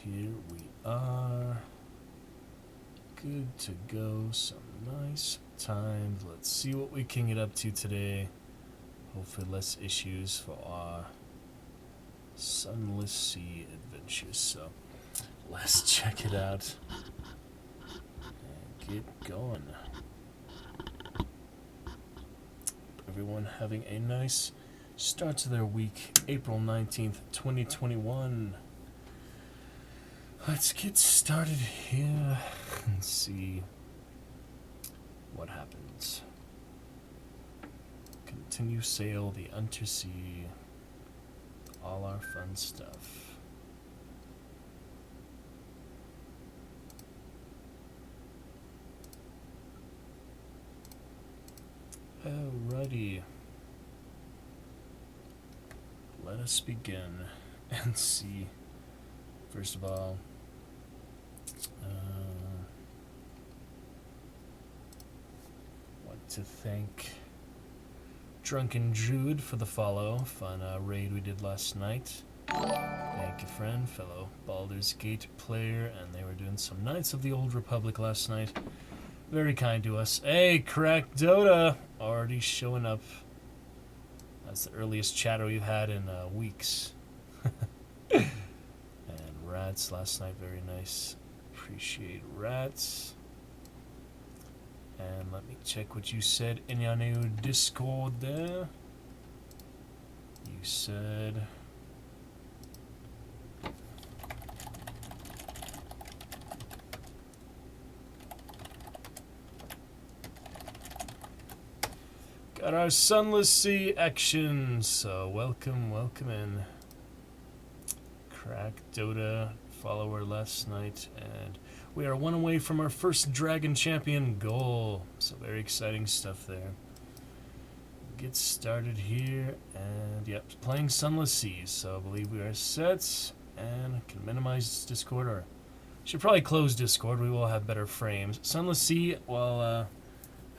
here we are. Good to go. Some nice times. Let's see what we can get up to today. Hopefully less issues for our Sunless Sea adventures. So let's check it out and get going. Everyone having a nice start to their week, April 19th, 2021. Let's get started here and see what happens. Continue sail the undersea, all our fun stuff. Alrighty. Let us begin and see, first of all, want to thank Drunken Druid for the follow. Fun raid we did last night. Thank you, friend, fellow Baldur's Gate player, and they were doing some Knights of the Old Republic last night. Very kind to us. Hey, Crack Dota! Already showing up. That's the earliest chatter we've had in weeks. And Rats last night, very nice. Appreciate Rats. And let me check what you said in your new Discord there. You said... Got our Sunless Sea action, so welcome in. Crack Dota follower last night, and we are one away from our first Dragon Champion goal, so very exciting stuff there. Get started here, and yep, playing Sunless Sea, so I believe we are set, and can minimize Discord, or should probably close Discord, we will have better frames. Sunless Sea, well,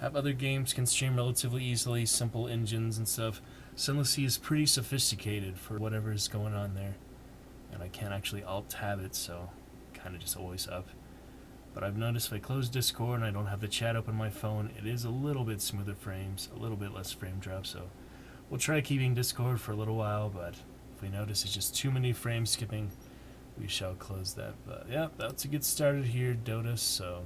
have other games can stream relatively easily, simple engines and stuff. Sunless Sea is pretty sophisticated for whatever is going on there. And I can't actually alt-tab it, so kind of just always up. But I've noticed if I close Discord and I don't have the chat open on my phone, it is a little bit smoother frames, a little bit less frame drop, so we'll try keeping Discord for a little while, but if we notice it's just too many frame skipping, we shall close that. But yeah, that's to get started here, Dota, so...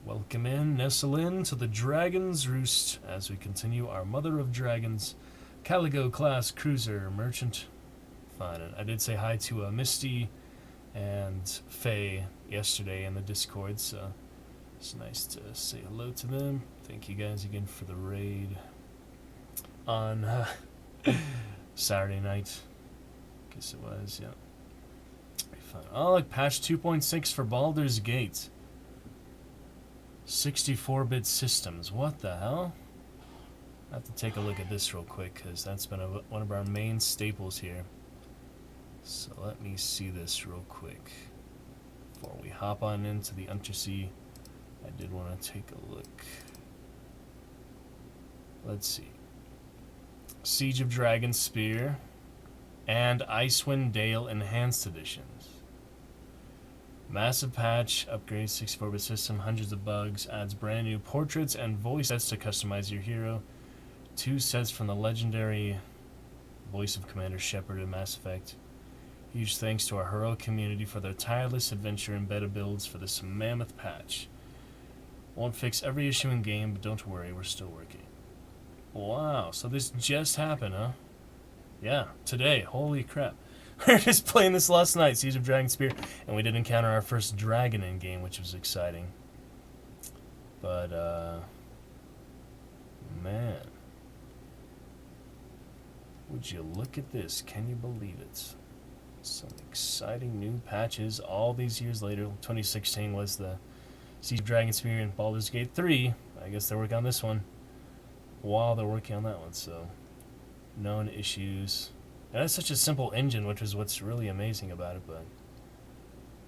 Welcome in, nestle in to the Dragon's Roost as we continue our Mother of Dragons Caligo class cruiser merchant. Fine. And I did say hi to Misty and Faye yesterday in the Discord, so it's nice to say hello to them. Thank you guys again for the raid on Saturday night. Guess it was, yeah. Very fun. Oh, look, patch 2.6 for Baldur's Gate. 64-bit systems. What the hell? I have to take a look at this real quick because that's been one of our main staples here. So let me see this real quick before we hop on into the undersea. I did want to take a look. Let's see. Siege of Dragonspear and Icewind Dale Enhanced Editions. Massive patch, upgrades 64-bit system, hundreds of bugs, adds brand new portraits and voice sets to customize your hero. 2 sets from the legendary voice of Commander Shepard in Mass Effect. Huge thanks to our heroic community for their tireless adventure and beta builds for this mammoth patch. Won't fix every issue in game, but don't worry, we're still working. Wow, so this just happened, huh? Yeah, today, holy crap. We were just playing this last night, Siege of Dragonspear, and we did encounter our first dragon in game, which was exciting. But, man. Would you look at this? Can you believe it? Some exciting new patches all these years later. 2016 was the Siege of Dragonspear and Baldur's Gate 3. I guess they're working on this one while they're working on that one, so known issues. And that's such a simple engine, which is what's really amazing about it, but...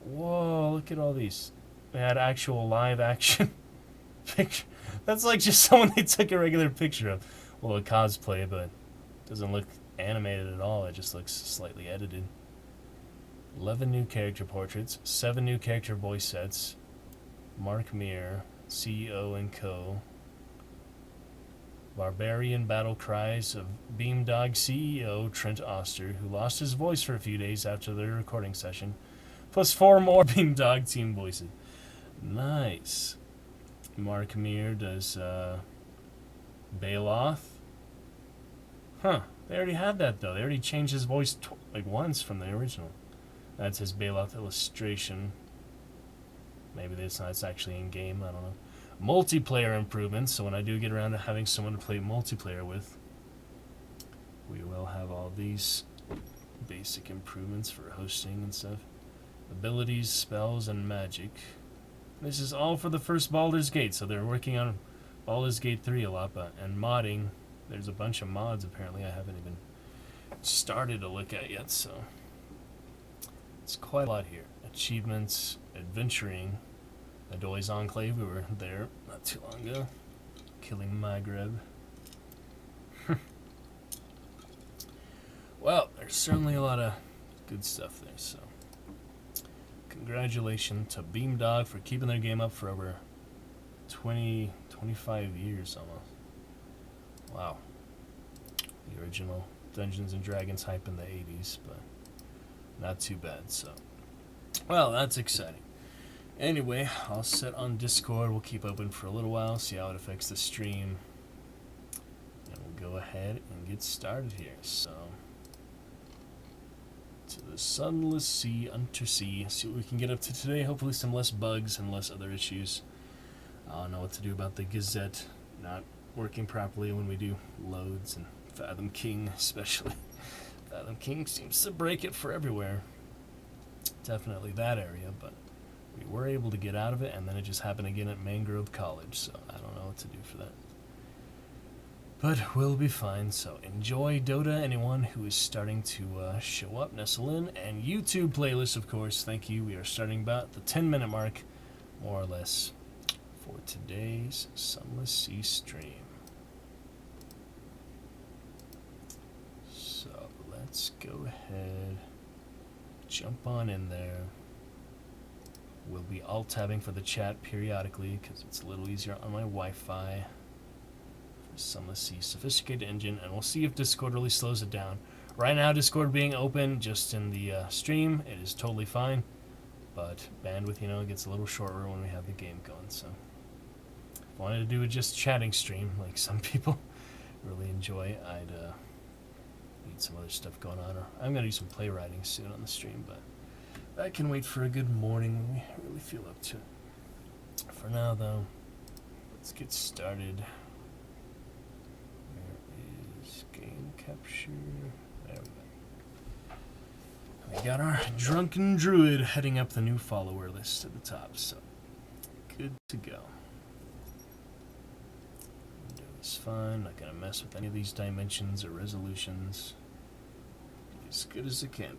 Whoa, look at all these. They had actual live action picture. That's like just someone they took a regular picture of. Well, a cosplay, but it doesn't look animated at all. It just looks slightly edited. 11 new character portraits, 7 new character voice sets, Mark Meir, CEO and Co., Barbarian battle cries of Beamdog CEO Trent Oster, who lost his voice for a few days after the recording session, plus 4 more Beamdog team voices. Nice. Mark Meir does Bailoth. Huh. They already had that, though. They already changed his voice like once from the original. That's his Bailoth illustration. Maybe it's actually in-game. I don't know. Multiplayer improvements. So when I do get around to having someone to play multiplayer with, we will have all these basic improvements for hosting and stuff. Abilities, spells, and magic. This is all for the first Baldur's Gate, so they're working on Baldur's Gate 3 a lot, and modding. There's a bunch of mods apparently I haven't even started to look at yet, so it's quite a lot here. Achievements, adventuring, Adoy's Enclave, we were there not too long ago, killing Maghreb. Well, there's certainly a lot of good stuff there, so congratulations to Beamdog for keeping their game up for over 25 years almost. Wow. The original Dungeons and Dragons hype in the 80s, but not too bad, so. Well, that's exciting. Anyway, I'll set on Discord. We'll keep open for a little while, see how it affects the stream. And we'll go ahead and get started here. So, to the Sunless Sea, Undersea. See what we can get up to today. Hopefully some less bugs and less other issues. I don't know what to do about the Gazette not working properly when we do loads, and Fathom King especially. Fathom King seems to break it for everywhere. Definitely that area, but we were able to get out of it, and then it just happened again at Mangrove College, so I don't know what to do for that. But we'll be fine, so enjoy Dota, anyone who is starting to show up, nestle in, and YouTube playlist, of course, thank you. We are starting about the 10-minute mark, more or less, for today's Sunless Sea stream. So let's go ahead, jump on in there. We'll be alt-tabbing for the chat periodically because it's a little easier on my Wi-Fi. For Sunless Sea Sophisticated Engine, and we'll see if Discord really slows it down. Right now, Discord being open just in the stream, it is totally fine, but bandwidth, you know, gets a little shorter when we have the game going, so. If I wanted to do a just chatting stream, like some people really enjoy, I'd need some other stuff going on, or I'm going to do some playwriting soon on the stream, but that can wait for a good morning when we really feel up to it. For now, though, let's get started. Where is game capture? There we go. We got our drunken druid heading up the new follower list at the top, so good to go. Window is fine, not going to mess with any of these dimensions or resolutions. As good as it can.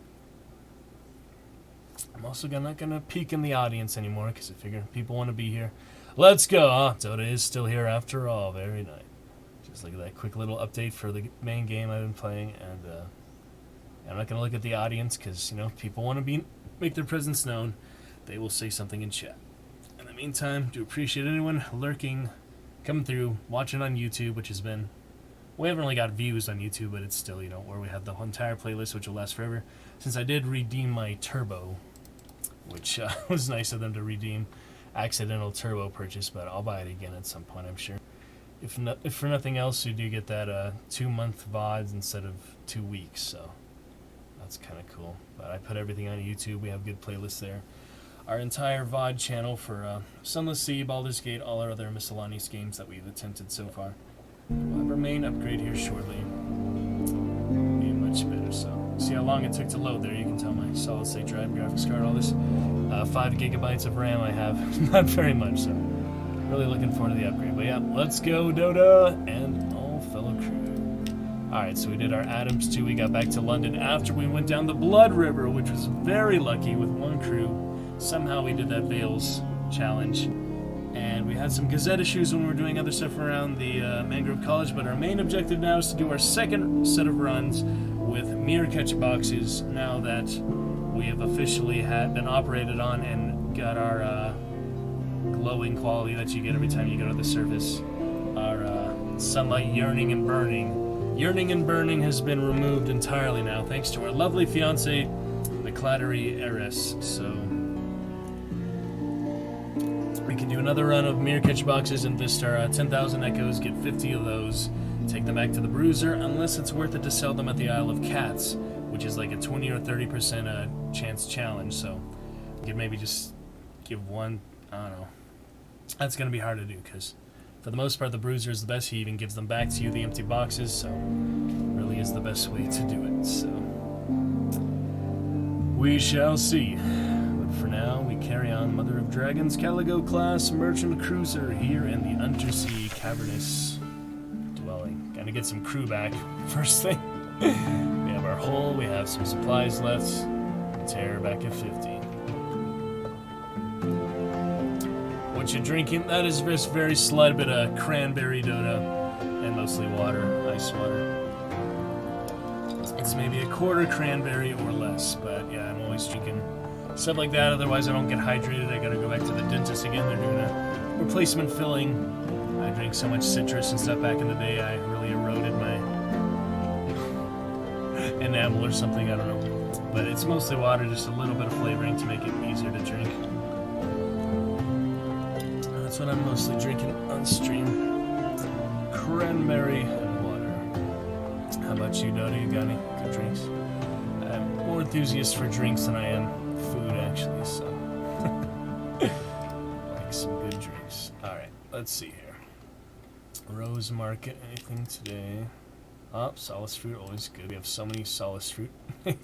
I'm also not going to peek in the audience anymore because I figure people want to be here. Let's go! Dota is still here after all. Very nice. Just look at that quick little update for the main game I've been playing. And I'm not going to look at the audience because, you know, people want to make their presence known. They will say something in chat. In the meantime, do appreciate anyone lurking, coming through, watching on YouTube, which has been... We haven't really got views on YouTube, but it's still, you know, where we have the entire playlist, which will last forever. Since I did redeem my turbo, which was nice of them to redeem, accidental turbo purchase, but I'll buy it again at some point, I'm sure. If for nothing else, you do get that 2-month VODs instead of 2 weeks, so that's kind of cool. But I put everything on YouTube. We have good playlists there. Our entire VOD channel for Sunless Sea, Baldur's Gate, all our other miscellaneous games that we've attempted so far. We'll have our main upgrade here shortly. Be much better, so. See how long it took to load there. You can tell my solid-state drive, graphics card, all this. 5 gigabytes of RAM I have. Not very much, so. Really looking forward to the upgrade. But yeah, let's go, Dota, and all fellow crew. Alright, so we did our Adams 2. We got back to London after we went down the Blood River, which was very lucky with 1 crew. Somehow we did that Vales challenge. And we had some Gazette issues when we were doing other stuff around the Mangrove College, but our main objective now is to do our second set of runs with mirror catch boxes now that we have officially been operated on and got our glowing quality that you get every time you go to the surface. Our sunlight yearning and burning. Yearning and burning has been removed entirely now, thanks to our lovely fiance, the Clattery Heiress. So we can do another run of mirror catch boxes and Vistar 10,000 echoes, get 50 of those, take them back to the Bruiser, unless it's worth it to sell them at the Isle of Cats, which is like a 20 or 30% chance challenge. So we could maybe just give one, I don't know. That's going to be hard to do because for the most part the Bruiser is the best. He even gives them back to you, the empty boxes, so it really is the best way to do it. So we shall see. But for now, we carry on Mother of Dragons Caligo class merchant cruiser here in the undersea cavernous dwelling. Gonna get some crew back first thing. We have our hull, we have some supplies left. Terror back at 50. What you drinking? That is just very slight bit of cranberry Dota and mostly water, ice water. It's maybe a quarter cranberry or less, but yeah, I'm always drinking stuff like that, otherwise I don't get hydrated. I gotta go back to the dentist again. They're doing a replacement filling. I drank so much citrus and stuff back in the day, I really eroded my enamel or something, I don't know. But it's mostly water, just a little bit of flavoring to make it easier to drink. That's what I'm mostly drinking on stream. Cranberry and water. How about you, Dota? You got any good drinks? I'm more enthusiast for drinks than I am food, actually, so. Like some good drinks. Alright, let's see here. Rose Market, anything today? Oh, solace fruit, always good. We have so many solace fruit. Yep.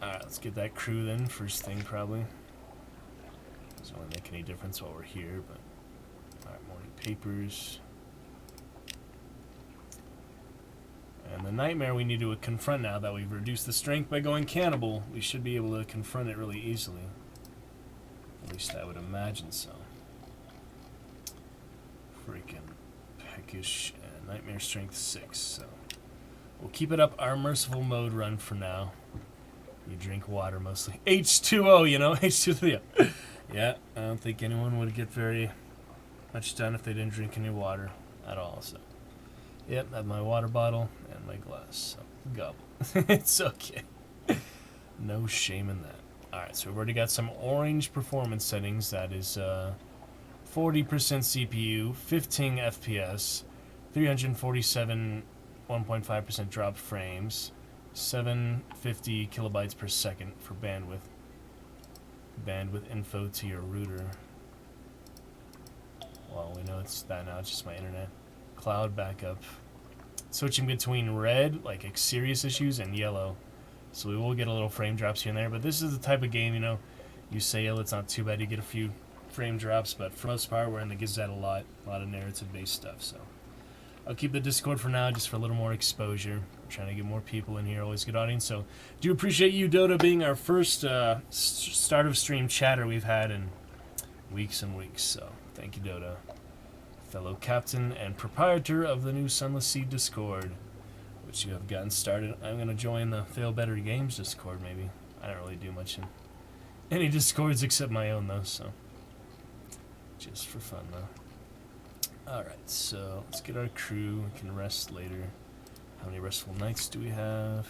Alright, let's get that crew then, first thing probably. Doesn't really make any difference while we're here, but... Alright, morning papers. And the nightmare we need to confront now that we've reduced the strength by going cannibal, we should be able to confront it really easily. At least I would imagine so. Freaking peckish and nightmare strength 6, so... We'll keep it up our merciful mode run for now. You drink water mostly. H2O, you know? H2O. Yeah, I don't think anyone would get very much done if they didn't drink any water at all, so... Yep, I have my water bottle and my glass, so gobble. It's okay. No shame in that. Alright, so we've already got some orange performance settings. That is 40% CPU, 15 FPS, 347 1.5% dropped frames, 750 kilobytes per second for bandwidth. Bandwidth info to your router. Well, we know it's that now, it's just my internet. Cloud backup. Switching between red, like serious issues, and yellow. So we will get a little frame drops here and there, but this is the type of game, you know, you sail, it's not too bad, you get a few frame drops, but for the most part, we're in the Gazette a lot of narrative-based stuff, so. I'll keep the Discord for now, just for a little more exposure. I'm trying to get more people in here, always good audience, so do appreciate you, Dota, being our first start of stream chatter we've had in weeks and weeks, so thank you, Dota. Fellow captain and proprietor of the new Sunless Sea Discord, which you have gotten started. I'm going to join the Fail Better Games Discord, maybe. I don't really do much in any Discords except my own, though, so just for fun, though. Alright, so let's get our crew. We can rest later. How many restful nights do we have?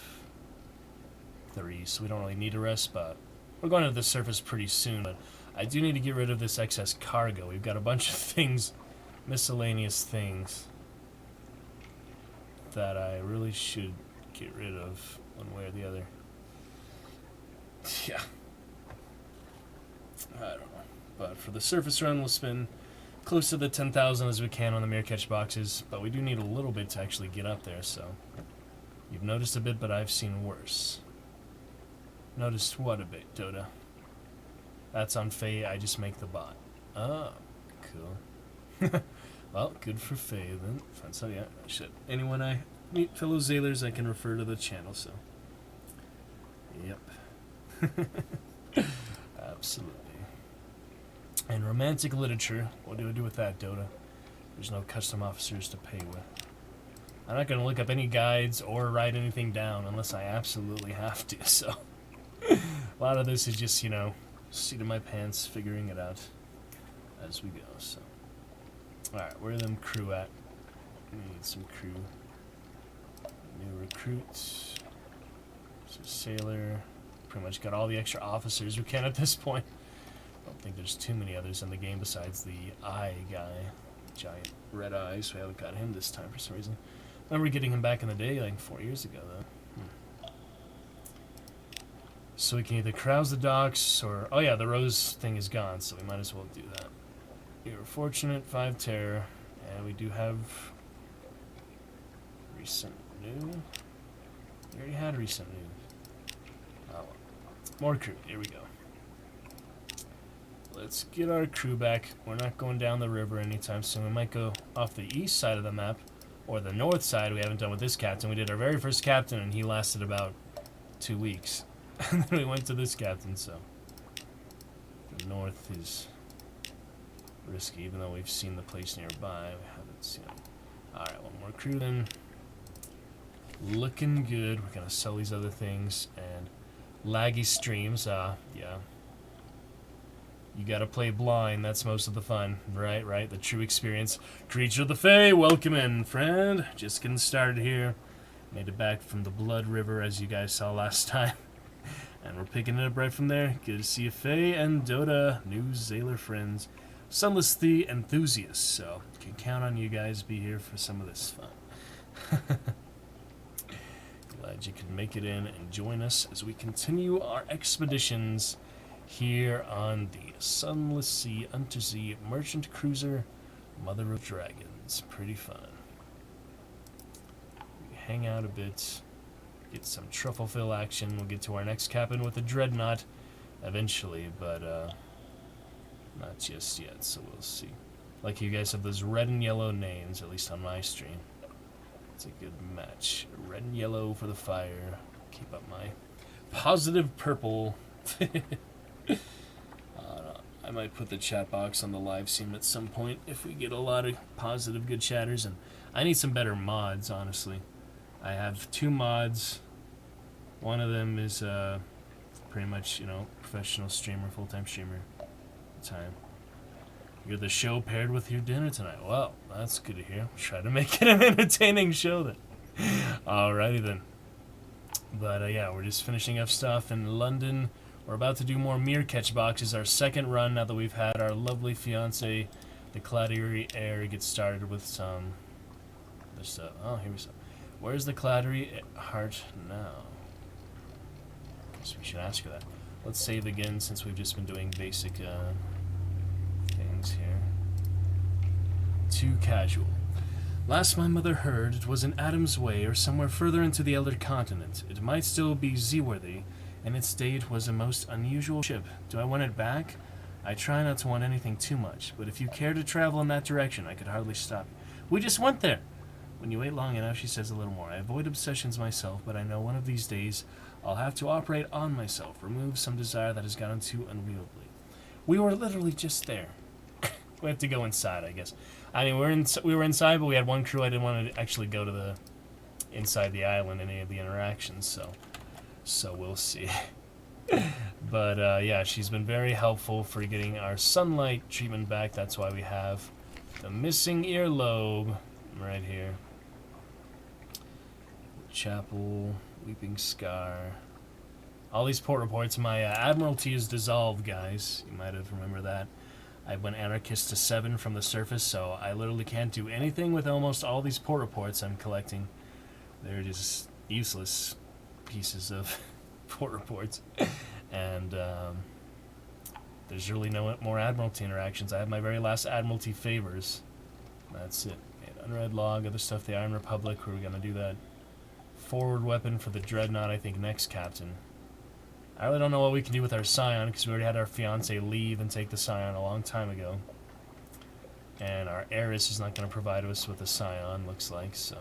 3, so we don't really need to rest, but we're going to the surface pretty soon. But I do need to get rid of this excess cargo. We've got a bunch of things, miscellaneous things, that I really should get rid of one way or the other. Yeah. I don't know. But for the surface run, we'll spend close to the 10,000 as we can on the mirror catch boxes, but we do need a little bit to actually get up there, so you've noticed a bit, but I've seen worse. Noticed what a bit, Dota? That's on Faye, I just make the bot. Oh, cool. Well, good for Faye then. So yeah, shit. Anyone I meet, fellow Zailers, I can refer to the channel, so. Yep. Absolutely. And romantic literature, what do I do with that, Dota? There's no custom officers to pay with. I'm not going to look up any guides or write anything down unless I absolutely have to, so a lot of this is just, you know, seat of my pants, figuring it out as we go, so. Alright, where are them crew at? We need some crew. New recruits. So sailor. Pretty much got all the extra officers we can at this point. Don't think there's too many others in the game besides the eye guy. Giant red eyes, so we haven't got him this time for some reason. Remember getting him back in the day, like 4 years ago, though. So we can either crowse the docks, or... Oh yeah, the rose thing is gone, so we might as well do that. We were fortunate, 5 terror, and we do have... recent news? We already had recent news. Oh, well. More crew, here we go. Let's get our crew back. We're not going down the river anytime soon. We might go off the east side of the map, or the north side. We haven't done with this captain. We did our very first captain, and he lasted about 2 weeks. And then we went to this captain, so... The north is risky, even though we've seen the place nearby. We haven't seen it. Alright, one more crew then. Looking good. We're going to sell these other things, and laggy streams, yeah. You gotta play blind, that's most of the fun. Right, the true experience. Creature of the Fae, welcome in, friend. Just getting started here. Made it back from the Blood River, as you guys saw last time. And we're picking it up right from there. Good to see you, Fae and Dota, new Zaylor friends. Sunless Sea enthusiasts, so can count on you guys to be here for some of this fun. Glad you could make it in and join us as we continue our expeditions here on the Sunless Sea Untersea Merchant Cruiser Mother of Dragons. Pretty fun. We hang out a bit, get some truffle fill action. We'll get to our next cabin with the Dreadnought eventually, but not just yet, so we'll see. Like you guys have those red and yellow names, at least on my stream. It's a good match. Red and yellow for the fire. Keep up my positive purple. I might put the chat box on the live stream at some point if we get a lot of positive good chatters, and I need some better mods, honestly. I have 2 mods. One of them is pretty much, you know, professional streamer, full-time streamer time. You're the show paired with your dinner tonight. Well, that's good to hear. Try to make it an entertaining show then. Alrighty then. But yeah, we're just finishing up stuff in London. We're about to do more mirror catch boxes, our second run now that we've had our lovely fiance, the Claddery Air, get started with some other stuff. Oh, here we go. Where's the Claddery Heart now? Guess we should ask her that. Let's save again since we've just been doing basic things here. Too casual. Last my mother heard, it was in Adam's Way or somewhere further into the Elder Continent. It might still be seaworthy, and its date was a most unusual ship. Do I want it back? I try not to want anything too much, but if you care to travel in that direction, I could hardly stop you. We just went there! When you wait long enough, she says a little more. I avoid obsessions myself, but I know one of these days I'll have to operate on myself, remove some desire that has gotten too unwieldy. We were literally just there. We have to go inside, I guess. I mean, we were inside, but we had one crew. I didn't want to actually go to the inside the island, any of the interactions, so we'll see. But yeah, she's been very helpful for getting our sunlight treatment back. That's why we have the missing earlobe right here. Chapel, Weeping Scar. All these port reports. My Admiralty is dissolved, guys. You might have remembered that. I went Anarchist to 7 from the surface, so I literally can't do anything with almost all these port reports I'm collecting. They're just useless pieces of port reports. And there's really no more Admiralty interactions. I have my very last Admiralty favors. That's it. And unread log, other stuff, the Iron Republic, we're going to do that. Forward weapon for the Dreadnought, I think, next captain. I really don't know what we can do with our Scion, because we already had our fiance leave and take the Scion a long time ago. And our Heiress is not going to provide us with a Scion, looks like, so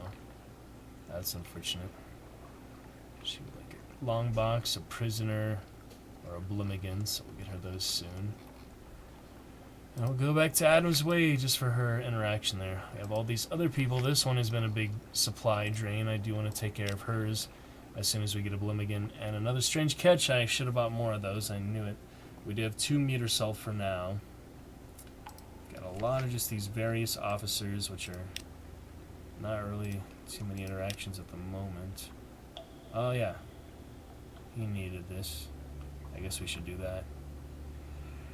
that's unfortunate. She would like a long box, a prisoner, or a Blumigan, so we'll get her those soon. And we'll go back to Adam's Way just for her interaction there. We have all these other people. This one has been a big supply drain. I do want to take care of hers as soon as we get a Blimmigan. And another strange catch. I should have bought more of those. I knew it. We do have 2 meter salt for now. Got a lot of just these various officers, which are not really too many interactions at the moment. Oh, yeah. He needed this. I guess we should do that.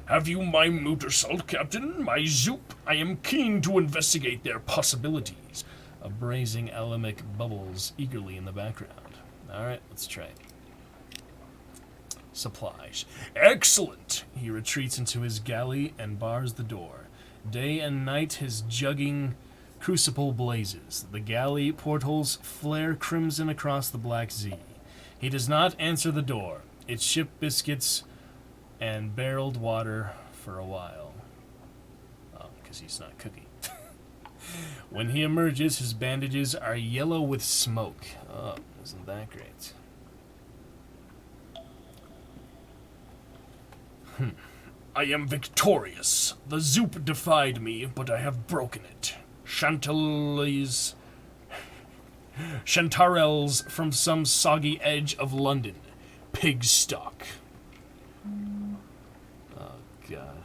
Have you my motor salt, Captain? My zoop? I am keen to investigate their possibilities. A braising Alamic bubbles eagerly in the background. Alright, let's try it. Supplies. Excellent! He retreats into his galley and bars the door. Day and night his jugging crucible blazes. The galley portholes flare crimson across the black sea. He does not answer the door. Its ship biscuits and barreled water for a while. Oh, because he's not cooking. When he emerges, his bandages are yellow with smoke. Oh, isn't that great? I am victorious. The zoop defied me, but I have broken it. Chantarelles from some soggy edge of London. Pig stock. Oh, God.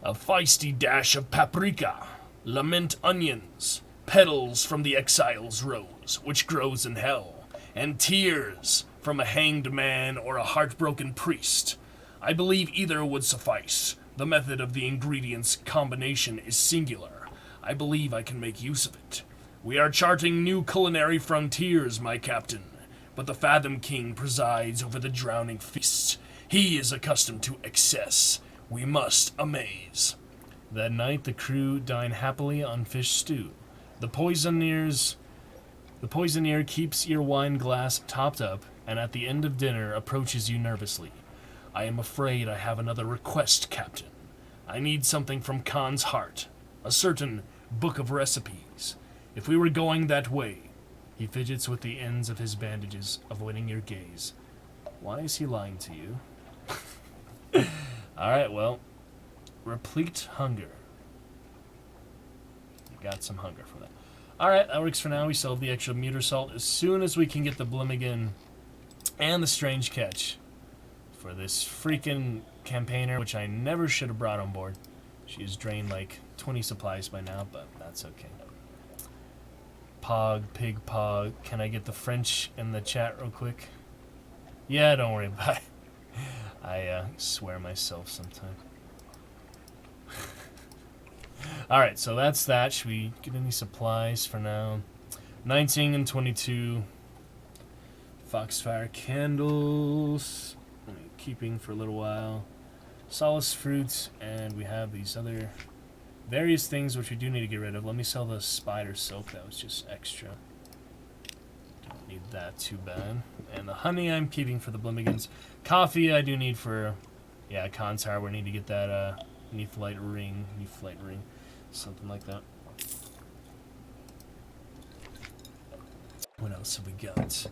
A feisty dash of paprika. Lament onions. Petals from the exile's rose, which grows in hell. And tears from a hanged man or a heartbroken priest. I believe either would suffice. The method of the ingredients combination is singular. I believe I can make use of it. We are charting new culinary frontiers, my captain. But the Fathom King presides over the drowning feast. He is accustomed to excess. We must amaze. That night the crew dine happily on fish stew. The poisoneer keeps your wine glass topped up, and at the end of dinner approaches you nervously. I am afraid I have another request, Captain. I need something from Khan's heart. A certain book of recipes. If we were going that way. He fidgets with the ends of his bandages, avoiding your gaze. Why is he lying to you? Alright, well. Replete hunger. Got some hunger from that. Alright, that works for now. We still have the extra meter salt as soon as we can get the Blimmigan and the strange catch for this freaking campaigner, which I never should have brought on board. She has drained like 20 supplies by now, but that's okay. Pog, pig pog. Can I get the French in the chat real quick? Yeah, don't worry about it. I swear myself sometimes. Alright, so that's that. Should we get any supplies for now? 19 and 22. Foxfire candles. Keeping for a little while. Solace fruits. And we have these other various things which we do need to get rid of. Let me sell the spider soap. That was just extra. Don't need that too bad. And the honey I'm keeping for the Blimmigans. Coffee I do need for, yeah, Khan's hardware. Need to get that Neathlight ring. Something like that. What else have we got?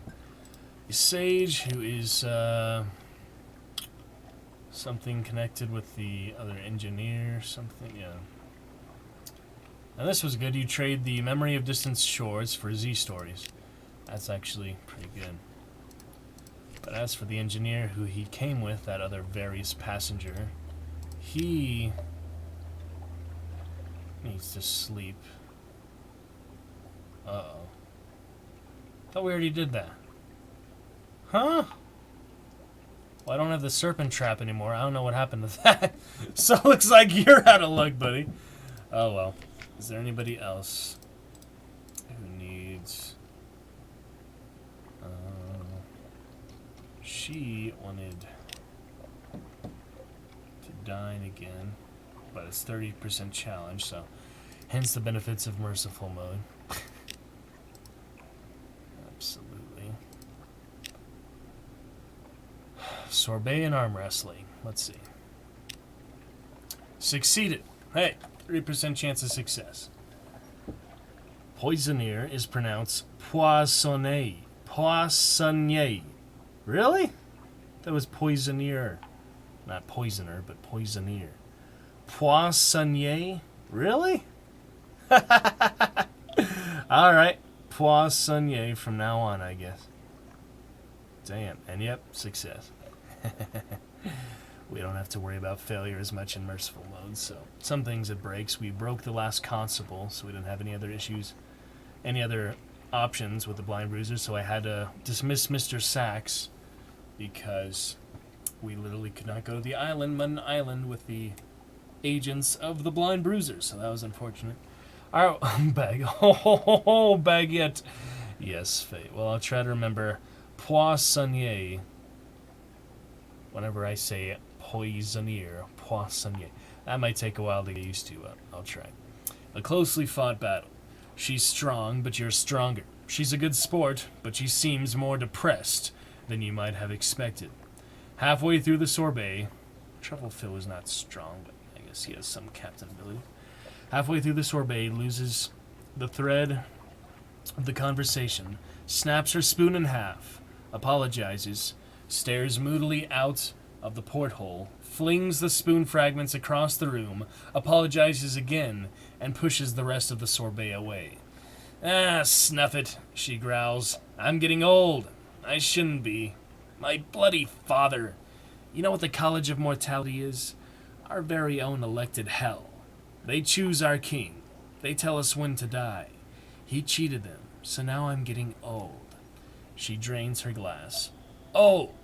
Sage, who is something connected with the other engineer, something, yeah. Now this was good. You trade the Memory of Distant Shores for Z stories. That's actually pretty good. But as for the engineer who he came with, that other various passenger, he needs to sleep. Uh-oh. Thought we already did that. Huh? Well, I don't have the serpent trap anymore. I don't know what happened to that. So it looks like you're out of luck, buddy. Oh, well. Is there anybody else who needs... she wanted to dine again, but it's 30% challenge, so hence the benefits of merciful mode. Absolutely. Sorbet and arm wrestling. Let's see. Succeeded. Hey, 3% chance of success. Poisoneer is pronounced poissonnier. Poissonnier. Really? That was poisoneer. Not poisoner, but poisoneer. Poissonnier? Really? Alright. Poissonnier from now on, I guess. Damn. And yep, success. We don't have to worry about failure as much in merciful mode, so some things it breaks. We broke the last constable, so we didn't have any other issues, any other options with the blind bruiser, so I had to dismiss Mr. Sachs because we literally could not go to the island, Mutton Island, with the agents of the blind bruiser, so that was unfortunate. Alright, baguette. Yes, fate. Well, I'll try to remember poissonnier whenever I say poisonnier, poissonnier. That might take a while to get used to, but I'll try. A closely fought battle. She's strong, but you're stronger. She's a good sport, but she seems more depressed than you might have expected. Halfway through the sorbet, Trufflefill is not strong, but I guess he has some captain ability. Halfway through the sorbet, loses the thread of the conversation, snaps her spoon in half, apologizes, stares moodily out of the porthole, flings the spoon fragments across the room, apologizes again, and pushes the rest of the sorbet away. Ah, snuff it, she growls. I'm getting old. I shouldn't be. My bloody father. You know what the College of Mortality is? Our very own elected hell. They choose our king. They tell us when to die. He cheated them, so now I'm getting old. She drains her glass. Old.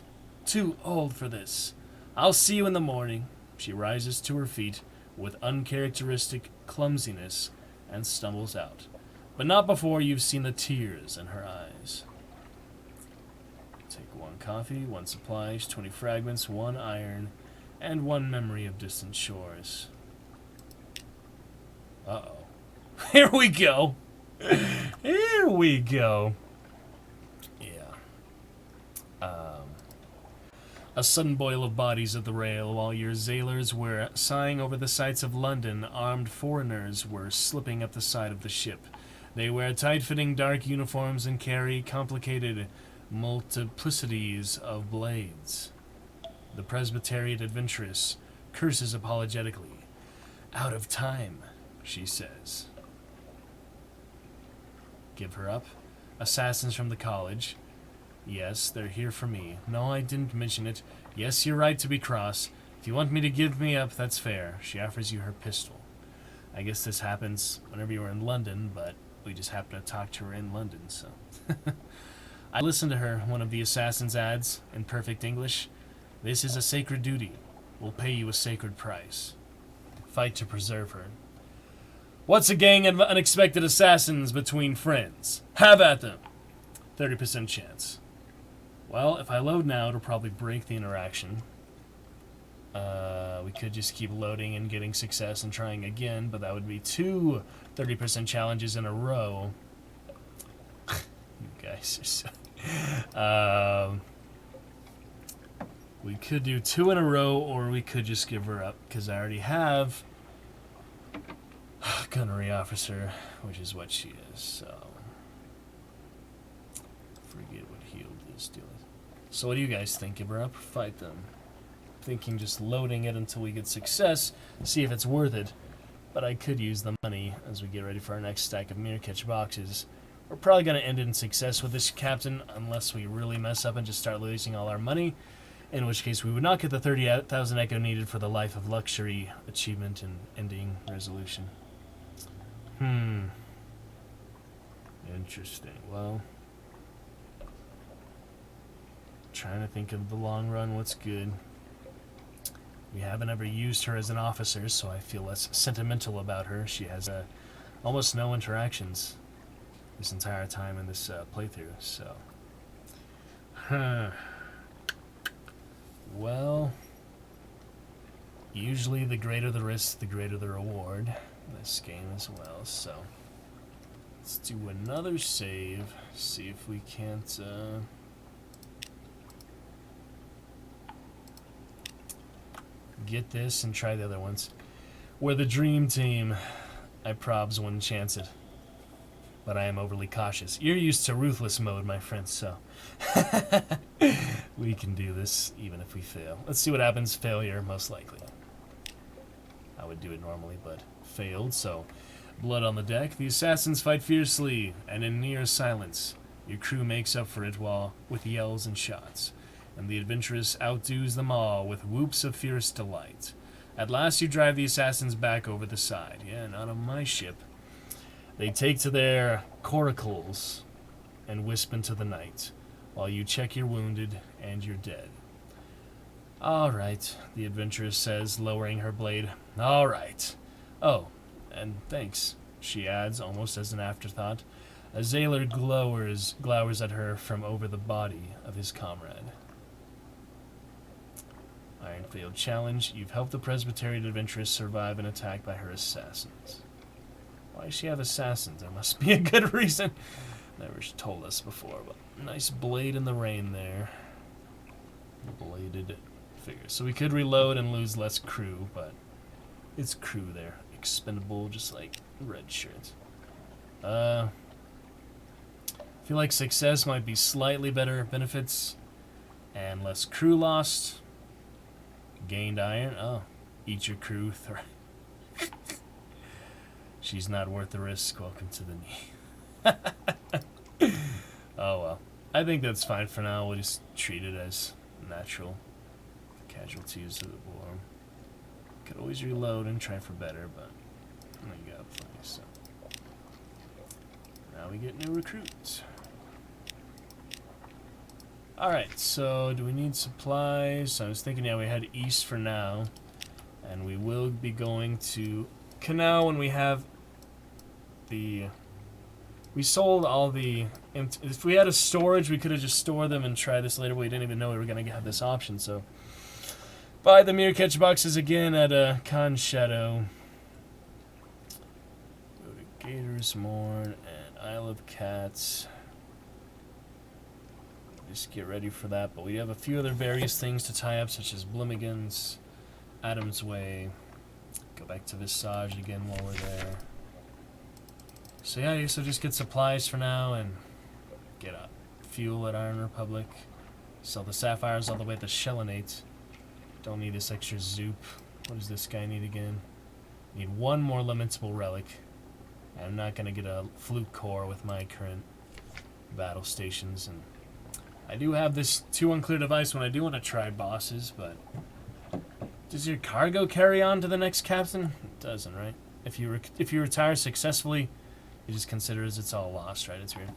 Too old for this. I'll see you in the morning. She rises to her feet with uncharacteristic clumsiness and stumbles out. But not before you've seen the tears in her eyes. Take 1 coffee, 1 supplies, 20 fragments, 1 iron, and 1 memory of distant shores. Uh-oh. Here we go. Here we go. Yeah. A sudden boil of bodies at the rail, while your sailors were sighing over the sights of London, armed foreigners were slipping up the side of the ship. They wear tight-fitting dark uniforms and carry complicated multiplicities of blades. The Presbyterian adventuress curses apologetically. Out of time, she says. Give her up. Assassins from the college. Yes, they're here for me. No, I didn't mention it. Yes, you're right to be cross. If you want me to give me up, that's fair. She offers you her pistol. I guess this happens whenever you're in London, but we just happen to talk to her in London, so. I listened to her, one of the assassin's ads, in perfect English. This is a sacred duty. We'll pay you a sacred price. Fight to preserve her. What's a gang of unexpected assassins between friends? Have at them. 30% chance. Well, if I load now, it'll probably break the interaction. We could just keep loading and getting success and trying again, but that would be 2 30% challenges in a row. You guys are so... we could do 2 in a row, or we could just give her up, because I already have gunnery officer, which is what she is, so... Forget what healed is doing. So what do you guys think? Give her up or fight them? Thinking just loading it until we get success, see if it's worth it. But I could use the money as we get ready for our next stack of mirror catch boxes. We're probably going to end in success with this captain unless we really mess up and just start losing all our money. In which case we would not get the 30,000 echo needed for the life of luxury achievement and ending resolution. Interesting. Well... Trying to think of the long run, what's good. We haven't ever used her as an officer, so I feel less sentimental about her. She has almost no interactions this entire time in this playthrough, so... Well... Usually the greater the risk, the greater the reward in this game as well, so... Let's do another save, see if we can't... get this and try the other ones. We're the dream team. I probs wouldn't chance it. But I am overly cautious. You're used to ruthless mode, my friends, so... We can do this even if we fail. Let's see what happens. Failure, most likely. I would do it normally, but failed, so blood on the deck. The assassins fight fiercely, and in near silence, your crew makes up for it with yells and shots, and the adventurous outdoes them all with whoops of fierce delight. At last you drive the assassins back over the side. Yeah, not on my ship. They take to their coracles and wisp into the night, while you check your wounded and your dead. All right, the adventuress says, lowering her blade. All right. Oh, and thanks, she adds, almost as an afterthought. A sailor glowers at her from over the body of his comrade. Ironfield challenge. You've helped the Presbyterian adventuress survive an attack by her assassins. Why does she have assassins? There must be a good reason. Never told us before, but nice blade in the rain there. Bladed figure. So we could reload and lose less crew, but it's crew there. Expendable, just like red shirt. I feel like success might be slightly better benefits and less crew lost. Gained iron. Oh, eat your crew. She's not worth the risk. Welcome to the knee. Oh well. I think that's fine for now. We'll just treat it as natural casualties of the war. Could always reload and try for better, but we got plenty, so. Now we get new recruits. Alright, so do we need supplies? I was thinking, yeah, we head east for now. And we will be going to Canal when we have the... We sold all the... If we had a storage, we could have just stored them and tried this later, but we didn't even know we were going to have this option, so... Buy the mirror catch boxes again at Khan Shadow. Go to Gators Morn and Isle of Cats. Just get ready for that, but we have a few other various things to tie up, such as Bloomington's, Adam's Way. Go back to Visage again while we're there. So yeah, so just get supplies for now and get fuel at Iron Republic. Sell the sapphires all the way to Shellinate. Don't need this extra zoop. What does this guy need again? Need one more lamentable relic. I'm not going to get a fluke core with my current battle stations. And I do have this 2 unclear device when I do want to try bosses, but... Does your cargo carry on to the next captain? It doesn't, right? If you retire successfully, you just consider as it's all lost, right? It's weird.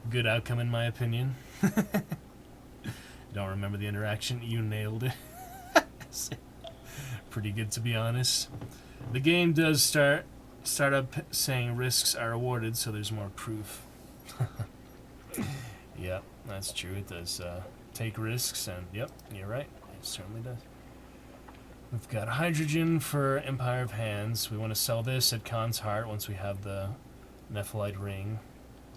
Good outcome in my opinion. Don't remember the interaction. You nailed it. Pretty good, to be honest. The game does start up saying risks are awarded, so there's more proof. Yep, that's true. It does take risks, and yep, you're right. It certainly does. We've got hydrogen for Empire of Hands. We want to sell this at Khan's Heart once we have the Nephalite ring.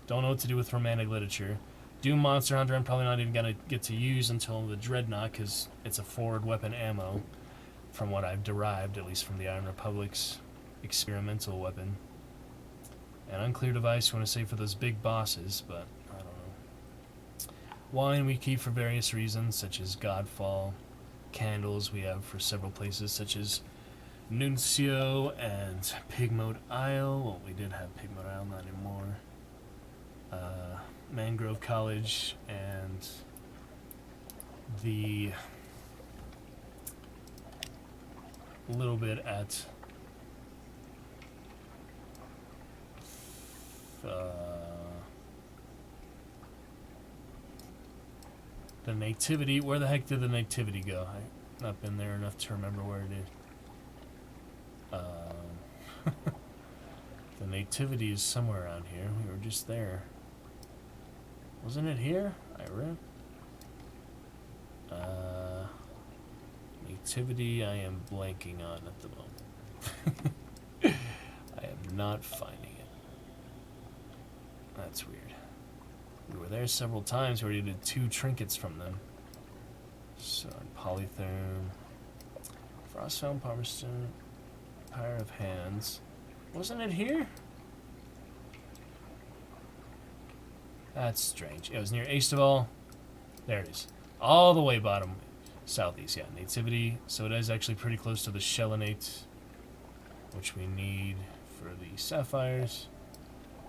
Don't know what to do with romantic literature. Doom Monster Hunter I'm probably not even going to get to use until the Dreadnought, because it's a forward weapon ammo, from what I've derived, at least from the Iron Republic's experimental weapon. An unclear device you want to save for those big bosses, but I don't know. Wine we keep for various reasons, such as Godfall. Candles we have for several places, such as Nuncio and Pigmote Isle. Well, we did have Pigmote Isle, not anymore. Mangrove College and the little bit at the Nativity. Where the heck did the Nativity go? I've not been there enough to remember where it is. The Nativity is somewhere around here. We were just there. Wasn't it here? I read. Nativity I am blanking on at the moment. I am not finding it. That's weird. We were there several times. We already did 2 trinkets from them. So, Polytherm, Frostfound, Palmerston, Empire of Hands. Wasn't it here? That's strange. It was near Aestival. There it is. All the way bottom. Southeast, yeah. Nativity. So it is actually pretty close to the Shelinate, which we need for the sapphires.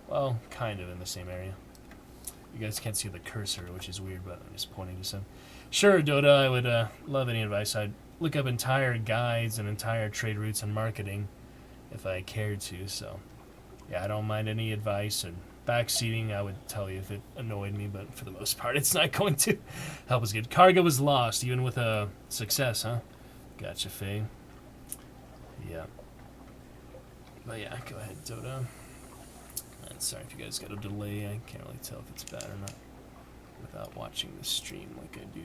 Well, kind of in the same area. You guys can't see the cursor, which is weird, but I'm just pointing to some. Sure, Dota, I would love any advice. I'd look up entire guides and entire trade routes and marketing if I cared to, so yeah, I don't mind any advice. And backseating, I would tell you if it annoyed me, but for the most part, it's not going to. Help us good. Cargo was lost, even with a success, huh? Gotcha, Faye. Yeah. But yeah, go ahead, Dota. And sorry if you guys got a delay. I can't really tell if it's bad or not without watching the stream like I do.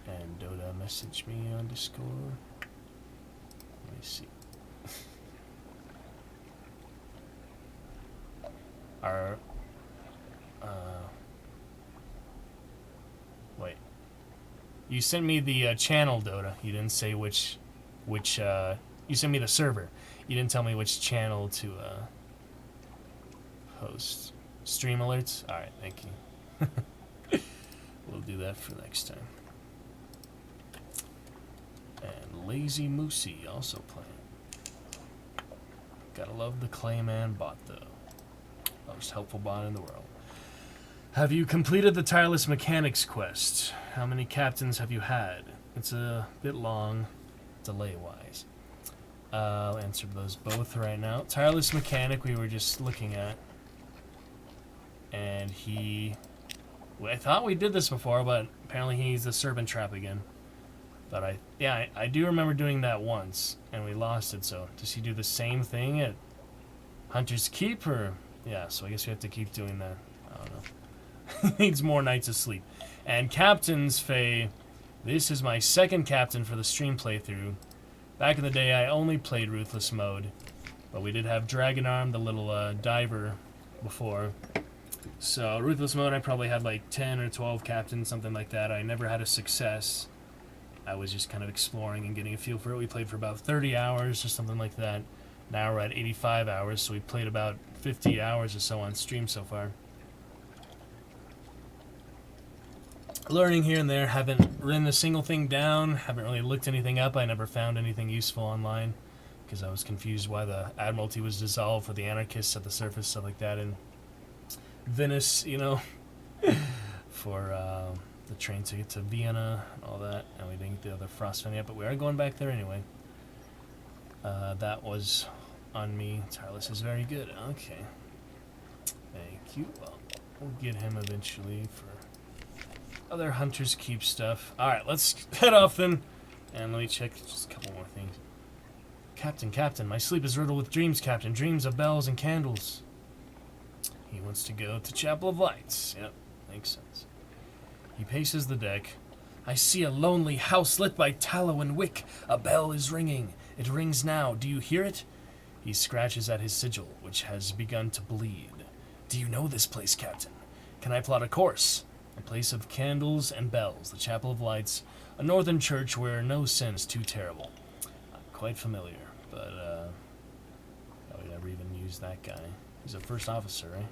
And Dota messaged me on Discord. Let me see. Wait. You sent me the channel, Dota. You didn't say which, you sent me the server. You didn't tell me which channel to, host. Stream alerts? Alright, thank you. We'll do that for next time. And Lazy Moosey also playing. Gotta love the Clayman bot, though. Most helpful bot in the world. Have you completed the Tireless Mechanics quest? How many captains have you had? It's a bit long, delay-wise. I'll answer those both right now. Tireless Mechanic we were just looking at. And I thought we did this before, but apparently he's a serpent trap again. But I do remember doing that once, and we lost it, so does he do the same thing at Hunter's Keep, or? Yeah, so I guess we have to keep doing that. I don't know. Needs more nights of sleep. And captains, Faye, this is my second captain for the stream playthrough. Back in the day, I only played Ruthless mode, but we did have Dragon Arm, the little diver, before. So Ruthless mode, I probably had like 10 or 12 captains, something like that. I never had a success. I was just kind of exploring and getting a feel for it. We played for about 30 hours or something like that. Now we're at 85 hours, so we played about 50 hours or so on stream so far. Learning here and there, haven't written a single thing down, haven't really looked anything up. I never found anything useful online because I was confused why the Admiralty was dissolved for the anarchists at the surface, stuff like that, and Venice, you know, for the train ticket to Vienna and all that. And we didn't get the other Frostfen yet, but we are going back there anyway. That was on me. Tireless is very good. Okay. Thank you. Well, we'll get him eventually for other Hunter's Keep stuff. Alright, let's head off then. And let me check just a couple more things. Captain, my sleep is riddled with dreams, Captain. Dreams of bells and candles. He wants to go to Chapel of Lights. Yep, makes sense. He paces the deck. I see a lonely house lit by tallow and wick. A bell is ringing. It rings now. Do you hear it? He scratches at his sigil, which has begun to bleed. Do you know this place, Captain? Can I plot a course? A place of candles and bells, the Chapel of Lights, a northern church where no sin is too terrible. I'm quite familiar, but, we never even used that guy. He's a first officer, right?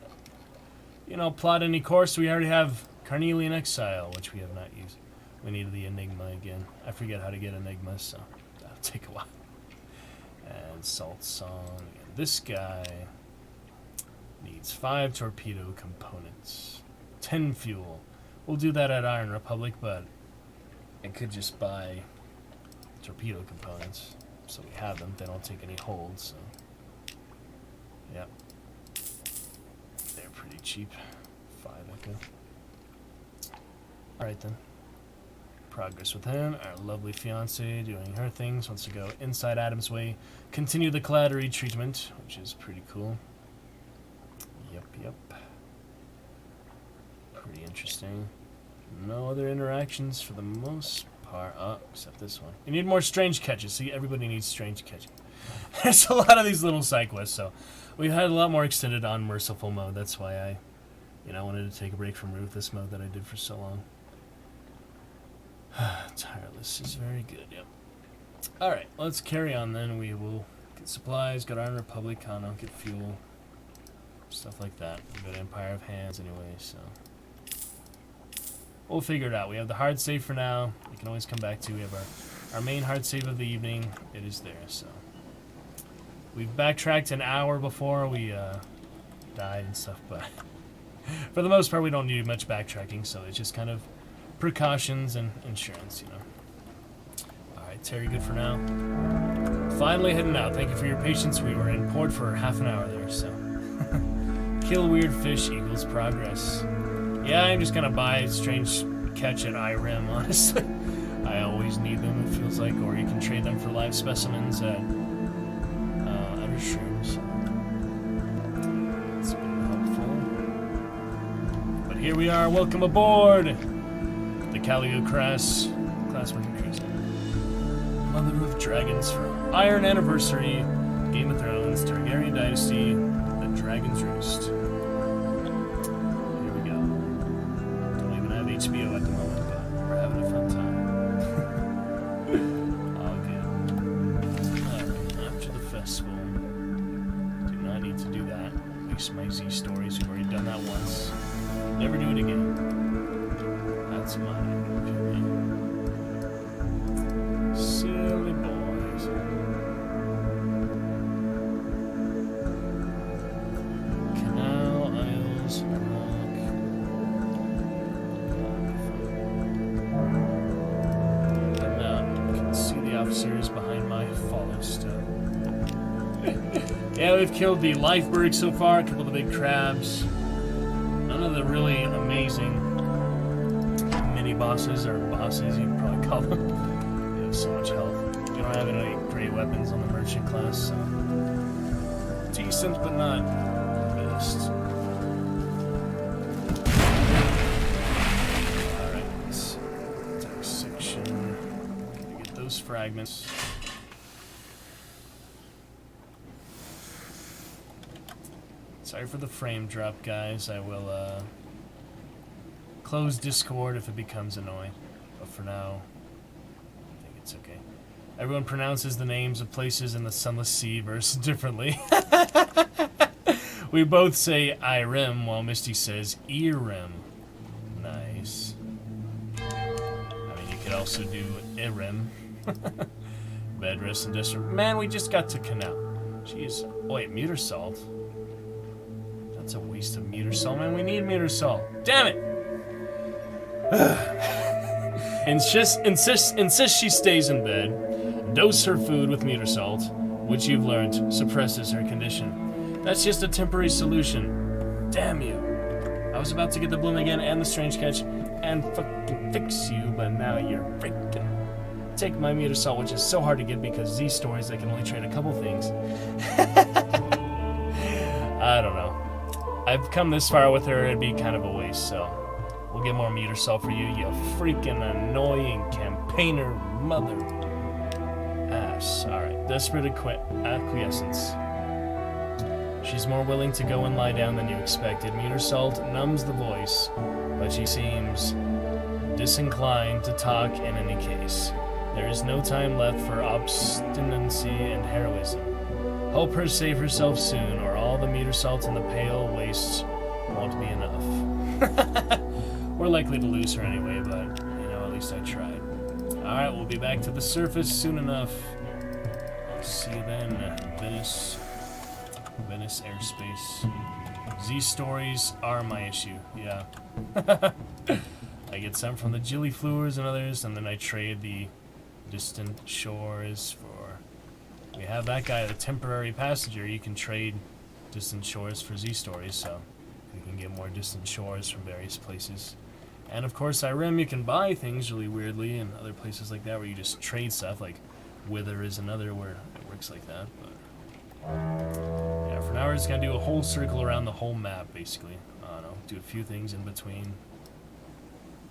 You know, plot any course. We already have Carnelian Exile, which we have not used. We need the Enigma again. I forget how to get Enigma, so that'll take a while. And Salt Song. And this guy needs 5 torpedo components. 10 fuel. We'll do that at Iron Republic, but I could just buy torpedo components. So we have them. They don't take any hold, so. Yep. They're pretty cheap. 5 Echo. Alright then. Progress with him. Our lovely fiancée doing her things. Wants to go inside Adam's Way. Continue the Clattery treatment, which is pretty cool. Yep. Pretty interesting. No other interactions for the most part. Oh, except this one. You need more strange catches. See, everybody needs strange catching. There's a lot of these little side quests, so we've had a lot more extended on Merciful mode. That's why I, wanted to take a break from Ruthless mode that I did for so long. Tireless is very good, yep. Alright, let's carry on then. We will get supplies, go to Iron Republic, get fuel, stuff like that. We go to Empire of Hands anyway, so. we'll figure it out. We have the hard save for now. We can always come back to. We have our main hard save of the evening. It is there, so. We've backtracked an hour before we died and stuff, but for the most part, we don't need much backtracking, so it's just kind of precautions and insurance, you know. Alright, Terry, good for now. Finally heading out. Thank you for your patience. We were in port for half an hour there, so. Kill weird fish equals progress. Yeah, I'm just gonna buy strange catch at IRIM, honestly. I always need them, it feels like, or you can trade them for live specimens at under shrooms. It's been helpful. But here we are, welcome aboard! The Callio class working cruiser. Mother of Dragons from Iron Anniversary, Game of Thrones, Targaryen Dynasty, The Dragon's Roost. Here we go. Don't even have HBO at the moment, but we're having a fun time. All good. Alright, after the festival. Do not need to do that. At least my Z stories, we've already done that once. Never do it again. That's my opinion. Silly boys. Canal, Isles, Rock. And now you can see the officers behind my follow stuff. Yeah, we've killed the Lifeberg so far, a couple of the big crabs. None of the really amazing mini bosses, or bosses, you can probably call them. They have so much health. We don't have any great weapons on the merchant class, so decent, but not best. Alright, let's attack section. Gotta get those fragments. Sorry for the frame drop, guys. I will close Discord if it becomes annoying. But for now, I think it's okay. Everyone pronounces the names of places in the Sunless Sea verse differently. We both say Irem while Misty says Irem. Nice. I mean, you could also do Irem. Bed rest and district. Man, we just got to Canal. Jeez. Oh, wait, meter salt. That's a waste of meter salt, man. We need meter salt. Damn it! Insist she stays in bed. Dose her food with meter salt, which you've learned suppresses her condition. That's just a temporary solution. Damn you. I was about to get the bloom again and the strange catch and fucking fix you, but now you're freaking... Take my meter salt, which is so hard to get because Z stories, I can only trade a couple things. I don't know. I've come this far with her, it'd be kind of a waste, so we'll get more meter salt for you, you freaking annoying campaigner mother ass. Alright, desperate acquiescence. She's more willing to go and lie down than you expected. Meter salt numbs the voice, but she seems disinclined to talk in any case. There is no time left for obstinacy and heroism. Help her save herself soon, or all the meter salt in the pale waste won't be enough. We're likely to lose her anyway, but, you know, at least I tried. Alright, we'll be back to the surface soon enough. I'll see you then, Venice airspace. Z stories are my issue, yeah. I get some from the Gillifleurs and others, and then I trade the distant shores for... We have that guy, the temporary passenger. You can trade distant shores for Z stories, so you can get more distant shores from various places. And of course, Irem, you can buy things really weirdly, and other places like that where you just trade stuff, like Wither is another where it works like that. But yeah, for now we're just gonna do a whole circle around the whole map, basically. I don't know, do a few things in between.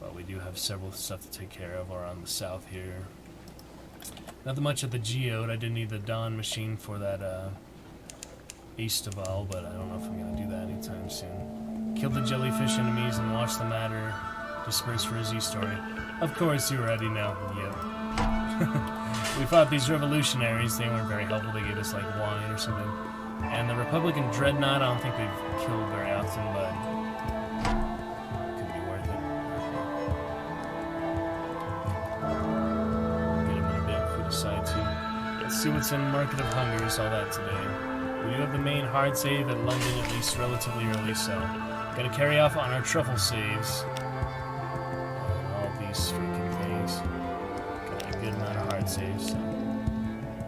But we do have several stuff to take care of around the south here. Nothing much at the Geode. I did need the Dawn machine for that Aestival, but I don't know if I'm going to do that anytime soon. Kill the jellyfish enemies and watch the matter disperse for a Z story. Of course, you already know. Yep. We fought these revolutionaries. They weren't very helpful. They gave us like wine or something. And the Republican Dreadnought, I don't think we've killed very often, but could be worth it. Let's see what's in Market of Hunger. Saw that today. We do have the main hard save at London, at least relatively early, so gotta carry off on our truffle saves. And all these freaking things. Got a good amount of hard saves, so.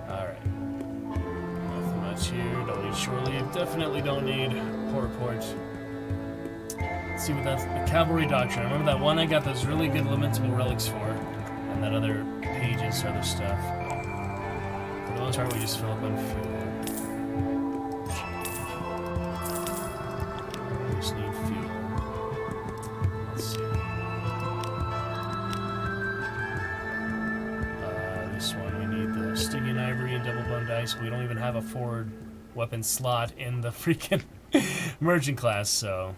Alright. Nothing much here. Don't need shore leave. Definitely don't need port. Let's see what that's. The Cavalry Doctrine. I remember that one I got those really good lamentable relics for. And that other pages, other stuff. For the most part, we just fill up on fuel. We just need fuel. Let's see. This one, we need the Stygian Ivory and Double Bone Dice. We don't even have a forward weapon slot in the freaking Merchant class, so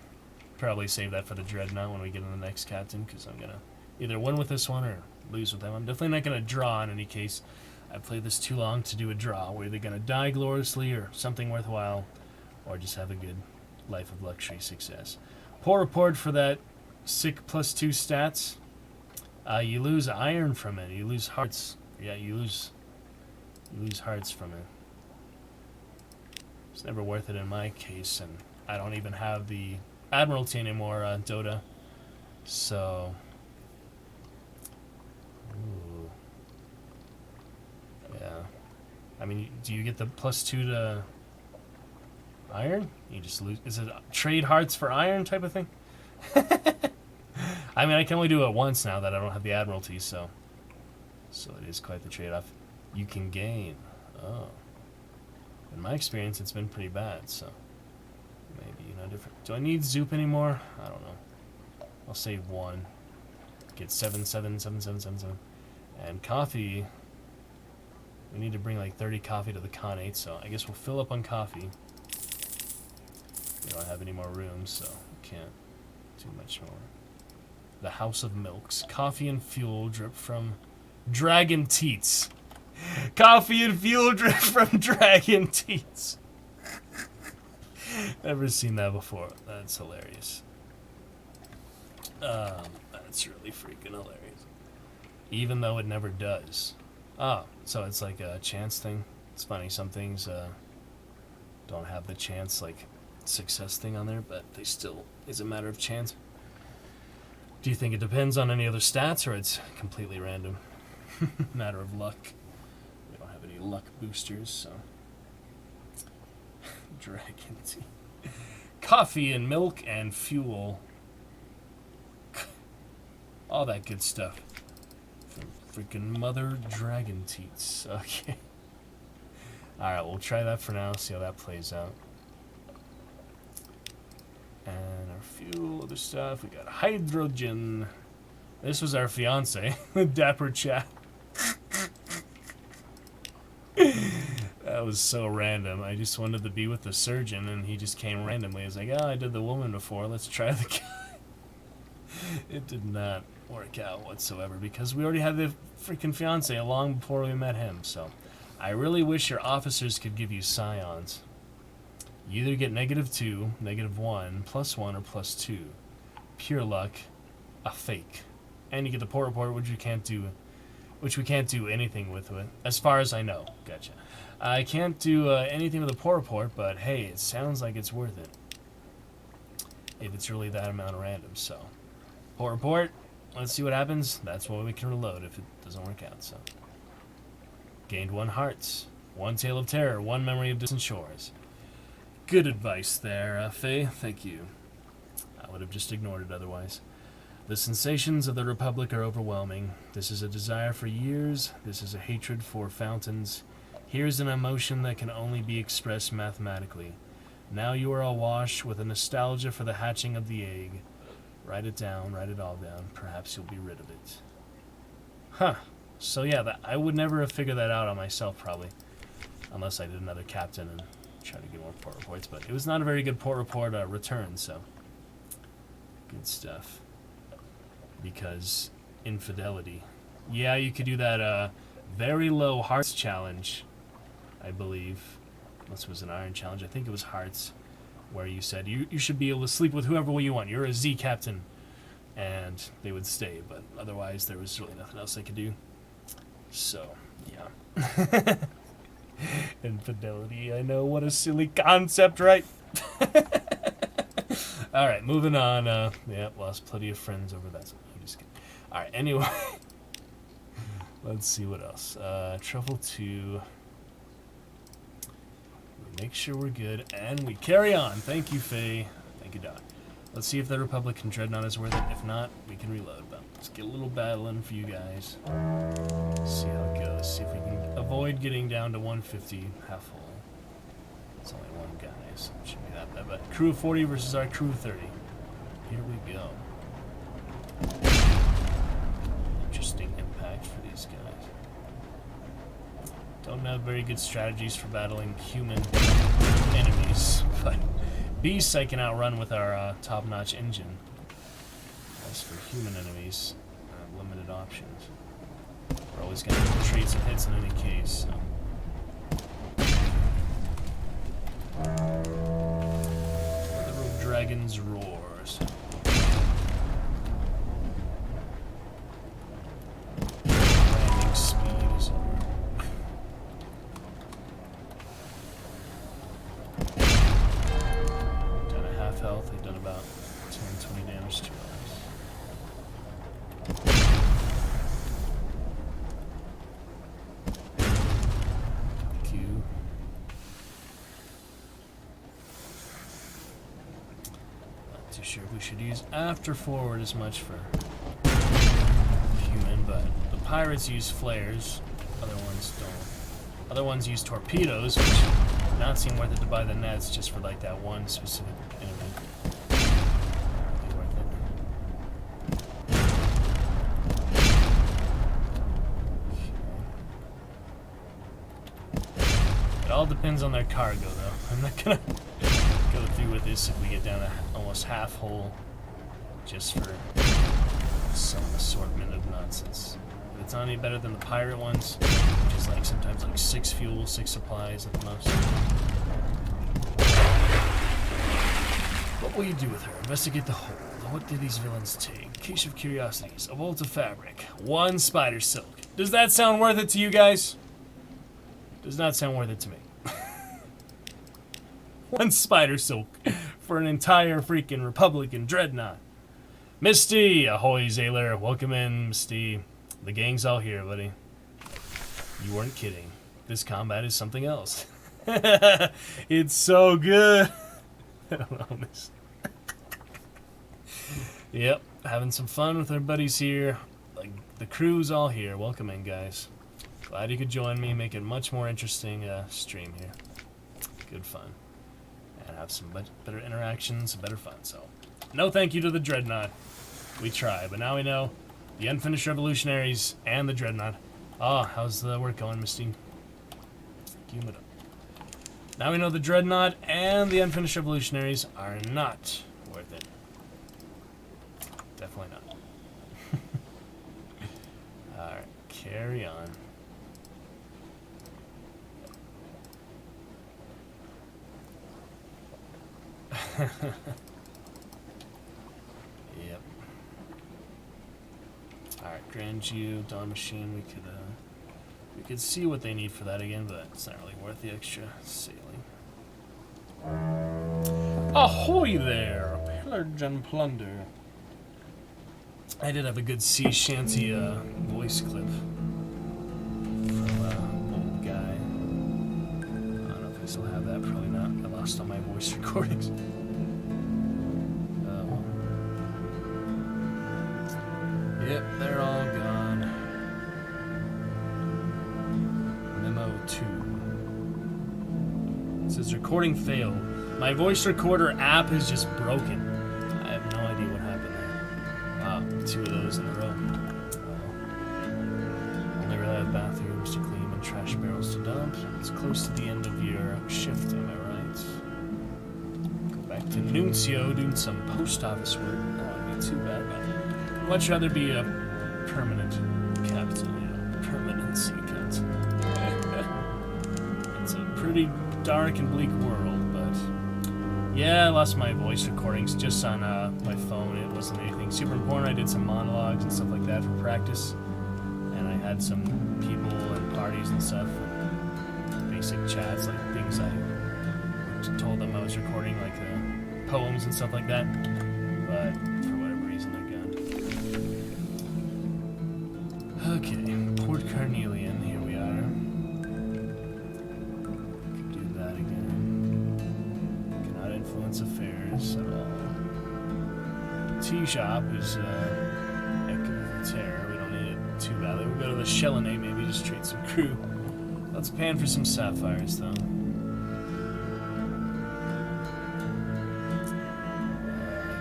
probably save that for the Dreadnought when we get in the next captain, because I'm going to either win with this one or lose with them. I'm definitely not going to draw in any case. I've played this too long to do a draw. We're either going to die gloriously or something worthwhile, or just have a good life of luxury success. Poor report for that sick +2 stats. You lose iron from it. You lose hearts. Yeah, you lose hearts from it. It's never worth it in my case, and I don't even have the Admiralty anymore, Dota. So... Ooh. Yeah. I mean, do you get the +2 to iron? You just lose. Is it trade hearts for iron type of thing? I mean, I can only do it once now that I don't have the Admiralty, so it is quite the trade-off. You can gain. Oh. In my experience, it's been pretty bad, so maybe, different. Do I need Zoop anymore? I don't know. I'll save 1. Get 7, 7, 7, 7, 7, 7. And coffee, we need to bring like 30 coffee to the Khanate, so I guess we'll fill up on coffee. We don't have any more room, so we can't do much more. The House of Milks. Coffee and fuel drip from Dragon Teats. Coffee and fuel drip from Dragon Teats. Never seen that before. That's hilarious. That's really freaking hilarious. Even though it never does. Oh, so it's like a chance thing. It's funny, some things don't have the chance, like, success thing on there, but they still is a matter of chance. Do you think it depends on any other stats, or it's completely random? Matter of luck. We don't have any luck boosters, so... Dragon tea. Coffee and milk and fuel. All that good stuff. From freaking Mother Dragon Teats. Okay. Alright, we'll try that for now, see how that plays out. And our fuel, other stuff. We got hydrogen. This was our fiance, Dapper Chat. That was so random. I just wanted to be with the surgeon, and he just came randomly. He was like, oh, I did the woman before. Let's try the guy. It did not work out whatsoever, because we already had the freaking fiance long before we met him. So I really wish your officers could give you scions. You either get -2, -1, +1, or +2. Pure luck, a fake. And you get the port report, which we can't do anything with it, as far as I know. Gotcha. I can't do anything with the port report, but hey, it sounds like it's worth it. If it's really that amount of random, so. Port report, let's see what happens. That's what we can reload if it doesn't work out, so. Gained 1 hearts, 1 tale of terror, 1 memory of distant shores. Good advice there, Faye. Thank you. I would have just ignored it otherwise. The sensations of the Republic are overwhelming. This is a desire for years. This is a hatred for fountains. Here's an emotion that can only be expressed mathematically. Now you are awash with a nostalgia for the hatching of the egg. Write it down, write it all down. Perhaps you'll be rid of it. Huh. So yeah, I would never have figured that out on myself, probably. Unless I did another captain and tried to get more port reports. But it was not a very good port report return, so... Good stuff. Because infidelity. Yeah, you could do that very low hearts challenge, I believe. Unless it was an iron challenge. I think it was hearts, where you said you should be able to sleep with whoever you want. You're a Z captain. And they would stay, but otherwise there was really nothing else they could do. So, yeah. Infidelity, I know, what a silly concept, right? Alright, moving on. Yeah, lost plenty of friends over that. I'm just kidding. Alright, anyway. Let's see what else. Truffle 2. We make sure we're good, and we carry on. Thank you, Faye. Thank you, Doc. Let's see if the Republican Dreadnought is worth it. If not, we can reload. But let's get a little battle in for you guys. See how it goes. See if we can avoid getting down to 150 half full. It's only one guy, so it shouldn't be that bad. But crew of 40 versus our crew of 30. Here we go. Interesting impact for these guys. Don't have very good strategies for battling human enemies, but beasts I can outrun with our top-notch engine. As for human enemies, limited options. We're always going to trade some hits in any case. So. The Dragon's Roars. Landing speed is over. Down to half health, they've done about 10-20 damage to us. Sure we should use after forward as much for human, but the pirates use flares, other ones don't. Other ones use torpedoes, which do not seem worth it to buy the nets just for like that one specific enemy. Not really worth it. It all depends on their cargo though. I'm not gonna go through with this if we get down to almost half whole just for some assortment of nonsense. If it's not any better than the pirate ones, which is like sometimes like 6 fuel, 6 supplies at the most. What will you do with her? Investigate the hold. What did these villains take? Cache of curiosities. A bolt of fabric. 1 spider silk. Does that sound worth it to you guys? Does not sound worth it to me. 1 spider silk for an entire freaking Republican dreadnought. Misty, ahoy, Zaylor. Welcome in, Misty. The gang's all here, buddy. You weren't kidding. This combat is something else. It's so good. I don't know this. Yep, having some fun with our buddies here. Like the crew's all here. Welcome in, guys. Glad you could join me. Make it much more interesting stream here. Good fun. And have some better interactions, better fun. So, no thank you to the Dreadnought. We try, but now we know the Unfinished Revolutionaries and the Dreadnought. Ah, how's the work going, Misty? Give it up. Now we know the Dreadnought and the Unfinished Revolutionaries are not worth it. Definitely not. Alright, carry on. Yep. Alright, Grand Geo, Dawn Machine, we could see what they need for that again, but it's not really worth the extra sailing. Ahoy there! Pillage and plunder. I did have a good sea shanty voice clip from old guy. I don't know if I still have that, probably not. I lost all my voice recordings. Yep, they're all gone. Memo 2. It says recording failed. My voice recorder app is just broken. I have no idea what happened there. Wow, 2 of those in a row. Only really have bathrooms to clean and trash barrels to dump. It's close to the end of your shift, am I right? Go back to Nuncio doing some post office work. That wouldn't be too bad, but much rather be a permanent captain, you know, permanent sea captain. It's a pretty dark and bleak world, but yeah, I lost my voice recordings just on my phone. It wasn't anything super important. I did some monologues and stuff like that for practice, and I had some people and parties and stuff. They basic chats, like things I told them I was recording, like poems and stuff like that. But for whatever reason, they're gone. Okay, Port Carnelian. Here we are. Could do that again. Cannot influence affairs at all. Tea shop is Echo of the Terror. We don't need it too badly. We'll go to the Shellinate, maybe just trade some crew. Let's pan for some sapphires, though. I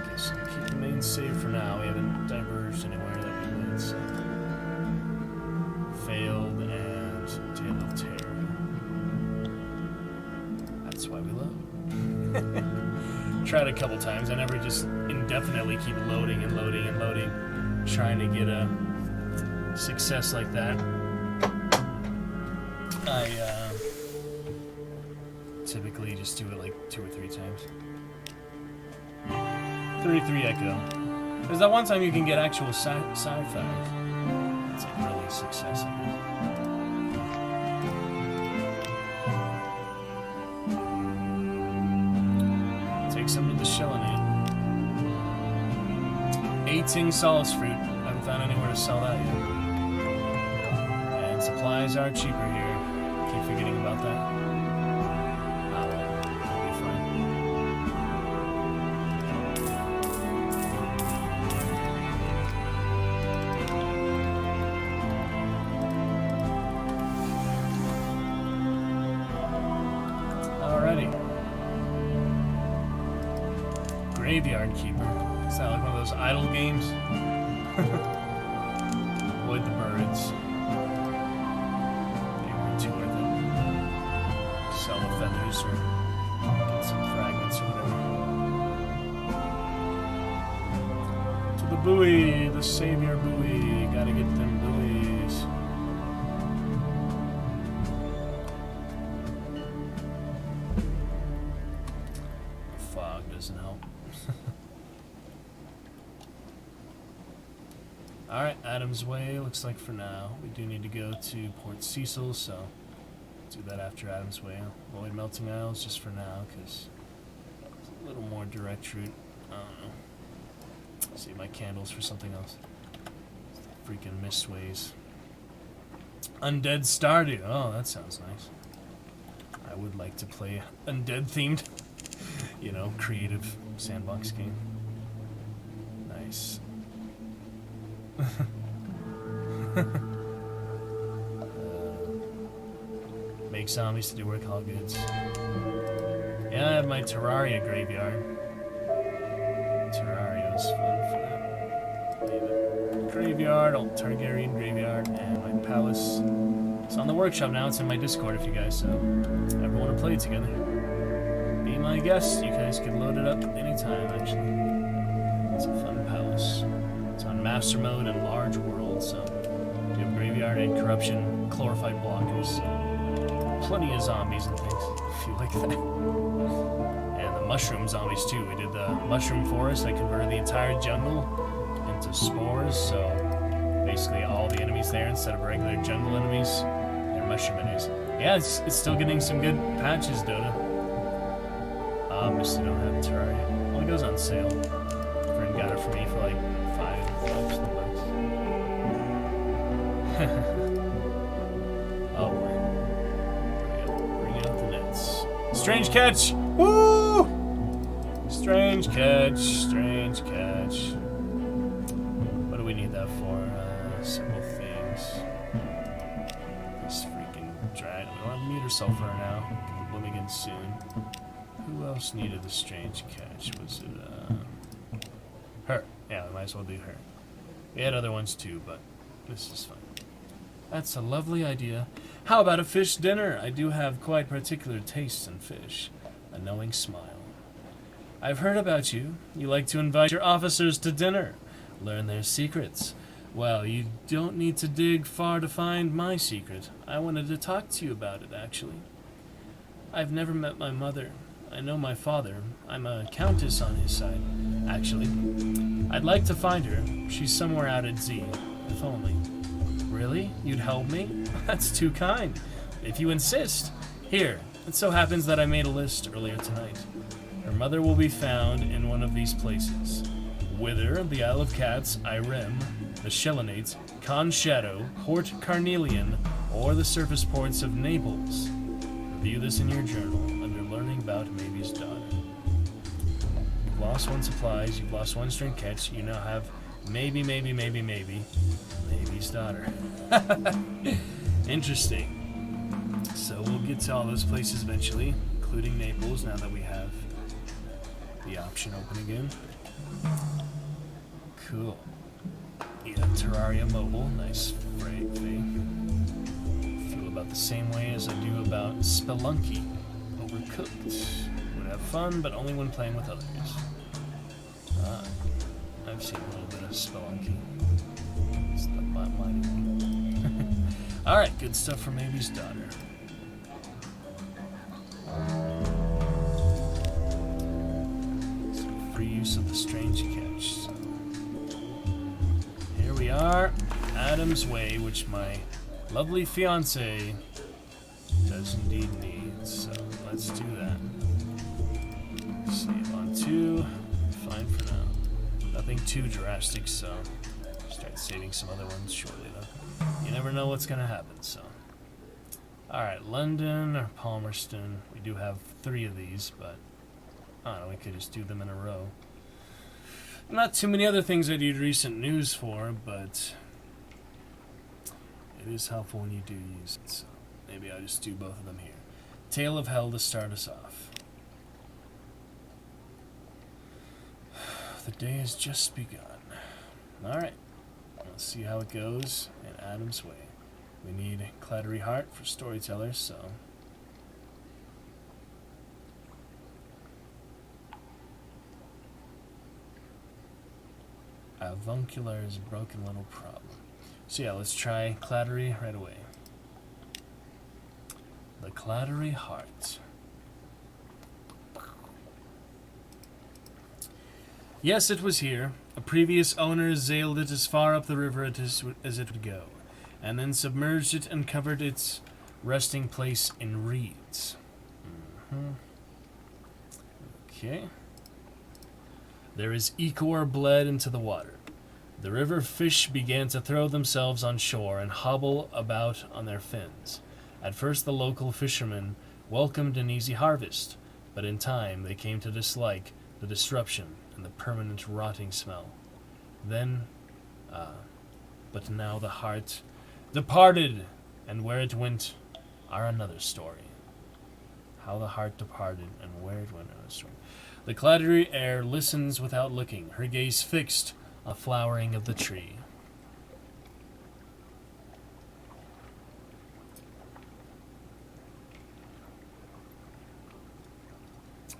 guess I'll keep the main save for now. We haven't diverged anywhere that we would, so. Failed and Tale of Terror. That's why we load. Tried a couple times. I never just indefinitely keep loading and loading and loading, trying to get a success like that. I typically just do it like 2 or 3 times. 33 Echo. There's that one time you can get actual sci-fi. That's a really success, I guess. Take some of the Shellinate. 18 Solace Fruit. Haven't found anywhere to sell that yet. And supplies are cheaper here. Keep forgetting about that. Ah, well, that'll be fine. Alrighty. Graveyard Keeper. Is that like one of those idle games? Avoid the birds. Maybe too worth it. Sell the feathers or get some fragments or whatever. To the buoy, the savior buoy. Gotta get them buoys. The fog doesn't help. Alright, Adam's Way, looks like for now. We do need to go to Port Cecil, so do that after Adam's Way. Avoid Melting Isles just for now, because it's a little more direct route. I don't know. Save my candles for something else. Freaking Mistways. Undead Stardew. Oh, that sounds nice. I would like to play undead-themed, you know, creative sandbox game. Nice. Make zombies to do work, all goods. Yeah, I have my Terraria graveyard. Terraria is fun for that. Leave it. Graveyard, old Targaryen graveyard, and my palace. It's on the workshop now. It's in my Discord if you guys ever want to play it together. Be my guest. You guys can load it up anytime, actually. It's a fun palace. It's on Master Mode and Large World, so you have Graveyard and Corruption, Glorified Blockers, so plenty of zombies and things, if you like that. And the Mushroom zombies, too. We did the Mushroom Forest. I converted the entire jungle into spores, so basically all the enemies there, instead of regular jungle enemies, they're mushroom enemies. Yeah, it's still getting some good patches, Dota. Obviously don't have Terraria. Well, it goes on sale. Friend got it for me for like $5. Oh boy. Bring out the nets. Strange catch! Woo! Strange catch, strange catch. What do we need that for? Several things. This freaking dragon. We don't have meter sulfur now. It'll bloom again soon. Who else needed a strange catch? Was it, her. Yeah, we might as well do her. We had other ones too, but this is fun. That's a lovely idea. How about a fish dinner? I do have quite particular tastes in fish. A knowing smile. I've heard about you. You like to invite your officers to dinner. Learn their secrets. Well, you don't need to dig far to find my secret. I wanted to talk to you about it, actually. I've never met my mother. I know my father. I'm a countess on his side, actually. I'd like to find her. She's somewhere out at Z, if only. Really? You'd help me? That's too kind. If you insist. Here, it so happens that I made a list earlier tonight. Her mother will be found in one of these places. Wither, the Isle of Cats, Irem, the Shellinates, Con Shadow, Port Carnelian, or the surface ports of Naples. Review this in your journal under Learning About Maybe's Daughter. You've lost one supplies, you've lost one string catch, you now have Maybe's daughter. Interesting. So we'll get to all those places eventually, including Naples, now that we have the option open again. Cool. Yeah, Terraria Mobile, nice freight thing. Feel about the same way as I do about Spelunky. Overcooked. Would have fun, but only when playing with others. I've seen a little bit of Spelunky. It's the mighty one. Alright, good stuff from Maybe's daughter. Some free use of the strange catch. So. Here we are, Adam's Way, which my lovely fiance does indeed need. So let's do that. Save on 2. Fine for now. Nothing too drastic, so start saving some other ones shortly though. You never know what's gonna happen, so. Alright, London or Palmerston. We do have 3 of these, but I don't know, we could just do them in a row. Not too many other things I need recent news for, but it is helpful when you do use it, so maybe I'll just do both of them here. Tale of Hell to start us off. The day has just begun. Alright, let's see how it goes in Adam's Way. We need Clattery Heart for storytellers, so avuncular is a broken little problem. So yeah, let's try Clattery right away. The Clattery Heart. Yes, it was here. A previous owner sailed it as far up the river as it would go, and then submerged it and covered its resting place in reeds. Okay. There is ichor bled into the water. The river fish began to throw themselves on shore and hobble about on their fins. At first the local fishermen welcomed an easy harvest, but in time they came to dislike the disruption and the permanent rotting smell. Then, but now the heart departed, and where it went are another story. How the heart departed and where it went are another story. The clattery air listens without looking, her gaze fixed a flowering of the tree.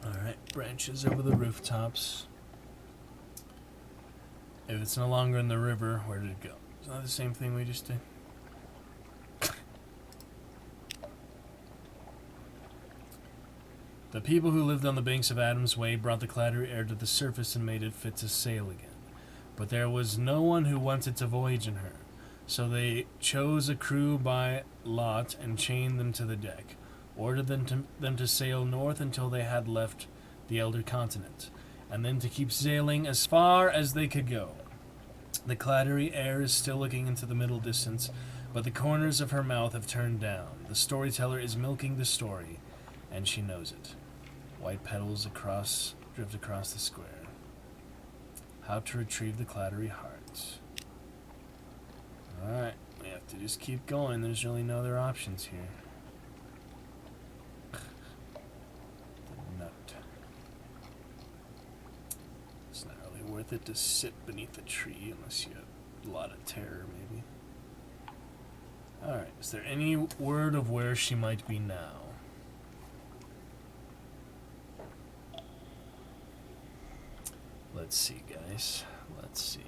Alright, branches over the rooftops. If it's no longer in the river, where did it go? Is that the same thing we just did? The people who lived on the banks of Adam's Way brought the clattery air to the surface and made it fit to sail again. But there was no one who wanted to voyage in her, so they chose a crew by lot and chained them to the deck, ordered them to sail north until they had left the elder continent, and then to keep sailing as far as they could go. The clattery air is still looking into the middle distance, but the corners of her mouth have turned down. The storyteller is milking the story, and she knows it. White petals drift across the square. How to retrieve the clattery heart. Alright, we have to just keep going. There's really no other options here. The nut. It's not really worth it to sit beneath the tree unless you have a lot of terror, maybe. Alright, is there any word of where she might be now? Let's see, guys. Let's see.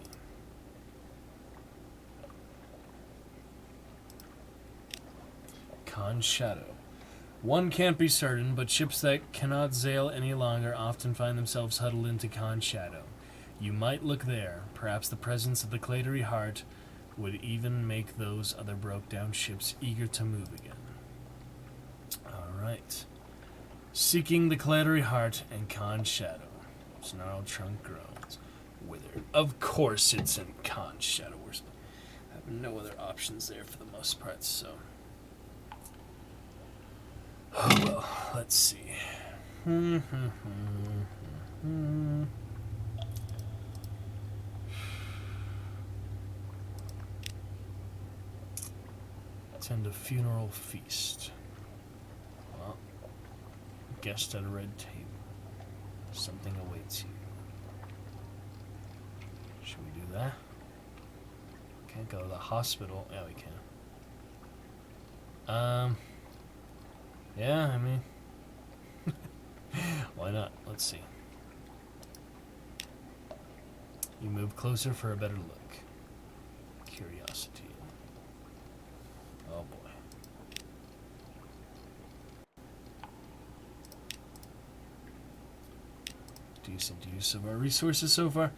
Con Shadow. One can't be certain, but ships that cannot sail any longer often find themselves huddled into Con Shadow. You might look there. Perhaps the presence of the clattery heart would even make those other broke-down ships eager to move again. Alright. Seeking the Clattery Heart and Khan's Shadow. Snarled Trunk groans. Withered. Of course it's in Khan's Shadow. I have no other options there for the most part, so... Oh well, let's see. Attend a funeral feast. Well, guest at a red table. Something awaits you. Should we do that? Can't go to the hospital. Yeah, we can. Yeah, I mean... why not? Let's see. You move closer for a better look. Curiosity. Oh boy. Decent use of our resources so far.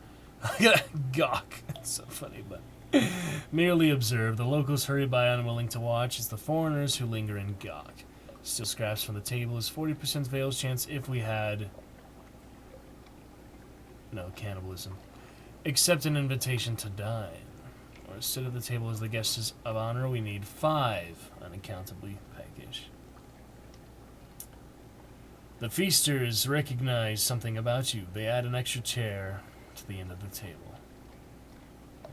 Gawk. That's so funny, but... Merely observe. The locals hurry by unwilling to watch. It's the foreigners who linger and gawk. Steal scraps from the table is 40% Veil's chance if we had... No, cannibalism. Accept an invitation to dine. Or sit at the table as the guests of honor. We need 5 unaccountably package. The feasters recognize something about you. They add an extra chair to the end of the table.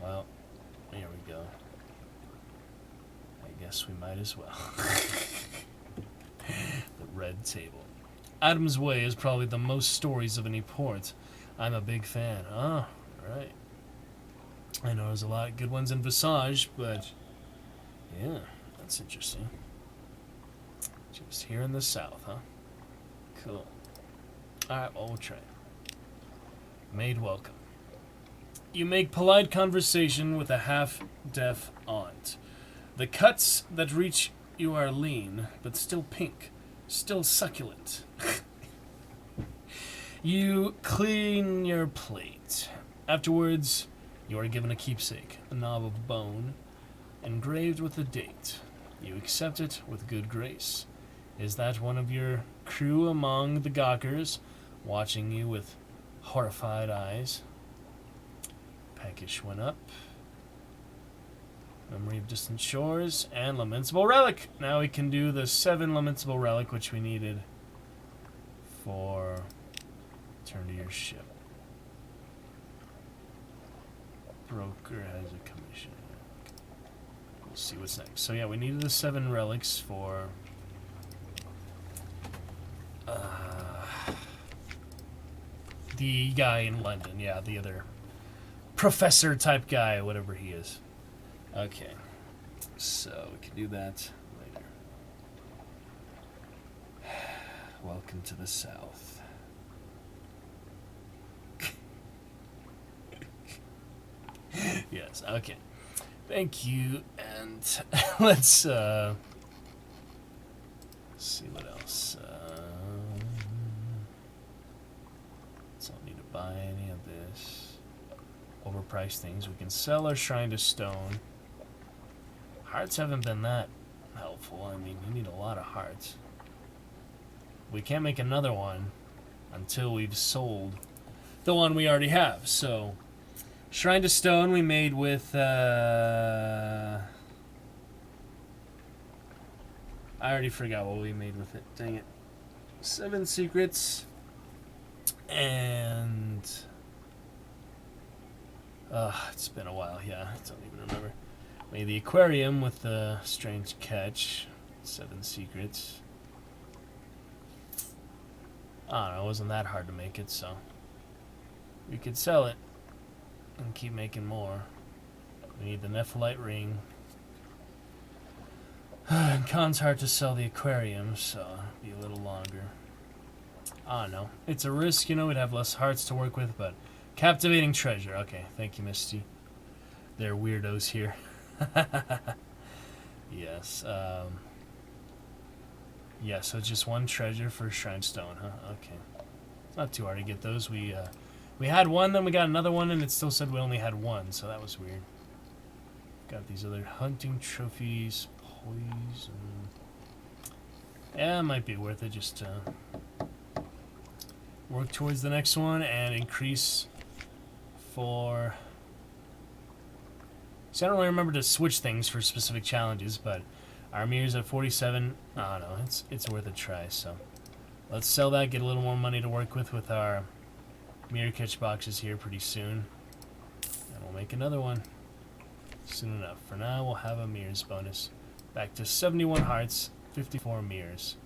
Well, here we go. I guess we might as well. The red table. Adam's Way is probably the most stories of any port. I'm a big fan. Ah, right. I know there's a lot of good ones in Visage, but yeah, that's interesting. Just here in the south, huh? Cool. Alright, well, we'll try it. Made welcome. You make polite conversation with a half-deaf aunt. The cuts that reach you are lean, but still pink, still succulent. You clean your plate. Afterwards, you are given a keepsake, a knob of bone, engraved with a date. You accept it with good grace. Is that one of your crew among the gawkers, watching you with horrified eyes? Package went up. Memory of Distant Shores and Lamentable Relic. Now we can do the 7 Lamentable Relic, which we needed for Turn to Your Ship. Broker has a commission. We'll see what's next. So yeah, we needed the 7 relics for the guy in London. Yeah, the other professor type guy, whatever he is. Okay, so we can do that later. Welcome to the South. Yes, okay. Thank you, and let's see what else. So don't need to buy any of this. Overpriced things. We can sell our Shrine to Stone. Hearts haven't been that helpful. I mean, you need a lot of hearts. We can't make another one until we've sold the one we already have. So, Shrine to Stone we made with... I already forgot what we made with it. Dang it. 7 secrets. And... it's been a while, yeah. I don't even remember. Made the aquarium with the strange catch. 7 secrets. I don't know, it wasn't that hard to make it, so... we could sell it. And keep making more. We need the Nephalite ring. And Khan's Heart to sell the aquarium, so it'll be a little longer. I don't know. It's a risk, you know, we'd have less hearts to work with, but... Captivating treasure. Okay, thank you, Misty. They're weirdos here. Yes. Yeah, so just 1 treasure for Shrine Stone, huh? Okay. It's not too hard to get those. We had 1, then we got another one, and it still said we only had 1, so that was weird. Got these other hunting trophies. Poison. Yeah, it might be worth it just to work towards the next one and increase for... See, I don't really remember to switch things for specific challenges, but our mirror's at 47. I don't know, it's worth a try, so... Let's sell that, get a little more money to work with our mirror catch boxes here pretty soon. And we'll make another one soon enough. For now, we'll have a mirrors bonus. Back to 71 hearts, 54 mirrors.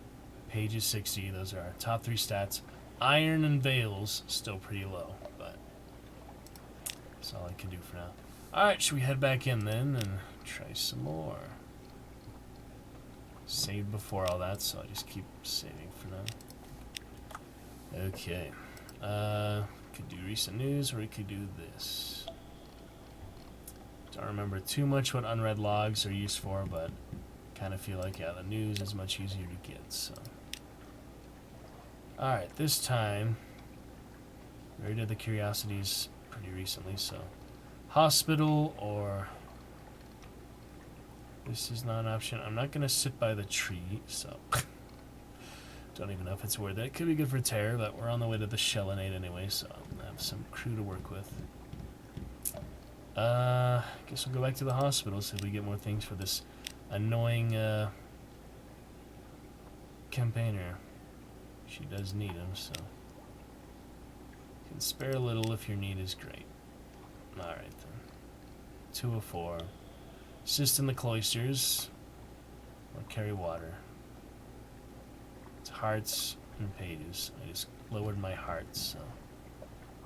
Pages 60, those are our top 3 stats. Iron and veils, still pretty low, but that's all I can do for now. Alright, should we head back in then and try some more? Saved before all that, so I just keep saving for now. Okay. Could do recent news, or we could do this. Don't remember too much what unread logs are used for, but kind of feel like, yeah, the news is much easier to get, so. Alright, this time, we already did the curiosities pretty recently, so. Hospital, or... This is not an option. I'm not going to sit by the tree, so... Don't even know if it's worth it. It could be good for terror, but we're on the way to the Shellinate anyway, so I have some crew to work with. Guess we'll go back to the hospital, see if we get more things for this annoying campaigner. She does need him, so... Can spare a little if your need is great. Alright then. 2 of 4. Assist in the cloisters, or carry water. It's hearts and pages. I just lowered my hearts, so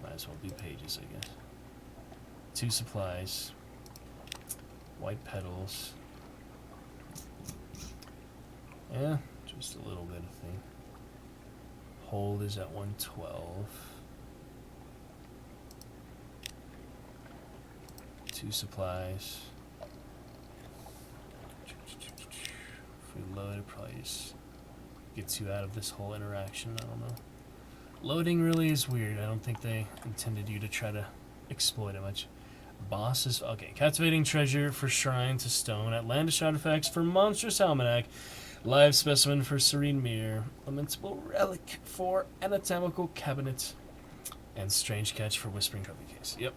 might as well do pages, I guess. 2 supplies. White petals. Yeah, just a little bit of thing. Hold is at 112. 2 supplies. If we load, it probably just gets you out of this whole interaction. I don't know. Loading really is weird. I don't think they intended you to try to exploit it much. Boss is... Okay. Captivating treasure for shrine to stone. Outlandish artifacts for monstrous almanac. Live specimen for serene mirror. Lamentable relic for anatomical cabinet. And strange catch for whispering trophy case. Yep.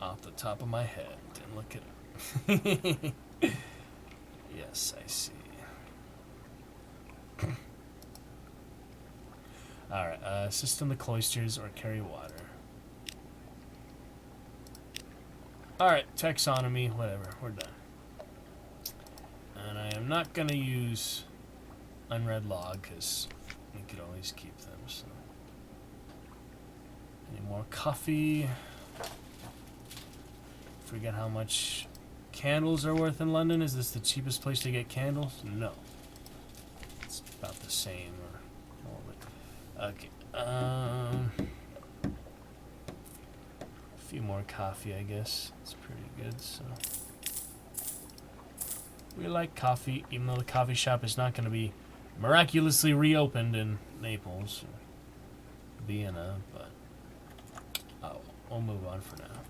Off the top of my head. Didn't look at it. Yes, I see. Alright, assist in the cloisters or carry water. Alright, taxonomy, whatever, we're done. And I am not going to use unread log, because we could always keep them, so. Any more coffee? Forget how much candles are worth in London. Is this the cheapest place to get candles? No. It's about the same, or more of it. Okay. A few more coffee, I guess. It's pretty good, so. We like coffee, even though the coffee shop is not going to be miraculously reopened in Naples or Vienna, but we'll move on for now.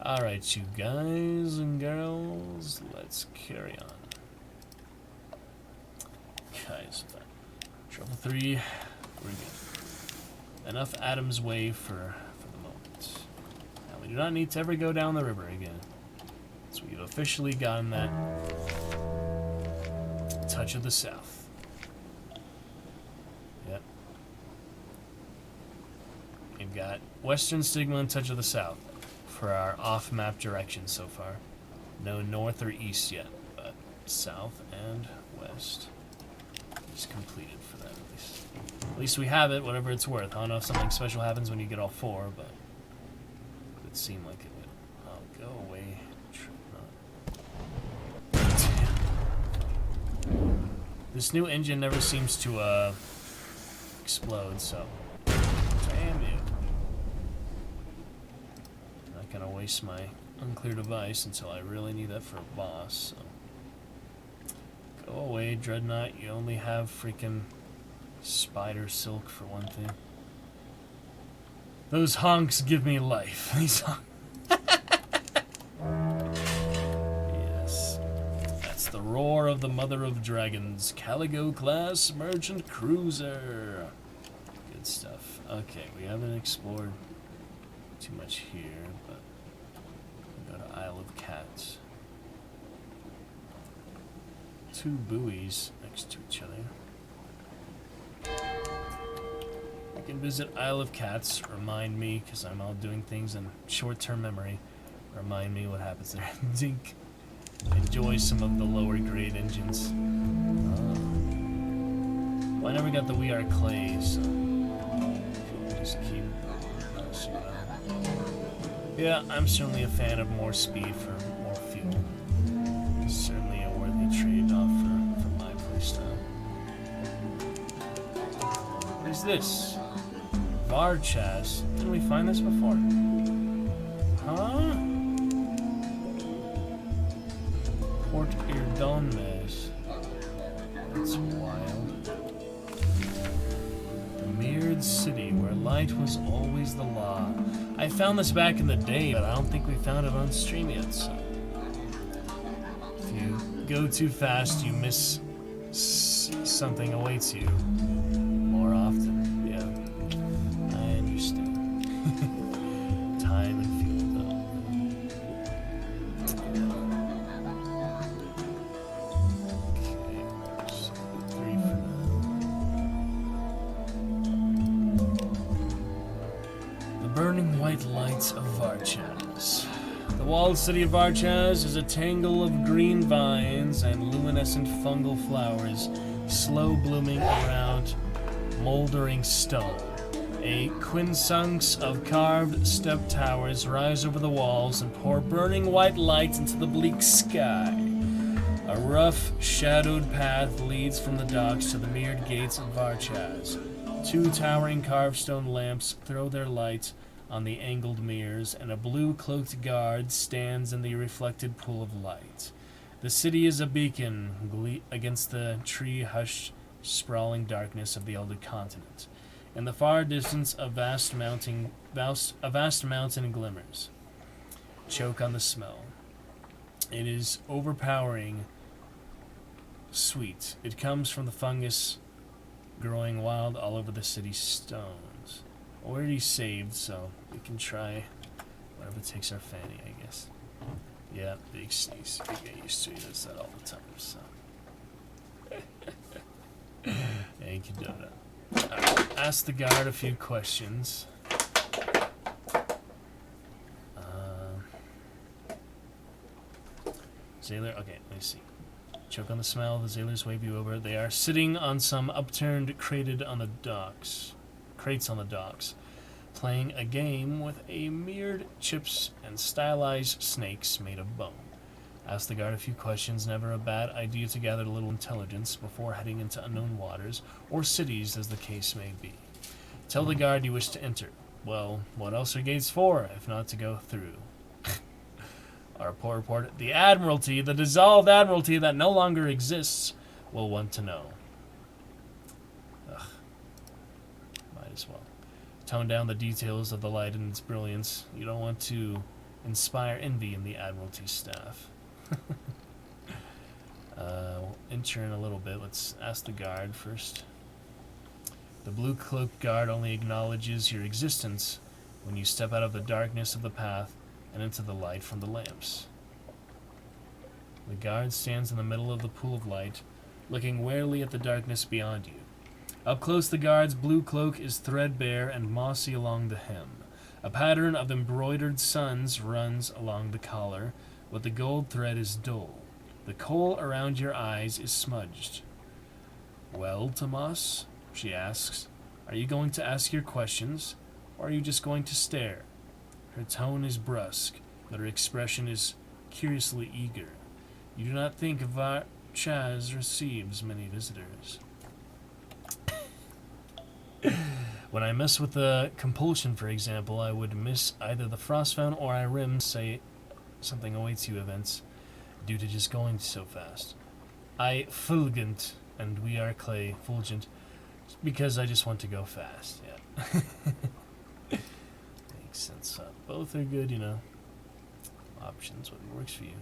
Alright, you guys and girls, let's carry on. Okay, so that trouble 3, we're good. Enough Adam's way for the moment. Now we do not need to ever go down the river again. So we've officially gotten that touch of the south. Yep. We've got Western Stigma and Touch of the South for our off-map direction so far. No north or east yet, but south and west is completed for that at least. At least we have it, whatever it's worth. I don't know if something special happens when you get all 4, but it would seem like it would. Oh, go away. This new engine never seems to explode, so damn you. Not gonna waste my unclear device until I really need that for a boss. So. Go away, Dreadnought. You only have freaking spider silk for one thing. Those honks give me life. These honks. Yes, that's the roar of the Mother of Dragons, Caligo-class merchant cruiser. Good stuff. Okay, we haven't explored too much here, but we've got an Isle of Cats. 2 buoys next to each other. I can visit Isle of Cats, remind me, because I'm all doing things in short-term memory, remind me what happens there. Dink. Enjoy some of the lower grade engines. Well, I never got the We Are Clay, so just keep. Yeah, I'm certainly a fan of more speed for more fuel. It's certainly a worthy trade-off for my playstyle. What is this? Varchas. Didn't we find this before? Huh? Port Irdonmes. That's wild. The mirrored city where light was always the law. I found this back in the day, but I don't think we found it on stream yet, so. If you go too fast, you miss something awaits you more often. Yeah, I understand. Time and fuel, though. Okay, so 3 for now. The burning white lights of Varchas. The walled city of Varchas is a tangle of green vines and luminescent fungal flowers, slow blooming around moldering stone. A quincunx of carved step towers rise over the walls and pour burning white light into the bleak sky. A rough, shadowed path leads from the docks to the mirrored gates of Varchas. 2 towering carved stone lamps throw their light on the angled mirrors, and a blue-cloaked guard stands in the reflected pool of light. The city is a beacon against the tree-hushed, sprawling darkness of the elder continent. In the far distance, a vast mountain glimmers. Choke on the smell. It is overpowering sweet. It comes from the fungus growing wild all over the city's stones. Already saved, so we can try whatever takes our fanny, I guess. Yeah, big sneeze. We get used to it. He does that all the time, so. Yeah, you can do that. Alright, ask the guard a few questions. Sailor, okay, let me see. Choke on the smell, the sailors wave you over. They are sitting on some upturned crates on the docks, playing a game with a mirrored chips and stylized snakes made of bone. Ask the guard a few questions, never a bad idea to gather a little intelligence before heading into unknown waters, or cities as the case may be. Tell the guard you wish to enter. Well, what else are gates for, if not to go through? Our poor report, the Admiralty, the dissolved Admiralty that no longer exists, will want to know. Ugh. Might as well. Tone down the details of the light and its brilliance. You don't want to inspire envy in the Admiralty staff. We'll enter in a little bit. Let's ask the guard first. The blue-cloaked guard only acknowledges your existence when you step out of the darkness of the path and into the light from the lamps. The guard stands in the middle of the pool of light, looking warily at the darkness beyond you. Up close, the guard's blue cloak is threadbare and mossy along the hem. A pattern of embroidered suns runs along the collar, but the gold thread is dull. The kohl around your eyes is smudged. Well, Tomas, she asks, are you going to ask your questions, or are you just going to stare? Her tone is brusque, but her expression is curiously eager. You do not think Chaz receives many visitors. When I mess with the compulsion, for example, I would miss either the Frostbound or Irem say something awaits you events due to just going so fast. I fulgent and we are clay fulgent because I just want to go fast, yeah. Makes sense. Both are good, you know. Options, what works for you.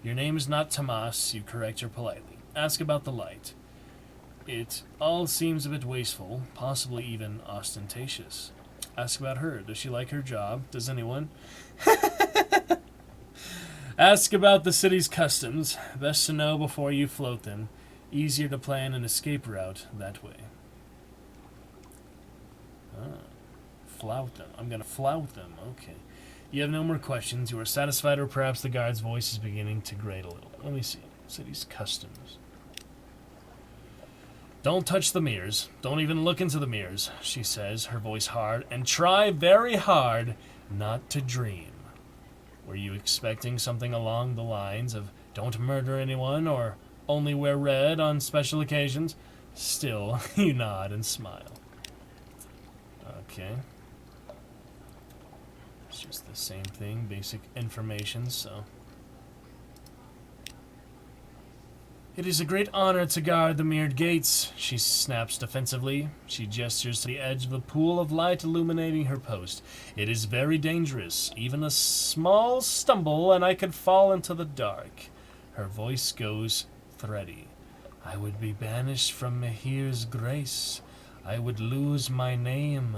Your name is not Tomas, you correct her politely. Ask about the light. It all seems a bit wasteful, possibly even ostentatious. Ask about her. Does she like her job? Does anyone? Ask about the city's customs. Best to know before you float them. Easier to plan an escape route that way. Flout them. I'm going to flout them. Okay. You have no more questions. You are satisfied, or perhaps the guard's voice is beginning to grate a little. Let me see. City's customs. Don't touch the mirrors. Don't even look into the mirrors, she says, her voice hard. And try very hard not to dream. Were you expecting something along the lines of don't murder anyone or only wear red on special occasions? Still, you nod and smile. Okay. It's just the same thing, basic information, so. It is a great honor to guard the mirrored gates, she snaps defensively. She gestures to the edge of the pool of light illuminating her post. It is very dangerous. Even a small stumble and I could fall into the dark. Her voice goes thready. I would be banished from Mahir's grace. I would lose my name.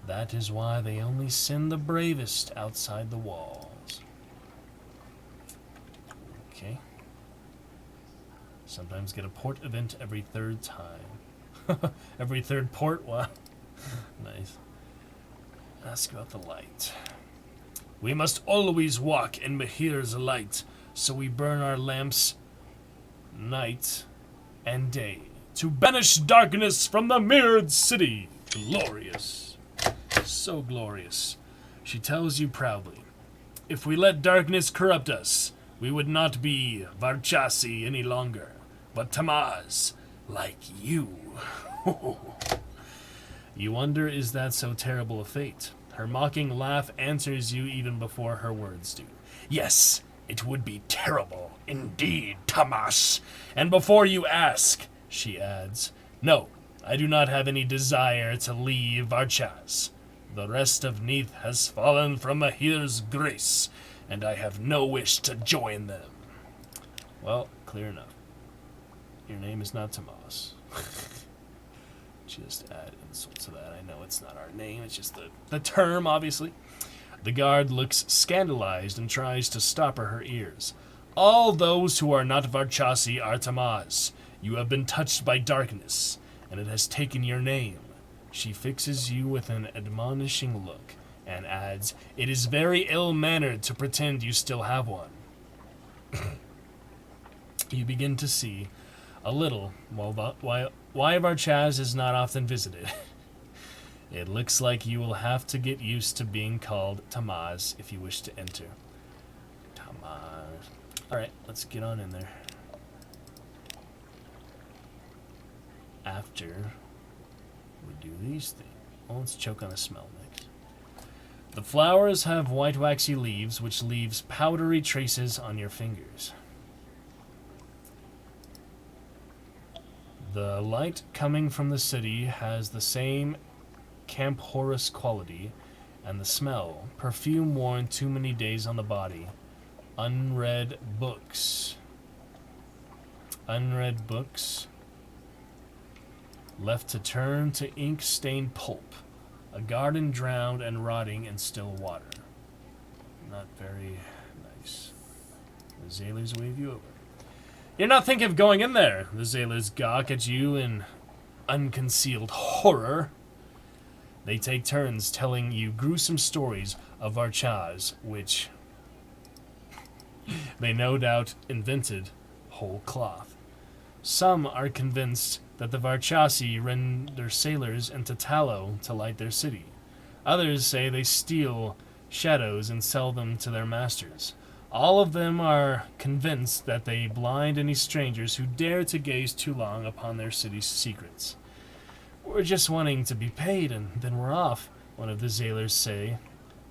That is why they only send the bravest outside the walls. Okay. Sometimes get a port event every third time. Every third port? Wow. Nice. Ask about the light. We must always walk in Mahir's light, so we burn our lamps night and day to banish darkness from the mirrored city. Glorious. So glorious. She tells you proudly. If we let darkness corrupt us, we would not be Varchasi any longer, but Tamaz, like you. You wonder, is that so terrible a fate? Her mocking laugh answers you even before her words do. Yes, it would be terrible indeed, Tamaz. And before you ask, she adds, no, I do not have any desire to leave Varchas. The rest of Neath has fallen from Mahir's grace, and I have no wish to join them. Well, clear enough. Your name is not Tomas. Just add insult to that. I know it's not our name, it's just the term, obviously. The guard looks scandalized and tries to stop her ears. All those who are not Varchasi are Tamaz. You have been touched by darkness, and it has taken your name. She fixes you with an admonishing look and adds, it is very ill-mannered to pretend you still have one. You begin to see a little why Varchaz is not often visited. It looks like you will have to get used to being called Tamaz if you wish to enter. Tamaz. Alright, let's get on in there. After we do these things. Well, let's choke on the smell next. The flowers have white waxy leaves, which leaves powdery traces on your fingers. The light coming from the city has the same camphorous quality, and the smell, perfume worn too many days on the body. Unread books. Unread books. Left to turn to ink-stained pulp. A garden drowned and rotting in still water. Not very nice. The sailors wave you over. You're not thinking of going in there. The sailors gawk at you in unconcealed horror. They take turns telling you gruesome stories of Varchaz, which they no doubt invented whole cloth. Some are convinced that the Varchasi render sailors into tallow to light their city. Others say they steal shadows and sell them to their masters. All of them are convinced that they blind any strangers who dare to gaze too long upon their city's secrets. We're just wanting to be paid and then we're off, one of the sailors say,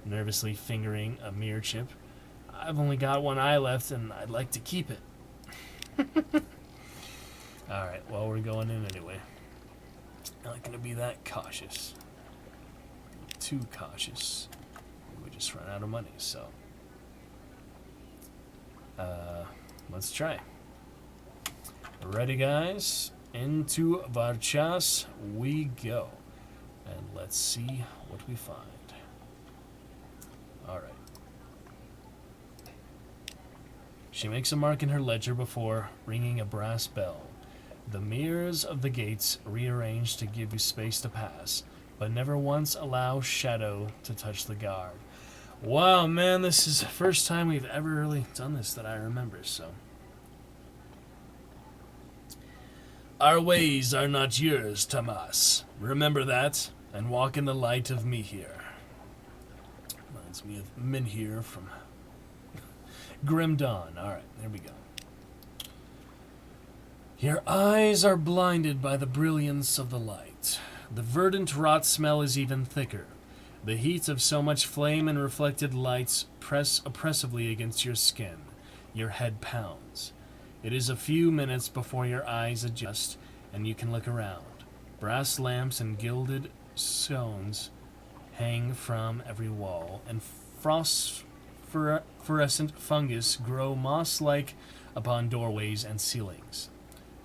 nervously fingering a mirror chip. I've only got one eye left and I'd like to keep it. Alright, well, we're going in anyway. Not going to be that cautious. Too cautious. We just run out of money, so. Let's try. Ready, guys? Into Varchas we go. And let's see what we find. Alright. She makes a mark in her ledger before ringing a brass bell. The mirrors of the gates rearrange to give you space to pass, but never once allow shadow to touch the guard. Wow, man, this is the first time we've ever really done this that I remember, so. Our ways are not yours, Tomas. Remember that, and walk in the light of me here. Reminds me of Minhir from Grim Dawn. Alright, there we go. Your eyes are blinded by the brilliance of the light. The verdant rot smell is even thicker. The heat of so much flame and reflected lights press oppressively against your skin. Your head pounds. It is a few minutes before your eyes adjust and you can look around. Brass lamps and gilded scones hang from every wall, and phosphorescent fungus grow moss-like upon doorways and ceilings.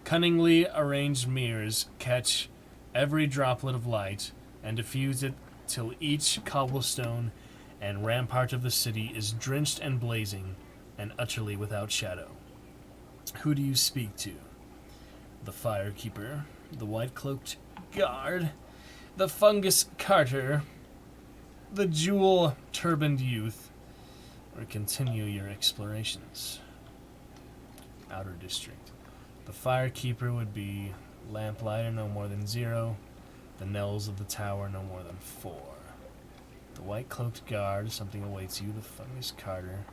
Cunningly arranged mirrors catch every droplet of light and diffuse it till each cobblestone and rampart of the city is drenched and blazing and utterly without shadow. Who do you speak to? The firekeeper, the white-cloaked guard, the fungus carter, the jewel-turbaned youth, or continue your explorations. Outer district. The firekeeper would be lamplighter, no more than 0. The knells of the tower, no more than 4. The white-cloaked guard, something awaits you. The fungus carter,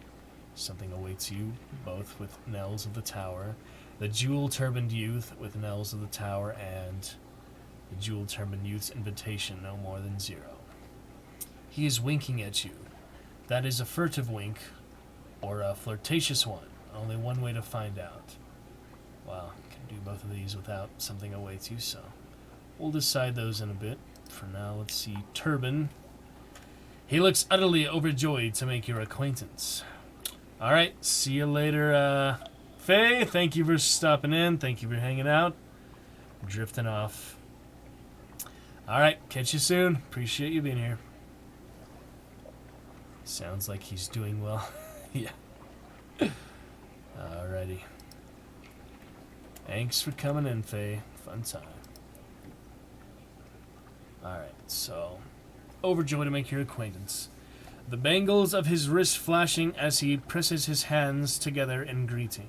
something awaits you, both with knells of the tower. The jewel-turbaned youth with knells of the tower, and the jewel-turbaned youth's invitation, no more than 0. He is winking at you. That is a furtive wink, or a flirtatious one. Only one way to find out. Wow, can do both of these without something awaits you, so we'll decide those in a bit. For now, let's see. Turban. He looks utterly overjoyed to make your acquaintance. Alright, see you later, Faye. Thank you for stopping in. Thank you for hanging out. Drifting off. Alright, catch you soon. Appreciate you being here. Sounds like he's doing well. Yeah. Alrighty. Thanks for coming in, Faye. Fun time. Alright, so overjoyed to make your acquaintance. The bangles of his wrist flashing as he presses his hands together in greeting.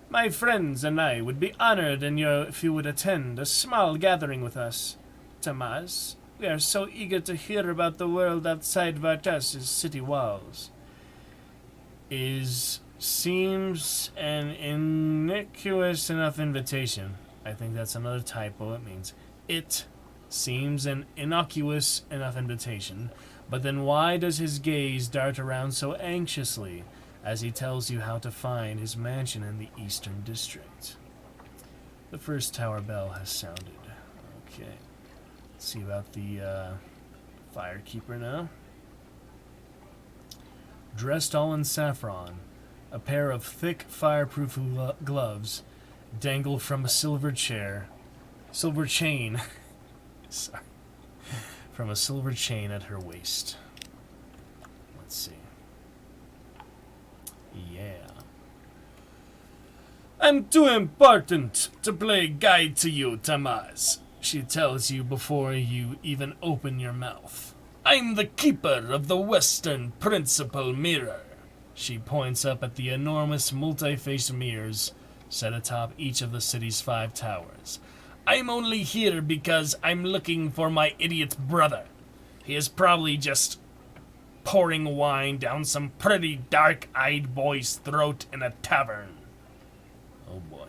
My friends and I would be honored if you would attend a small gathering with us. Tomas, we are so eager to hear about the world outside Vartas' city walls. Seems an innocuous enough invitation. I think that's another typo. It means it seems an innocuous enough invitation, but then why does his gaze dart around so anxiously as he tells you how to find his mansion in the Eastern District? The first tower bell has sounded. Okay. Let's see about the firekeeper now. Dressed all in saffron, a pair of thick fireproof gloves dangle from a silver chain. Sorry. From a silver chain at her waist. Let's see. Yeah. I'm too important to play guide to you, Tomas, she tells you before you even open your mouth. I'm the keeper of the Western Principal Mirror. She points up at the enormous multi-faced mirrors set atop each of the city's 5 towers. I'm only here because I'm looking for my idiot brother. He is probably just pouring wine down some pretty dark-eyed boy's throat in a tavern. Oh boy.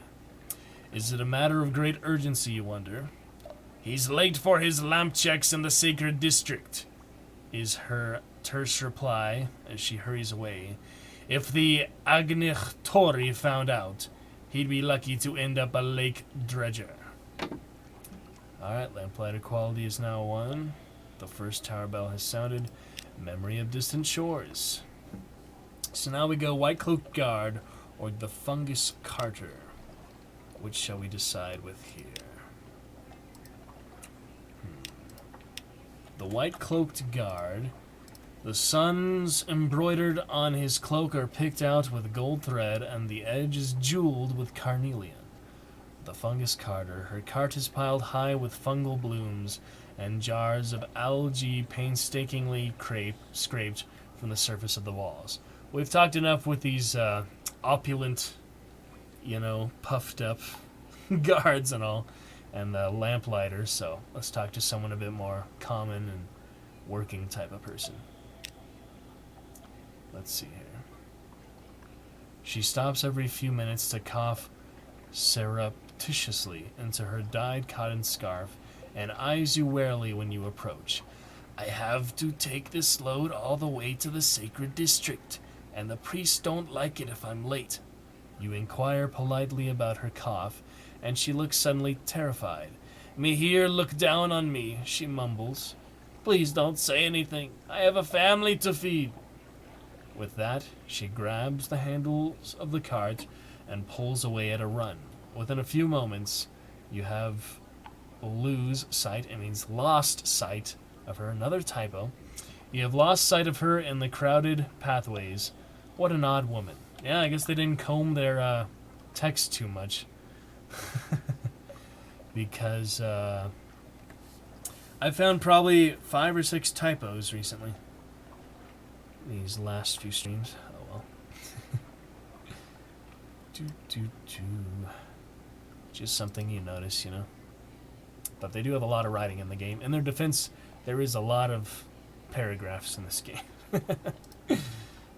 Is it a matter of great urgency, you wonder? He's late for his lamp checks in the Sacred District, is her terse reply as she hurries away. If the Agnichtori found out, he'd be lucky to end up a lake dredger. Alright, lamplighter quality is now 1. The first tower bell has sounded. Memory of distant shores. So now we go white cloaked guard, or the fungus carter? Which shall we decide with here? The white-cloaked guard. The suns embroidered on his cloak are picked out with gold thread, and the edge is jeweled with carnelian. The fungus carter. Her cart is piled high with fungal blooms, and jars of algae painstakingly scraped from the surface of the walls. We've talked enough with these opulent, puffed up guards and all, and lamplighters, so let's talk to someone a bit more common and working type of person. Let's see here. She stops every few minutes to cough surreptitiously into her dyed cotton scarf and eyes you warily when you approach. I have to take this load all the way to the sacred district, and the priests don't like it if I'm late. You inquire politely about her cough, and she looks suddenly terrified. Me here look down on me, she mumbles. Please don't say anything. I have a family to feed. With that, she grabs the handles of the cart and pulls away at a run. Within a few moments, you have lost sight of her. Another typo. You have lost sight of her in the crowded pathways. What an odd woman. Yeah, I guess they didn't comb their text too much. Because I found probably 5 or 6 typos recently. These last few streams. Oh well. Just something you notice, But they do have a lot of writing in the game. In their defense, there is a lot of paragraphs in this game.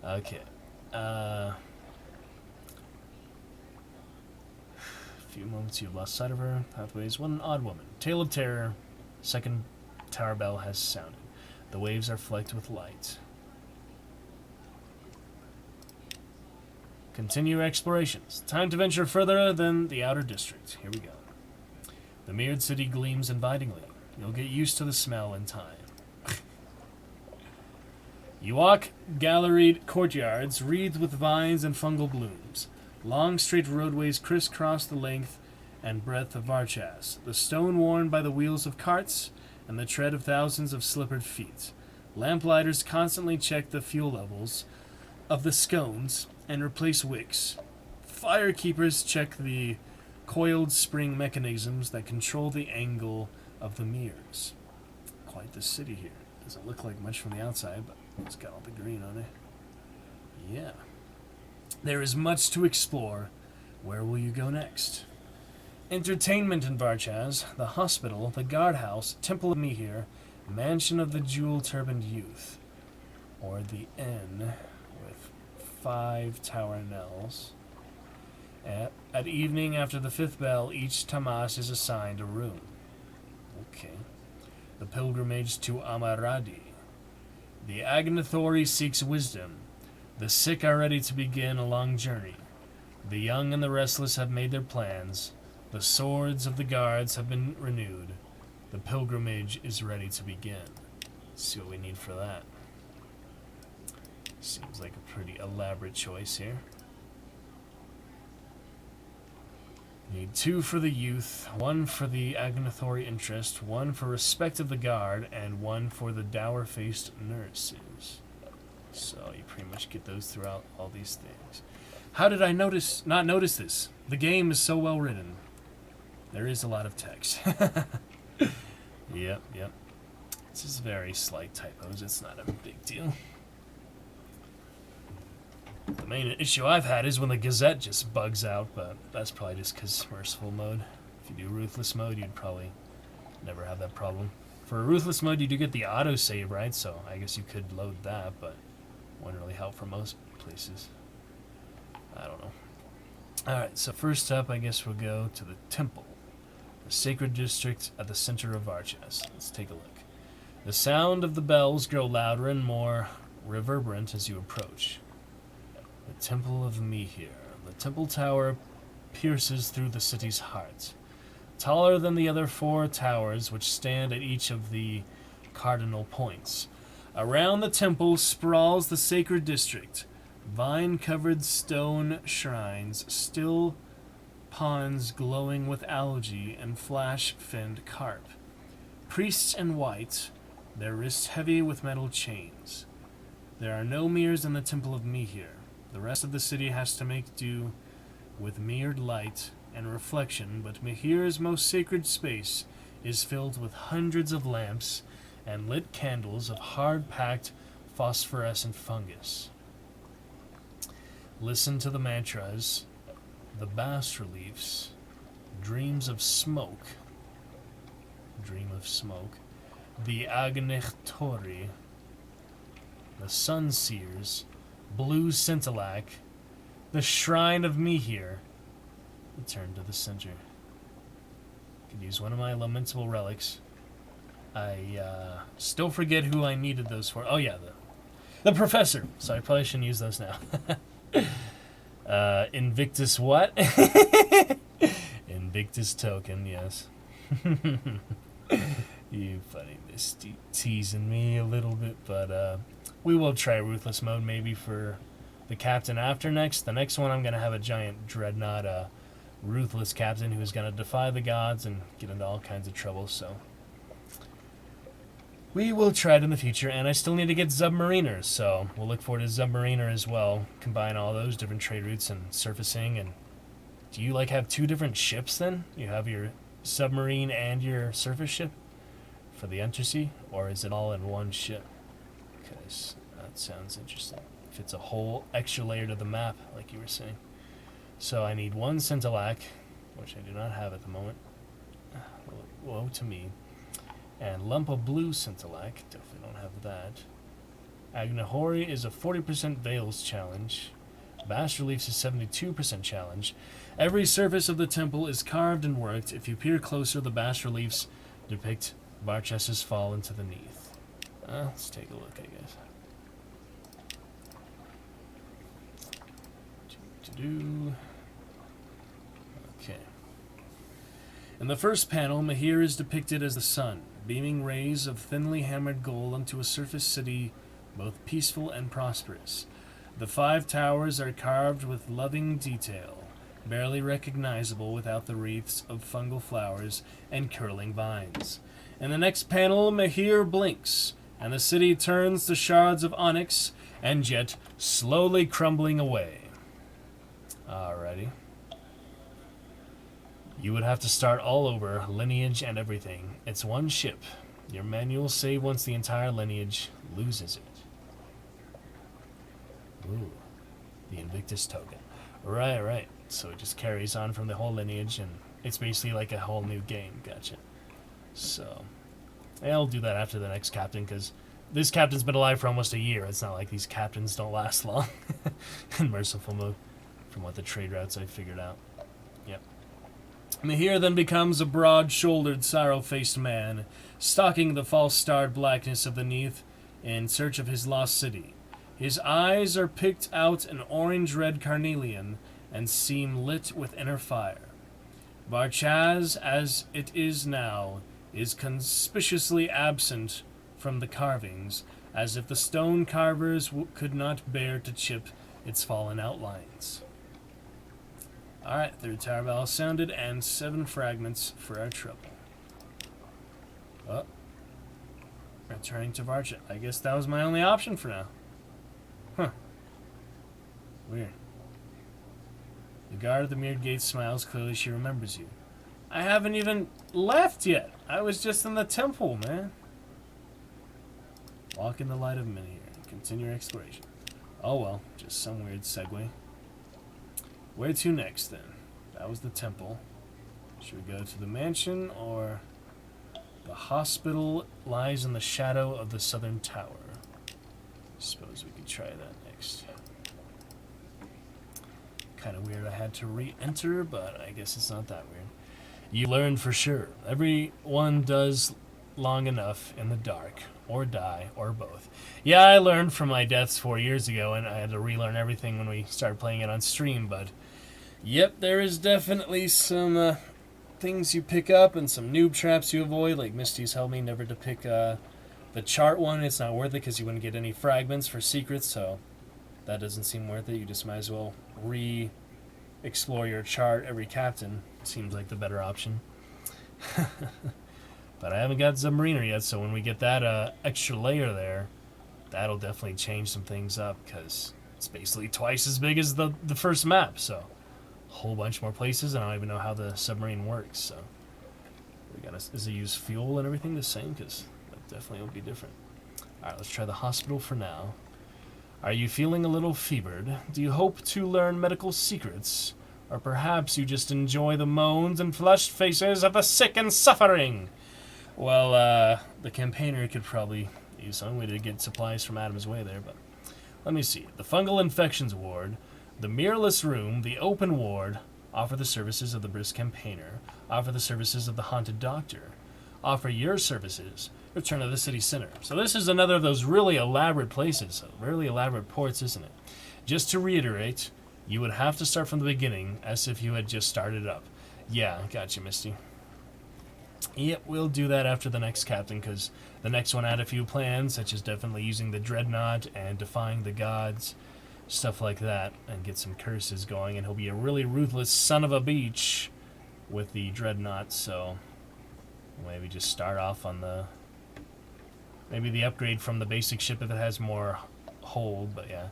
Okay. A few moments you've lost sight of her. Pathways. What an odd woman. Tale of terror. Second tower bell has sounded. The waves are flecked with light. Continue your explorations. Time to venture further than the outer district. Here we go. The mirrored city gleams invitingly. You'll get used to the smell in time. You walk galleried courtyards wreathed with vines and fungal blooms. Long, straight roadways crisscross the length and breadth of Varchas, the stone worn by the wheels of carts and the tread of thousands of slippered feet. Lamplighters constantly check the fuel levels of the scones and replace wicks. Firekeepers check the coiled spring mechanisms that control the angle of the mirrors. Quite the city here. Doesn't look like much from the outside, but it's got all the green on it. Yeah. There is much to explore. Where will you go next? Entertainment in Varchas, the hospital, the guardhouse, Temple of Mihir, Mansion of the Jewel-Turbaned Youth, or the Inn with 5 towernels. At evening, after the 5th bell, each tamas is assigned a room. Okay. The pilgrimage to Amaradi. The Agnathori seeks wisdom. The sick are ready to begin a long journey. The young and the restless have made their plans. The swords of the guards have been renewed. The pilgrimage is ready to begin. Let's see what we need for that. Seems like a pretty elaborate choice here. Need 2 for the youth, 1 for the Agnathori interest, 1 for respect of the guard, and 1 for the dour-faced nurses. So you pretty much get those throughout all these things. How did I not notice this? The game is so well written. There is a lot of text. Yep. This is very slight typos. It's not a big deal. The main issue I've had is when the Gazette just bugs out, but that's probably just because merciful mode. If you do ruthless mode, you'd probably never have that problem. For ruthless mode, you do get the autosave, right? So I guess you could load that, but wouldn't really help for most places. I don't know. Alright, so first up, I guess we'll go to the temple. The sacred district at the center of Varchas. Let's take a look. The sound of the bells grow louder and more reverberant as you approach. The Temple of Mihir. The temple tower pierces through the city's heart. Taller than the other 4 towers which stand at each of the cardinal points. Around the temple sprawls the sacred district, Vine-covered stone shrines, still ponds glowing with algae and flash-finned carp. Priests in white, their wrists heavy with metal chains. There are no mirrors in the Temple of Mihir. The rest of the city has to make do with mirrored light and reflection, but Mihir's most sacred space is filled with hundreds of lamps and lit candles of hard-packed phosphorescent fungus. Listen to the mantras, the bas-reliefs, dreams of smoke, the Agnechtori, the Sun Seers, Blue Scintillac, the Shrine of Mihir. Return to the center. Could use one of my lamentable relics. I still forget who I needed those for. Oh yeah, the Professor. So I probably shouldn't use those now. Invictus what? Invictus token, yes. You funny Misty, teasing me a little bit, but we will try Ruthless mode maybe for the captain after next. The next one I'm going to have a giant dreadnought Ruthless captain who's going to defy the gods and get into all kinds of trouble, so we will try it in the future, and I still need to get Submariners, so we'll look forward to Submariner as well. Combine all those different trade routes and surfacing, and do you have two different ships then? You have your submarine and your surface ship for the Undersea, or is it all in one ship? Because that sounds interesting. If it's a whole extra layer to the map, like you were saying. So I need one Scintillac, which I do not have at the moment. Woe to me. And lump of blue Scintillac, definitely don't have that. Agnahori is a 40% Veils challenge. Bas-reliefs is 72% challenge. Every surface of the temple is carved and worked. If you peer closer, the bas-reliefs depict Varches's fall into the Neath. Let's take a look, I guess. Okay. In the first panel, Mihir is depicted as the sun, beaming rays of thinly hammered gold onto a surface city both peaceful and prosperous. The 5 towers are carved with loving detail, barely recognizable without the wreaths of fungal flowers and curling vines. In the next panel, Mihir blinks, and the city turns to shards of onyx and jet slowly crumbling away. Alrighty. You would have to start all over, lineage and everything. It's one ship. Your manual save once the entire lineage loses it. Ooh, the Invictus token. Right. So it just carries on from the whole lineage, and it's basically like a whole new game. Gotcha. So, I'll do that after the next captain, because this captain's been alive for almost a year. It's not like these captains don't last long in Merciful mode, from what the trade routes I figured out. Yep. Mihir then becomes a broad-shouldered, sorrow-faced man, stalking the false-starred blackness of the Neath in search of his lost city. His eyes are picked out an orange-red carnelian and seem lit with inner fire. Varchaz, as it is now, is conspicuously absent from the carvings, as if the stone carvers could not bear to chip its fallen outlines. Alright, 3rd tower bell sounded, and 7 fragments for our trouble. Oh. Returning to Varcha. I guess that was my only option for now. Huh. Weird. The guard at the mirrored gate smiles. Clearly she remembers you. I haven't even left yet. I was just in the temple, man. Walk in the light of Mihir and continue your exploration. Oh well, just some weird segue. Where to next, then? That was the temple. Should we go to the mansion, or... The hospital lies in the shadow of the southern tower. Suppose we could try that next. Kind of weird I had to re-enter, but I guess it's not that weird. You learn for sure. Everyone does long enough in the dark, or die, or both. Yeah, I learned from my deaths 4 years ago, and I had to relearn everything when we started playing it on stream, but... Yep, there is definitely some things you pick up and some noob traps you avoid, like Misty's told me never to pick the chart one. It's not worth it because you wouldn't get any fragments for secrets, so that doesn't seem worth it. You just might as well re-explore your chart every captain. Seems like the better option. But I haven't got Submariner yet, so when we get that extra layer there, that'll definitely change some things up, because it's basically twice as big as the first map, so a whole bunch more places, and I don't even know how the submarine works, so we gotta, does it use fuel and everything the same? Because that definitely will be different. Alright, let's try the hospital for now. Are you feeling a little fevered? Do you hope to learn medical secrets? Or perhaps you just enjoy the moans and flushed faces of the sick and suffering? Well, the campaigner could probably use some way to get supplies from Adam's Way there, but let me see. The fungal infections ward, the mirrorless room, the open ward offer the services of the brisk campaigner, offer the services of the haunted doctor, offer your services, return to the city center. So this is another of those really elaborate places, really elaborate ports, isn't it? Just to reiterate, you would have to start from the beginning as if you had just started up. Yeah, gotcha, Misty. Yep, we'll do that after the next captain, because the next one had a few plans, such as definitely using the dreadnought and defying the gods, stuff like that, and get some curses going, and he'll be a really ruthless son of a beach with the dreadnought, so maybe just start off on the, maybe the upgrade from the basic ship if it has more hold, but yeah.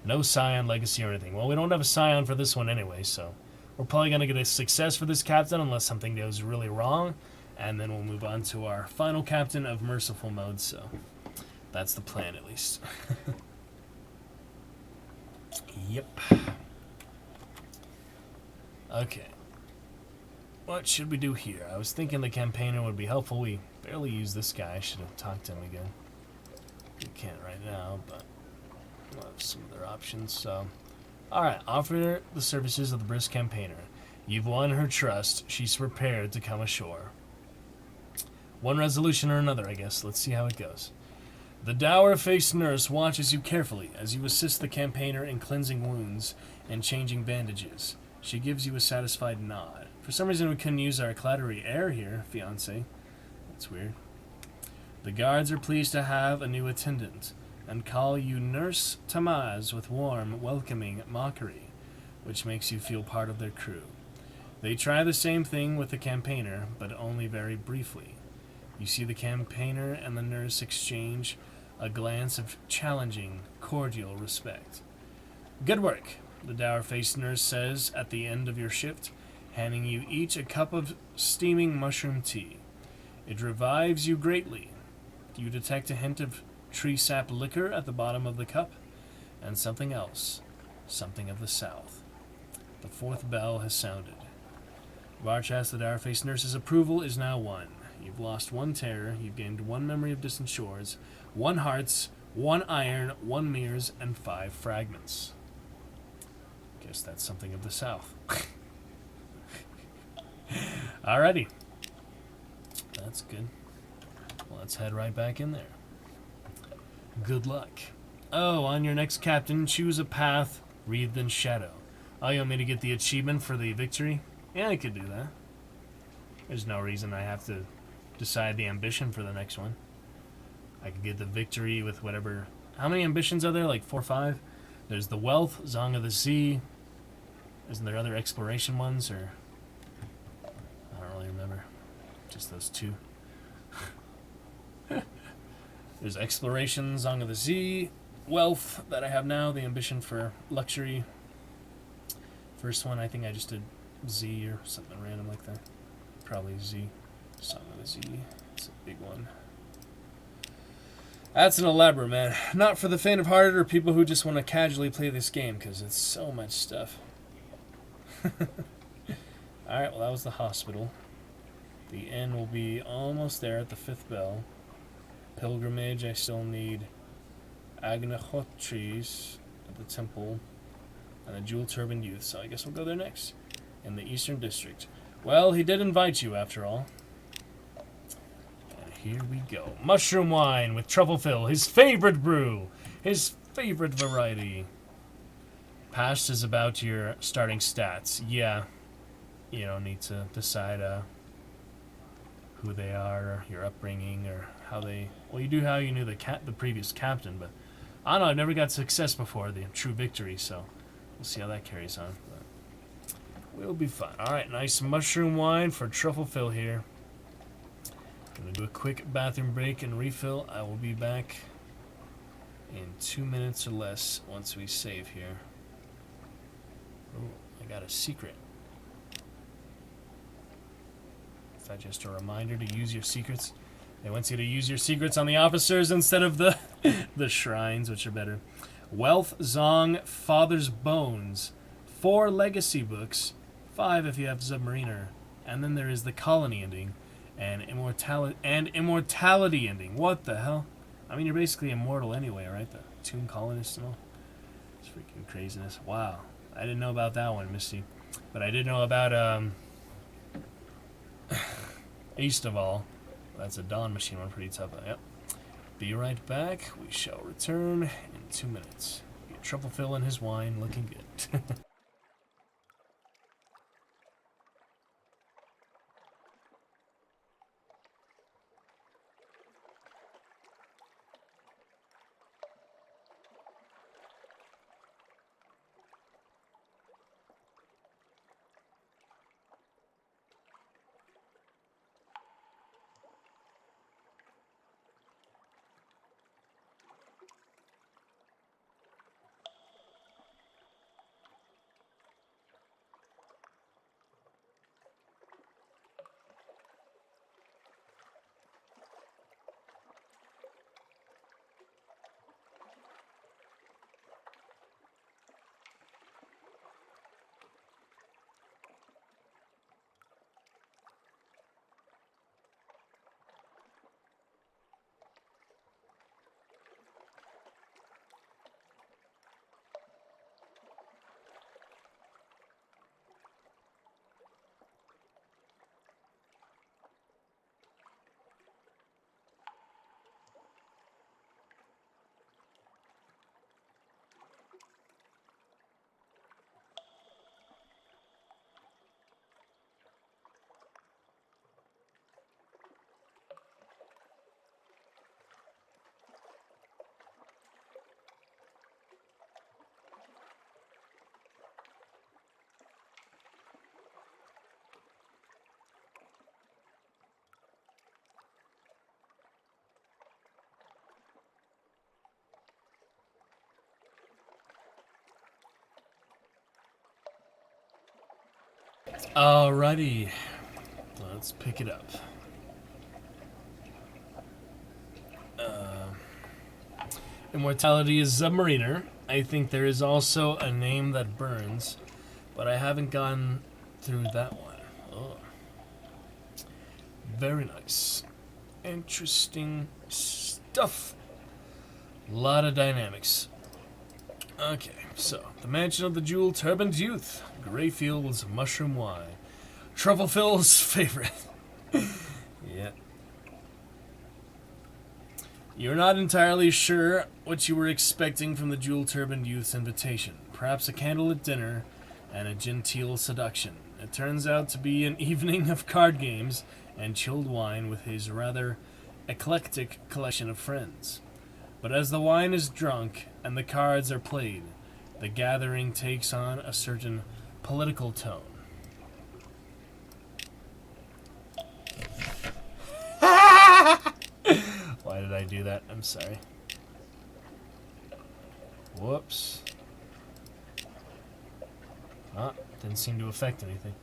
No Scion Legacy or anything. Well, we don't have a Scion for this one anyway, so we're probably going to get a success for this captain unless something goes really wrong. And then we'll move on to our final captain of Merciful Mode, so that's the plan at least. Yep. Okay. What should we do here? I was thinking the campaigner would be helpful. We barely use this guy. I should have talked to him again. We can't right now, but we'll have some other options, so. Alright, offer the services of the brisk campaigner. You've won her trust. She's prepared to come ashore. One resolution or another, I guess. Let's see how it goes. The dour-faced nurse watches you carefully as you assist the campaigner in cleansing wounds and changing bandages. She gives you a satisfied nod. For some reason we couldn't use our Clattery air here, fiancé. That's weird. The guards are pleased to have a new attendant and call you Nurse Tamaz with warm, welcoming mockery, which makes you feel part of their crew. They try the same thing with the campaigner, but only very briefly. You see the campaigner and the nurse exchange a glance of challenging, cordial respect. Good work, the dour-faced nurse says at the end of your shift, handing you each a cup of steaming mushroom tea. It revives you greatly. You detect a hint of tree sap liquor at the bottom of the cup, and something else, something of the south. The fourth bell has sounded. Varch asks the dour-faced nurse's approval is now won. You've lost one terror, you've gained one memory of distant shores, 1 hearts, 1 iron, 1 mirrors, and 5 fragments. Guess that's something of the south. Alrighty. That's good. Well, let's head right back in there. Good luck. Oh, on your next captain, choose a path wreathed in shadow. Oh, you want me to get the achievement for the victory? Yeah, I could do that. There's no reason I have to decide the ambition for the next one. I could get the victory with whatever. How many ambitions are there? Like 4 or 5? There's the wealth, Song of the Sea. Isn't there other exploration ones, or I don't really remember. Just those 2. There's exploration, Song of the Sea, wealth that I have now, the ambition for luxury. First one, I think I just did Z or something random like that. Probably Z. Song of the Sea. It's a big one. That's an elaborate, man. Not for the faint of heart or people who just want to casually play this game, because it's so much stuff. Alright, well that was the hospital. The inn will be almost there at the 5th bell. Pilgrimage, I still need Agnachotris at the temple and the Jewel Turban Youth, so I guess we'll go there next. In the Eastern District. Well, he did invite you after all. And here we go. Mushroom wine with truffle fill, his favorite brew, his favorite variety. Past is about your starting stats. Yeah, you don't need to decide who they are, or your upbringing, or how they. Well, you do how you knew the previous captain, but I don't know, I've never got success before, the true victory, so we'll see how that carries on. But we'll be fine. Alright, nice mushroom wine for Truffle Phil here. Gonna do a quick bathroom break and refill. I will be back in 2 minutes or less once we save here. Ooh, I got a secret. Is that just a reminder to use your secrets? They want you to use your secrets on the officers instead of the the shrines, which are better. Wealth, Zong, Father's Bones. 4 legacy books. 5 if you have Submariner. And then there is the Colony ending. And immortality ending. What the hell? I mean, you're basically immortal anyway, right? The Tomb Colonist and all. It's freaking craziness. Wow. I didn't know about that one, Misty. But I did know about, East of All. That's a Dawn Machine one, pretty tough. Yep. Be right back. We shall return in 2 minutes. Get Truffle Phil and his wine looking good. Alrighty, let's pick it up. Immortality is Submariner. I think there is also a name that burns, but I haven't gone through that one. Oh. Very nice. Interesting stuff. A lot of dynamics. Okay, so the Mansion of the Jewel Turbaned Youth. Greyfield's Mushroom Wine. Truffle Phil's favorite. Yeah. You're not entirely sure what you were expecting from the Jewel Turbaned Youth's invitation. Perhaps a candlelit dinner and a genteel seduction. It turns out to be an evening of card games and chilled wine with his rather eclectic collection of friends. But as the wine is drunk and the cards are played, the gathering takes on a certain political tone. Why did I do that? I'm sorry. Whoops. Ah, didn't seem to affect anything.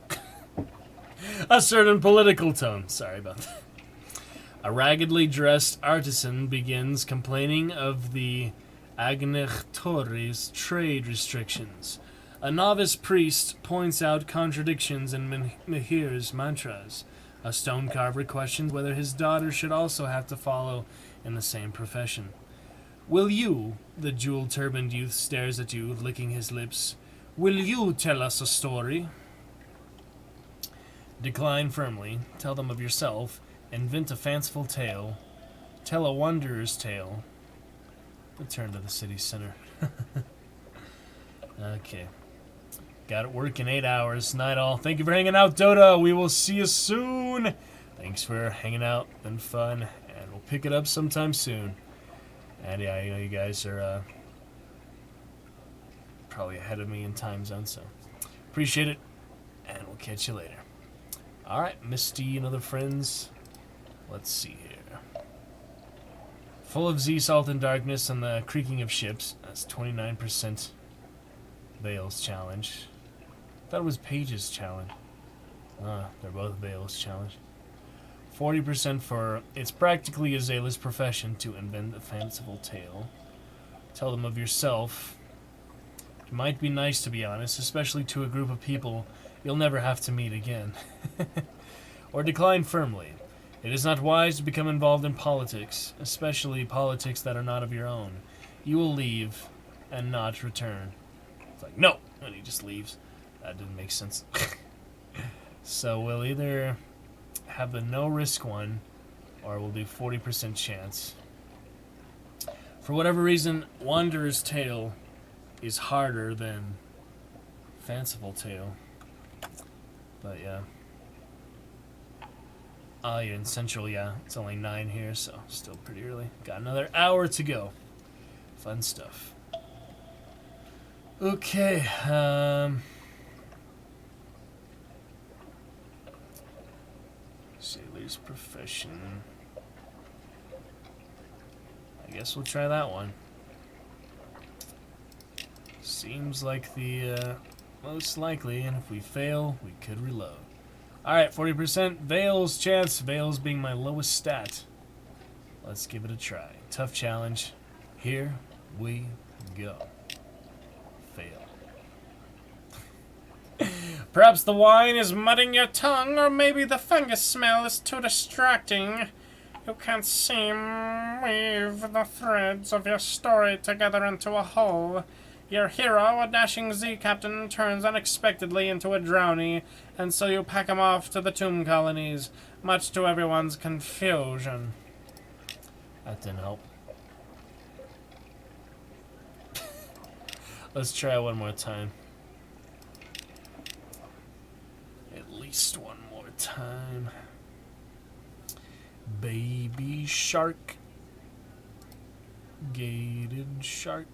A certain political tone. Sorry about that. A raggedly dressed artisan begins complaining of the Agnectore's trade restrictions. A novice priest points out contradictions in Mihir's mantras. A stone carver questions whether his daughter should also have to follow in the same profession. Will you, the jewel-turbaned youth stares at you, licking his lips, will you tell us a story? Decline firmly. Tell them of yourself. Invent a fanciful tale. Tell a wanderer's tale. Return to the city center. Okay. Got it work in 8 hours. Night all. Thank you for hanging out, Dota. We will see you soon. Thanks for hanging out. Been fun. And we'll pick it up sometime soon. And yeah, I know you guys are probably ahead of me in time zone, so appreciate it, and we'll catch you later. Alright, Misty and other friends. Let's see here. Full of sea salt and darkness and the creaking of ships. That's 29% Veils challenge. I thought it was Paige's challenge. They're both Veils challenge. 40% for it's practically a Zayla's profession to invent a fanciful tale. Tell them of yourself. It might be nice, to be honest, especially to a group of people you'll never have to meet again. Or decline firmly. It is not wise to become involved in politics, especially politics that are not of your own. You will leave and not return. It's like, no! And he just leaves. That didn't make sense. So we'll either have the no-risk one, or we'll do 40% chance. For whatever reason, Wanderer's Tale is harder than Fanciful Tale. But yeah. Oh yeah, in Central, yeah. It's only 9 here, so still pretty early. Got another hour to go. Fun stuff. Okay, Sailor's Profession. I guess we'll try that one. Seems like the most likely, and if we fail, we could reload. Alright, 40% Veils chance, Veils being my lowest stat. Let's give it a try. Tough challenge. Here we go. Fail. Perhaps the wine is muddying your tongue, or maybe the fungus smell is too distracting. You can't seem weave the threads of your story together into a whole. Your hero, a dashing Z captain, turns unexpectedly into a drowny, and so you pack him off to the tomb colonies, much to everyone's confusion. That didn't help. Let's try one more time. At least one more time. Baby shark. Gated shark.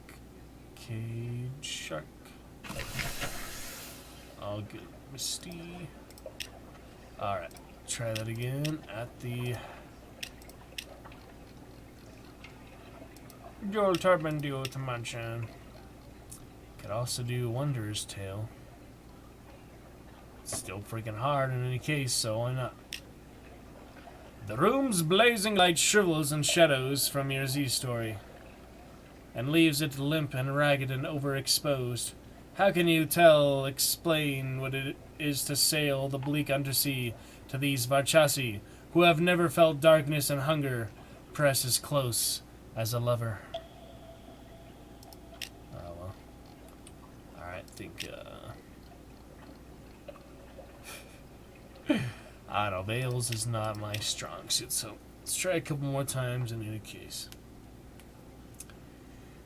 Cage shark. All good. Misty. Alright. Try that again at the Joel Turbine Duo to Mansion. Could also do Wanderer's Tale. It's still freaking hard in any case, so why not? The room's blazing light shrivels and shadows from your Z story, and leaves it limp and ragged and overexposed. How can you explain what it is to sail the bleak undersea to these Varchasi, who have never felt darkness and hunger press as close as a lover? Oh well. Alright, I don't know, Veils is not my strong suit, so let's try a couple more times in any case.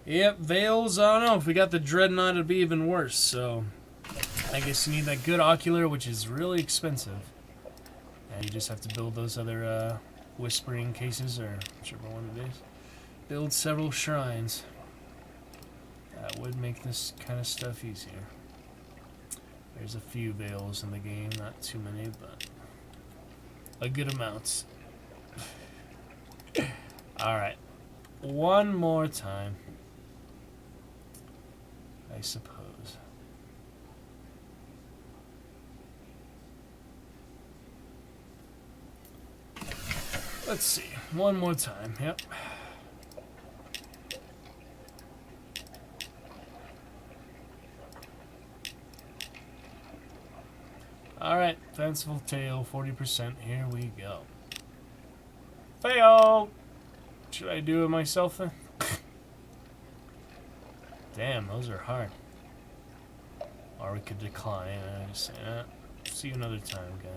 Yep, Veils, I don't know, if we got the Dreadnought it'd be even worse, so I guess you need that good ocular, which is really expensive. And you just have to build those other whispering cases, or whichever one it is. Build several shrines. That would make this kind of stuff easier. There's a few Veils in the game, not too many, but a good amount. Alright, one more time, I suppose. Let's see, one more time, yep. Alright, Fanciful Tale, 40%, here we go. Fail! Should I do it myself then? Damn, those are hard. Or we could decline, and just say, see you another time, guys.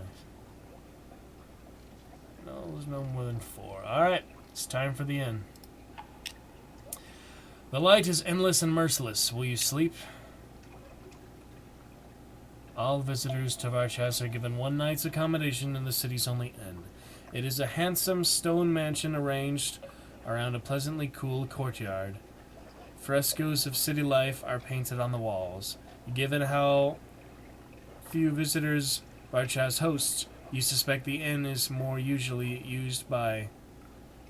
No, there's no more than 4. Alright, it's time for the end. The light is endless and merciless. Will you sleep? All visitors to Varchas are given one night's accommodation in the city's only inn. It is a handsome stone mansion arranged around a pleasantly cool courtyard. Frescoes of city life are painted on the walls. Given how few visitors Barchaz hosts, you suspect the inn is more usually used by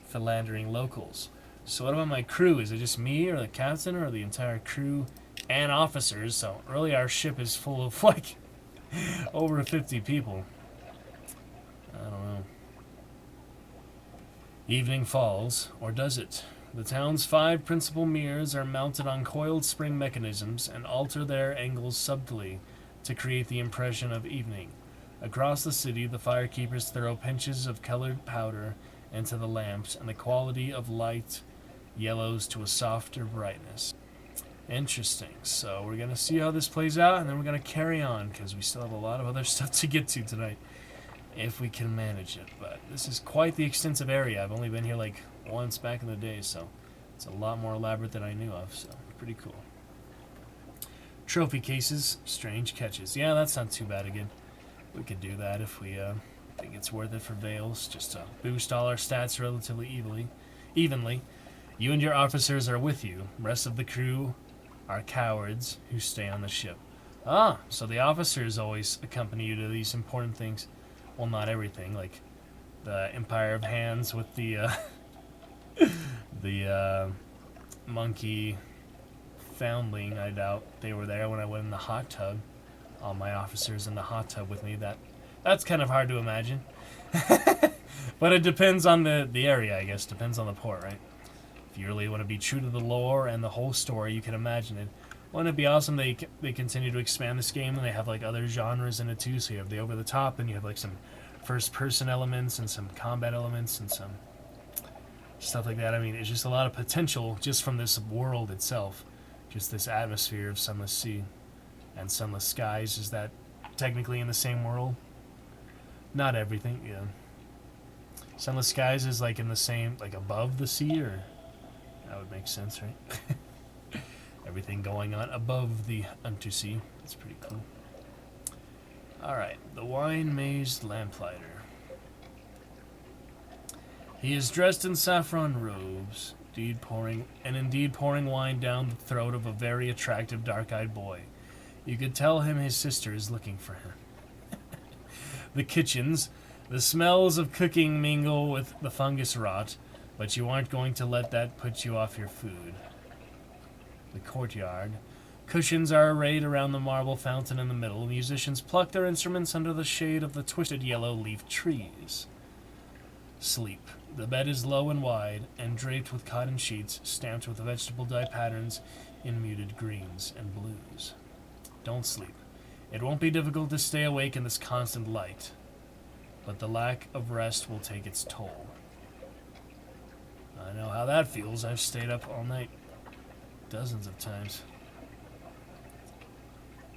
philandering locals. So what about my crew? Is it just me or the captain or the entire crew and officers? So really our ship is full of like over 50 people. I don't know. Evening falls, or does it? The town's 5 principal mirrors are mounted on coiled spring mechanisms and alter their angles subtly to create the impression of evening. Across the city, the firekeepers throw pinches of colored powder into the lamps, and the quality of light yellows to a softer brightness. Interesting. So we're going to see how this plays out, and then we're going to carry on, because we still have a lot of other stuff to get to tonight, if we can manage it. But this is quite the extensive area. I've only been here like once back in the day, so it's a lot more elaborate than I knew of, so pretty cool. Trophy cases, strange catches. Yeah, that's not too bad again. We could do that if we think it's worth it for Vales, just to boost all our stats relatively evenly. You and your officers are with you. Rest of the crew are cowards who stay on the ship. Ah, so the officers always accompany you to these important things. Well, not everything, like the Empire of Hands with the monkey foundling. I doubt they were there when I went in the hot tub. All my officers in the hot tub with me. That's kind of hard to imagine. But it depends on the area, I guess. Depends on the port, right? If you really want to be true to the lore and the whole story, you can imagine it. Wouldn't it be awesome they continue to expand this game and they have like other genres in it too? So you have the over the top and you have like some first person elements and some combat elements and some stuff like that. I mean, it's just a lot of potential just from this world itself. Just this atmosphere of Sunless Sea and Sunless Skies. Is that technically in the same world? Not everything, yeah. Sunless Skies is like in the same, like above the sea, or that would make sense, right? Everything going on above the Untersea. That's pretty cool. Alright, the wine-mazed lamplighter. He is dressed in saffron robes, indeed pouring wine down the throat of a very attractive dark-eyed boy. You could tell him his sister is looking for him. The kitchens, the smells of cooking mingle with the fungus rot, but you aren't going to let that put you off your food. The courtyard. Cushions are arrayed around the marble fountain in the middle. Musicians pluck their instruments under the shade of the twisted yellow-leaf trees. Sleep. The bed is low and wide, and draped with cotton sheets, stamped with vegetable dye patterns in muted greens and blues. Don't sleep. It won't be difficult to stay awake in this constant light, but the lack of rest will take its toll. I know how that feels. I've stayed up all night dozens of times.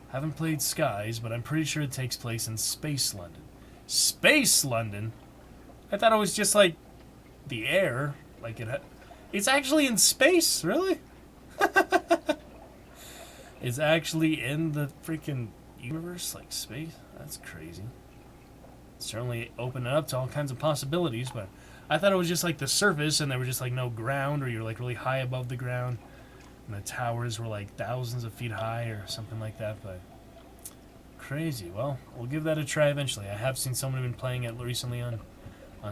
Haven't played Skies, but I'm pretty sure it takes place in Space London. Space London? I thought it was just like the air. Like it's actually in space, really? It's actually in the freaking universe, like space? That's crazy. Certainly open it up to all kinds of possibilities, but I thought it was just like the surface and there was just like no ground, or you're like really high above the ground and the towers were like thousands of feet high or something like that. But crazy. Well, we'll give that a try eventually. I have seen someone who's been playing it recently on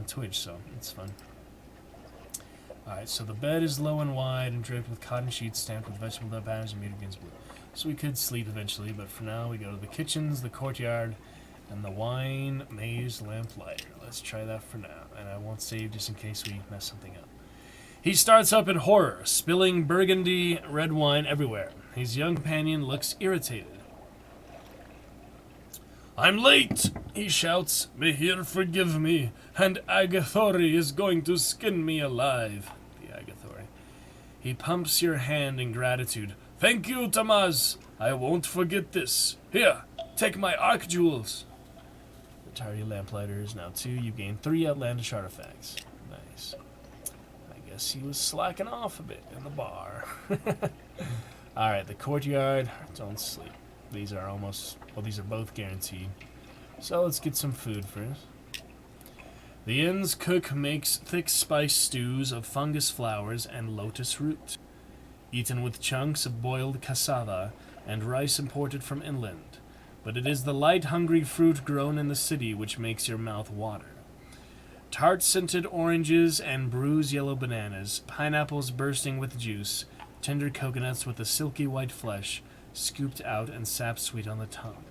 Twitch, so it's fun. Alright, so the bed is low and wide and draped with cotton sheets stamped with vegetable dye patterns and muted greens blue. So we could sleep eventually, but for now we go to the kitchens, the courtyard, and the wine-mazed lamplighter. Let's try that for now, and I won't save just in case we mess something up. He starts up in horror, spilling burgundy red wine everywhere. His young companion looks irritated. "I'm late," he shouts. "Mihir, forgive me, and Agathori is going to skin me alive." The Agathori. He pumps your hand in gratitude. "Thank you, Tamaz. I won't forget this. Here, take my arc jewels." The tardy lamplighter is now 2. You gain 3 outlandish artifacts. Nice. I guess he was slacking off a bit in the bar. Alright, the courtyard. Don't sleep. These are almost... well, these are both guaranteed. So let's get some food first. The inn's cook makes thick spiced stews of fungus flowers and lotus root, eaten with chunks of boiled cassava and rice imported from inland. But it is the light, hungry fruit grown in the city which makes your mouth water. Tart-scented oranges and bruised yellow bananas, pineapples bursting with juice, tender coconuts with a silky white flesh, scooped out and sap sweet on the tongue.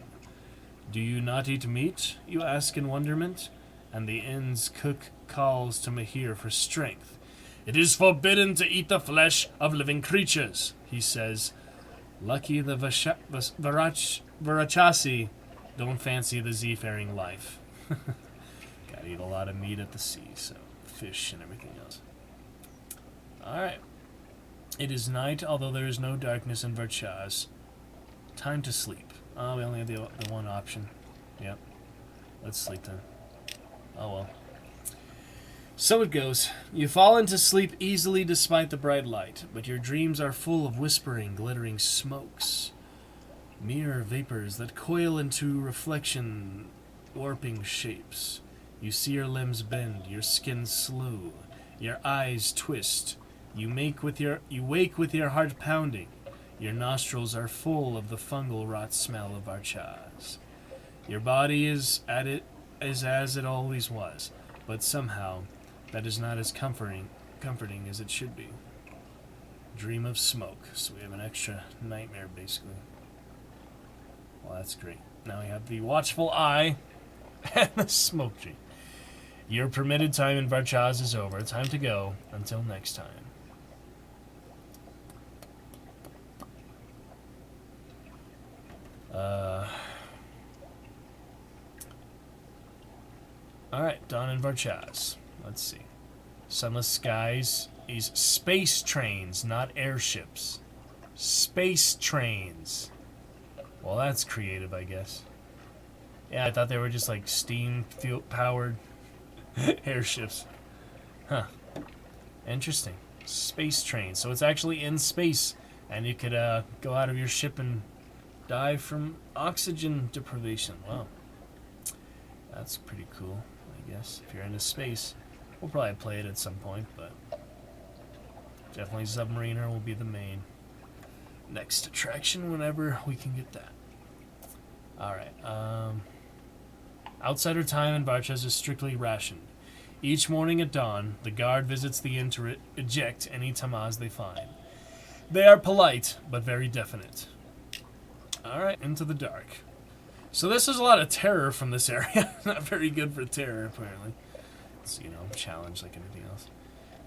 Do you not eat meat? You ask in wonderment, and the inn's cook calls to Mahir for strength. It is forbidden to eat the flesh of living creatures, he says. Lucky the Varachasi don't fancy the seafaring life. Gotta eat a lot of meat at the sea, so fish and everything else. Alright. It is night, although there is no darkness in Varchaz. Time to sleep. Oh, we only have the one option. Yep. Let's sleep then. Oh well. So it goes. You fall into sleep easily despite the bright light, but your dreams are full of whispering, glittering smokes. Mere vapors that coil into reflection, warping shapes. You see your limbs bend, your skin slow, your eyes twist. You wake with your heart pounding. Your nostrils are full of the fungal rot smell of Archaz. Your body is as it always was, but somehow that is not as comforting as it should be. Dream of smoke, so we have an extra nightmare basically. Well, that's great. Now we have the watchful eye and the smoke dream. Your permitted time in Varchaz is over. Time to go. Until next time. Alright, dawn in Varchaz. Let's see. Sunless skies is space trains, not airships. Space trains. Well, that's creative, I guess. Yeah, I thought they were just like steam-powered airships. Huh. Interesting. Space trains. So it's actually in space, and you could go out of your ship and die from oxygen deprivation. Wow. That's pretty cool, I guess. If you're into space, we'll probably play it at some point, but definitely Submariner will be the main next attraction whenever we can get that. Alright, outsider time in Varchaz is strictly rationed. Each morning at dawn, the guard visits the inn to eject any Tamaz they find. They are polite, but very definite. Alright, into the dark. So this is a lot of terror from this area. Not very good for terror, apparently. It's, challenge like anything else.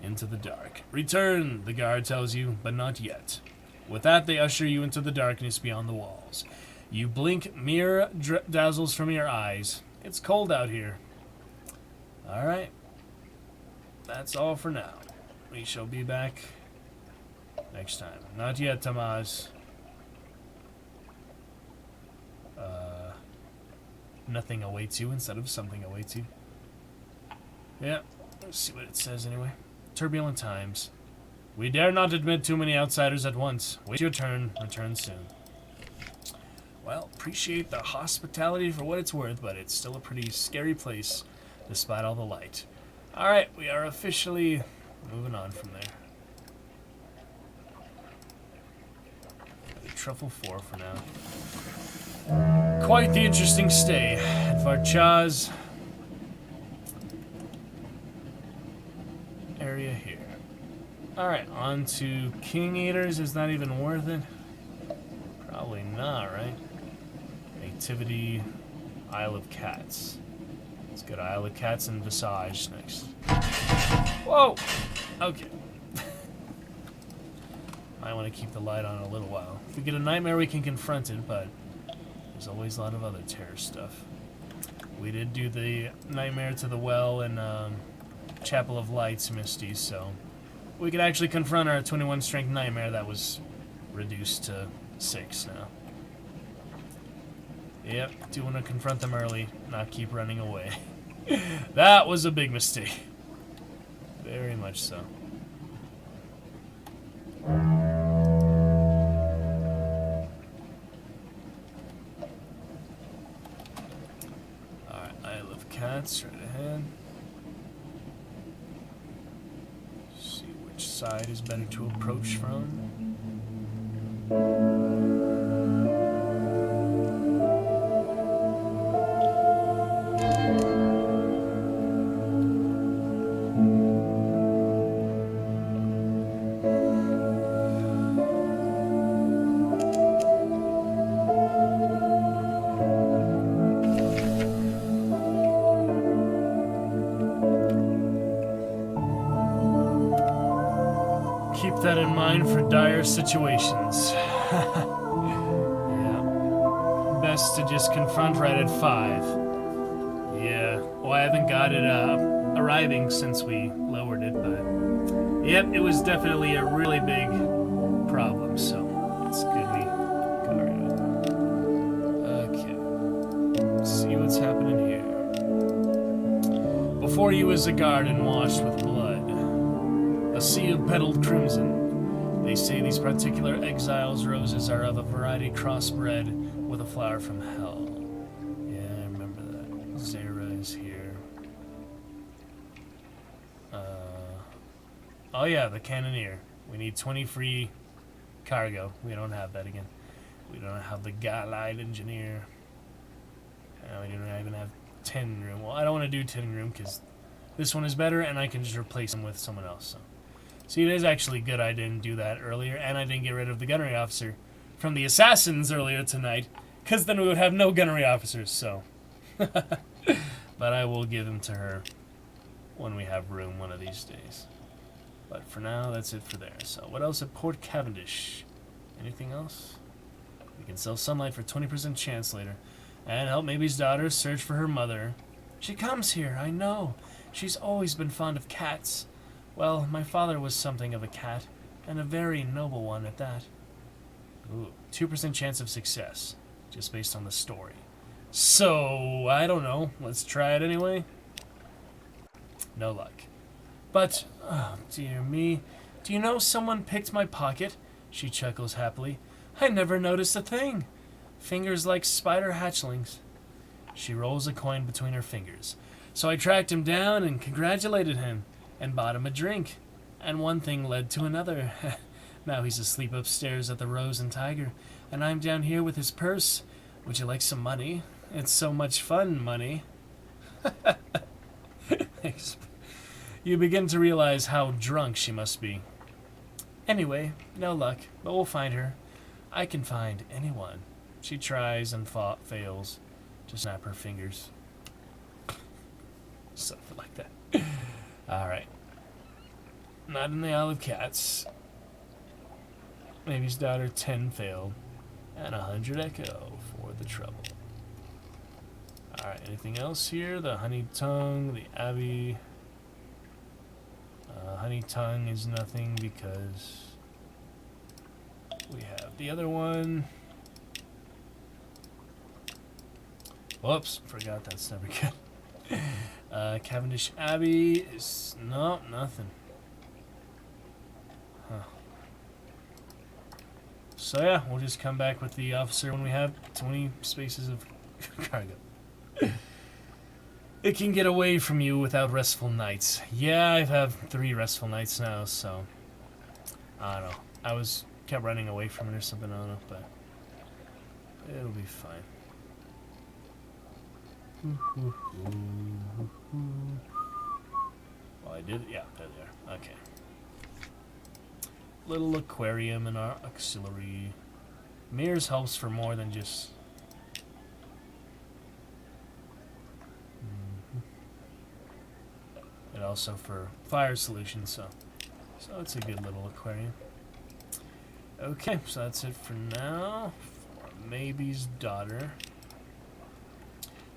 Into the dark. Return, the guard tells you, but not yet. With that, they usher you into the darkness beyond the walls. You blink, mirror dazzles from your eyes. It's cold out here. Alright. That's all for now. We shall be back next time. Not yet, Tamaz. Nothing awaits you instead of something awaits you. Yeah, let's see what it says anyway. Turbulent times. We dare not admit too many outsiders at once. Wait your turn. Return soon. Well, appreciate the hospitality for what it's worth, but it's still a pretty scary place despite all the light. Alright, we are officially moving on from there. Truffle 4 for now. Quite the interesting stay at Varchaz area here. Alright, on to King Eaters. Is that even worth it? Probably not, right? Nativity, Isle of Cats. Let's go to Isle of Cats and Visage next. Whoa! Okay. Might want to keep the light on a little while. If we get a nightmare, we can confront it, but there's always a lot of other terror stuff. We did do the nightmare to the well in Chapel of Lights, Misty, so we could actually confront our 21 strength nightmare that was reduced to 6 now. Yep, do want to confront them early, not keep running away. That was a big mistake. Very much so. Alright, Isle of Cats right ahead. side is better to approach from? Keep that in mind for dire situations. Yeah. Best to just confront right at 5. Yeah. Well, I haven't got it arriving since we lowered it, but... Yep, it was definitely a really big problem, so it's good we got rid of it. Okay. Let's see what's happening here. Before you is a garden washed with blood. A sea of petaled crimson. They say these particular exile's roses are of a variety crossbred with a flower from hell. Yeah, I remember that. Zara is here. Oh yeah, the cannoneer. We need 20 free cargo. We don't have that again. We don't have the Galide engineer. We don't even have 10 room. Well, I don't want to do 10 room because this one is better and I can just replace them with someone else. So. See, it is actually good I didn't do that earlier, and I didn't get rid of the gunnery officer from the assassins earlier tonight, because then we would have no gunnery officers, so. But I will give them to her when we have room one of these days. But for now, that's it for there. So what else at Port Cavendish? Anything else? We can sell sunlight for 20% chance later, and help Maybe's daughter search for her mother. She comes here, I know. She's always been fond of cats. Well, my father was something of a cat, and a very noble one at that. Ooh, 2% chance of success, just based on the story. So, I don't know. Let's try it anyway. No luck. But, oh dear me, do you know someone picked my pocket? She chuckles happily. I never noticed a thing. Fingers like spider hatchlings. She rolls a coin between her fingers. So I tracked him down and congratulated him. And bought him a drink. And one thing led to another. Now he's asleep upstairs at the Rose and Tiger, and I'm down here with his purse. Would you like some money? It's so much fun, money. You begin to realize how drunk she must be. Anyway, no luck, but we'll find her. I can find anyone. She tries and fails to snap her fingers. Something like that. Alright. Not in the Isle of Cats. Maybe's daughter 10 failed. And 100 echo for the trouble. Alright, anything else here? The Honey Tongue, the Abbey. Honey Tongue is nothing because we have the other one. Whoops, forgot that's never good. Cavendish Abbey is... no, nothing. Huh. So yeah, we'll just come back with the officer when we have 20 spaces of cargo. It can get away from you without restful nights. Yeah, I have 3 restful nights now, so... I don't know. I kept running away from it or something, I don't know, but... it'll be fine. Well, I did, yeah, there they are. Okay. Little aquarium in our auxiliary. Mirrors helps for more than just... and also for fire solutions, so it's a good little aquarium. Okay, so that's it for now. For Maybe's daughter.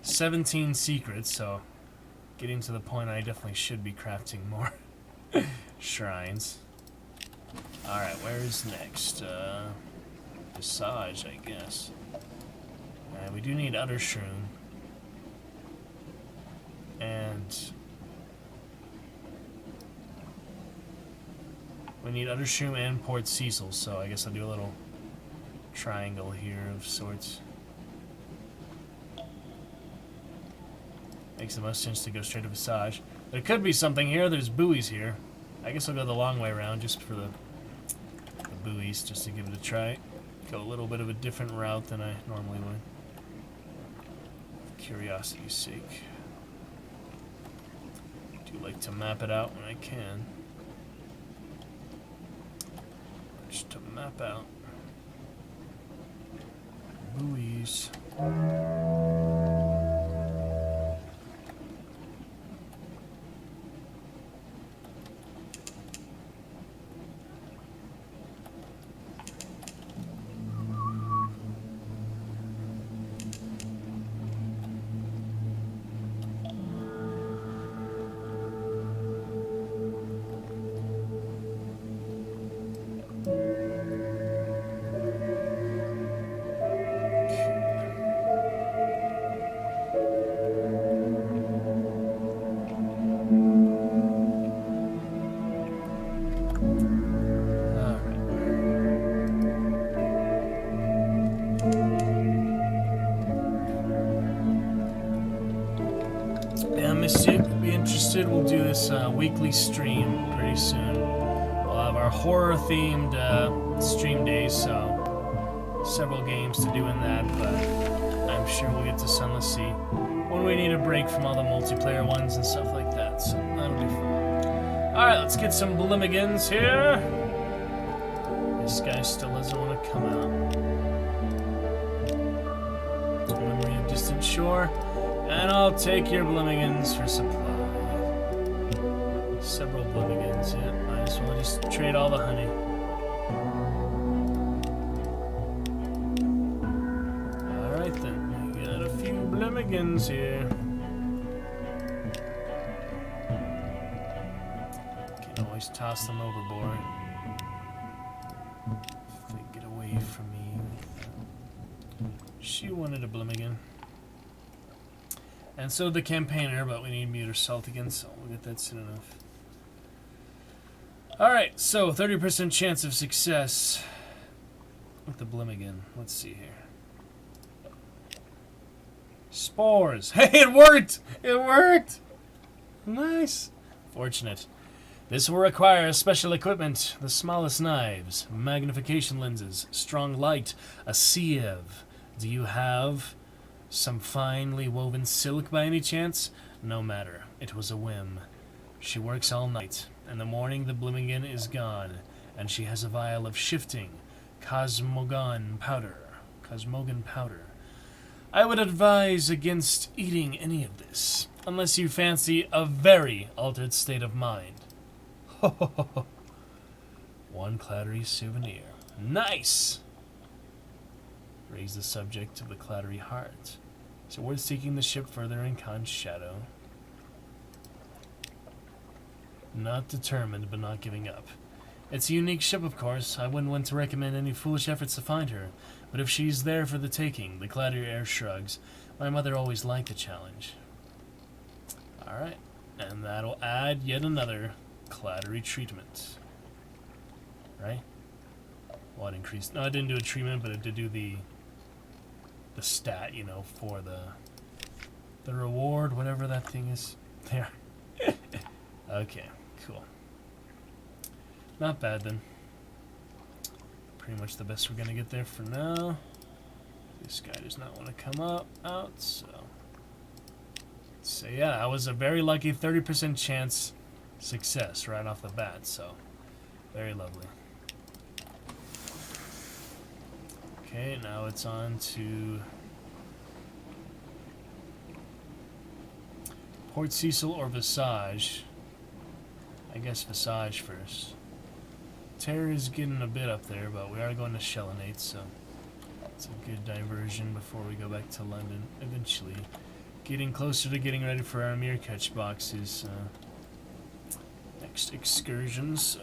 17 secrets, so getting to the point I definitely should be crafting more shrines. Alright, where's next? Visage, I guess. We do need Uttershroom. And we need Uttershroom and Port Cecil, so I guess I'll do a little triangle here of sorts. Makes the most sense to go straight to Visage. There could be something here. There's buoys here. I guess I'll go the long way around just for the buoys, just to give it a try. Go a little bit of a different route than I normally would. For curiosity's sake. I do like to map it out when I can. Just to map out buoys. We'll do this weekly stream pretty soon. We'll have our horror-themed stream days, so several games to do in that, but I'm sure we'll get to Sunless Sea when we need a break from all the multiplayer ones and stuff like that, so that'll be fun. Alright, let's get some Blimigans here. This guy still doesn't want to come out. Memory of distant shore, and I'll take your Blimigans for supply. Several Blimigans, yeah. Might as well just trade all the honey. Alright then, we got a few Blimigans here. Can always toss them overboard. If they get away from me. She wanted a Blimigan. And so the campaigner, but we need Muter Salt again, so we'll get that soon enough. Alright, so 30% chance of success with the Blimigan. Let's see here. Spores! Hey, it worked! It worked! Nice! Fortunate. This will require special equipment, the smallest knives, magnification lenses, strong light, a sieve. Do you have some finely woven silk by any chance? No matter. It was a whim. She works all night. In the morning, the Blimigan is gone, and she has a vial of shifting Cosmogon powder. I would advise against eating any of this, unless you fancy a very altered state of mind. One clattery souvenir. Nice! Raise the subject to the clattery heart. So we're seeking the ship further in Khan's shadow. Not determined, but not giving up. It's a unique ship, of course. I wouldn't want to recommend any foolish efforts to find her. But if she's there for the taking, the Clattery shrugs. My mother always liked a challenge. Alright. And that'll add yet another Clattery treatment. Right? Well, it increased... No, I didn't do a treatment, but it did do the stat, you know, for the reward, whatever that thing is. There. Okay. Cool. Not bad then. Pretty much the best we're gonna get there for now. This guy does not want to come out, so yeah, that was a very lucky 30% chance success right off the bat, so very lovely. Okay, now it's on to Port Cecil or Visage. I guess Visage first. Terror is getting a bit up there, but we are going to Shellinate, so it's a good diversion before we go back to London eventually. Getting closer to getting ready for our Meerkutch boxes next excursion, so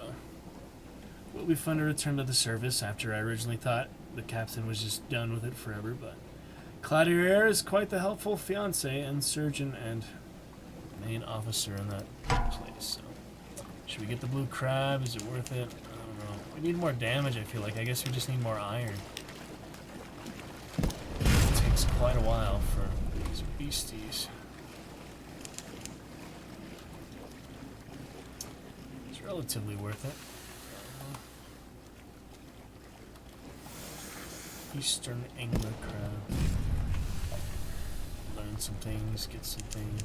it will be fun to return to the service after I originally thought the captain was just done with it forever, but Claudier is quite the helpful fiance and surgeon and main officer in that place, so should we get the blue crab? Is it worth it? I don't know. We need more damage, I feel like. I guess we just need more iron. It takes quite a while for these beasties. These are relatively worth it. Eastern angler crab. Learn some things, get some things.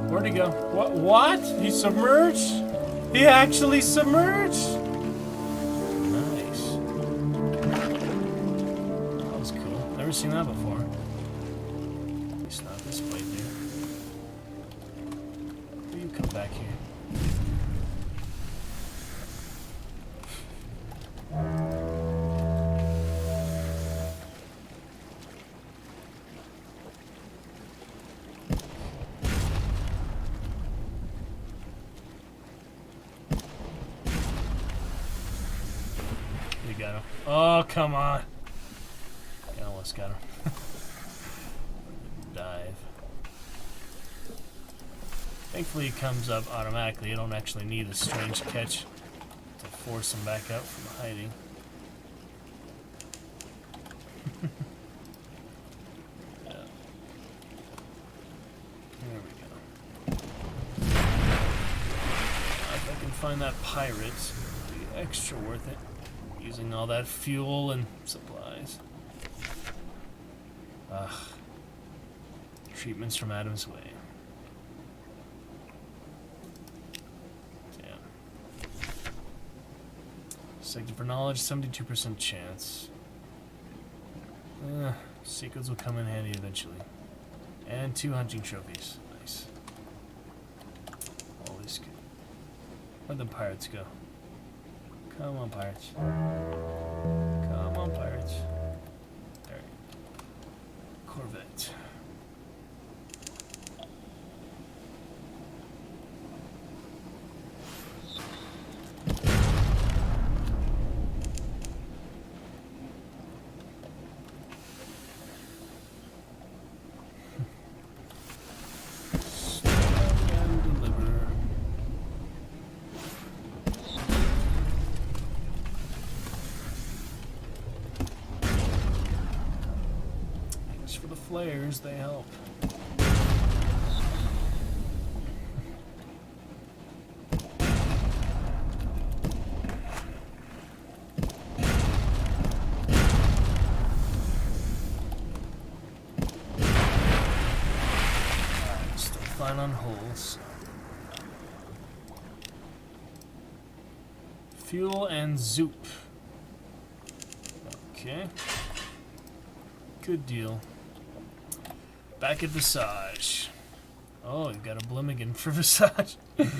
Where'd he go? What? He submerged? He actually submerged? Nice. That was cool. Never seen that before. At least not this way, dude. Will you come back here? Got him. Oh, come on. I almost got him. Dive. Thankfully he comes up automatically. You don't actually need a strange catch to force him back up from hiding. Yeah. There we go. If I can find that pirate, it'll be extra worth it. Using all that fuel and supplies. Ugh. Treatments from Adam's Way. Damn. Selected for knowledge, 72% chance. Secrets will come in handy eventually. And 2 hunting trophies. Nice. Always good. Where'd the pirates go? Come on, pirates. Come on, pirates. There. Corvette. For the flares, they help. Still fine on holes. Fuel and zoop. Okay. Good deal. Back at Visage. Oh, you've got a Blimmigan for Visage. You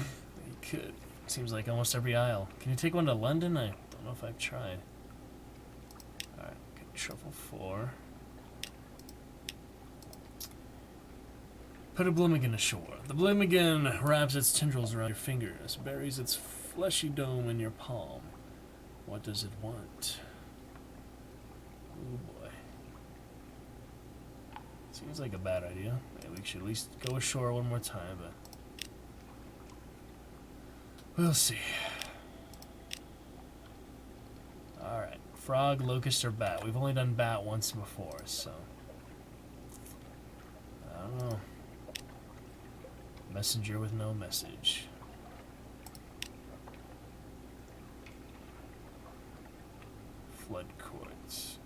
could. Seems like almost every aisle. Can you take one to London? I don't know if I've tried. Alright, good. Truffle 4. Put a Blimmigan ashore. The Blimmigan wraps its tendrils around your fingers, buries its fleshy dome in your palm. What does it want? Oh boy. Seems like a bad idea. Maybe we should at least go ashore one more time, but we'll see. Alright. Frog, locust, or bat. We've only done bat once before, so I don't know. Messenger with no message. Flood courts.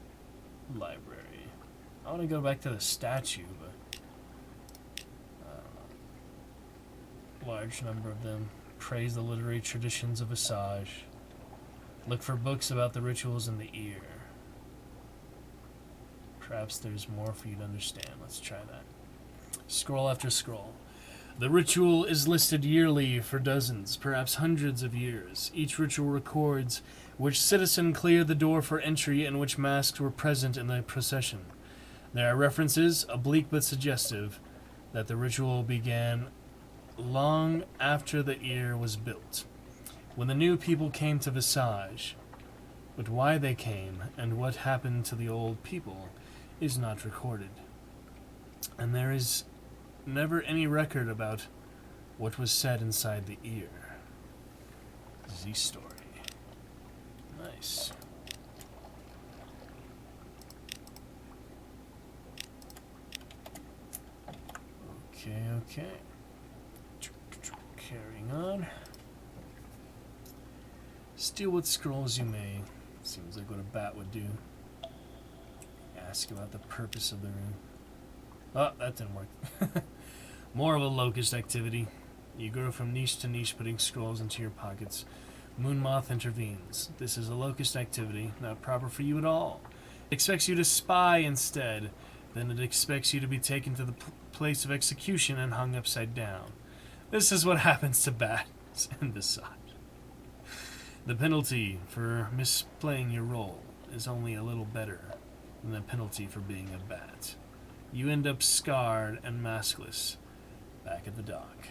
Library. I want to go back to the statue, but I don't know. Large number of them. Praise the literary traditions of Visage. Look for books about the rituals in the ear. Perhaps there's more for you to understand. Let's try that. Scroll after scroll. The ritual is listed yearly for dozens, perhaps hundreds of years. Each ritual records which citizen cleared the door for entry and which masks were present in the procession. There are references, oblique but suggestive, that the ritual began long after the ear was built, when the new people came to Visage. But why they came and what happened to the old people is not recorded. And there is never any record about what was said inside the ear. Z story. Nice. Okay. Carrying on. Steal what scrolls you may. Seems like what a bat would do. Ask about the purpose of the room. Oh, that didn't work. More of a locust activity. You go from niche to niche, putting scrolls into your pockets. Moonmoth intervenes. This is a locust activity, not proper for you at all. It expects you to spy instead. Then it expects you to be taken to the place of execution and hung upside down. This is what happens to bats in Visage. The penalty for misplaying your role is only a little better than the penalty for being a bat. You end up scarred and maskless back at the dock.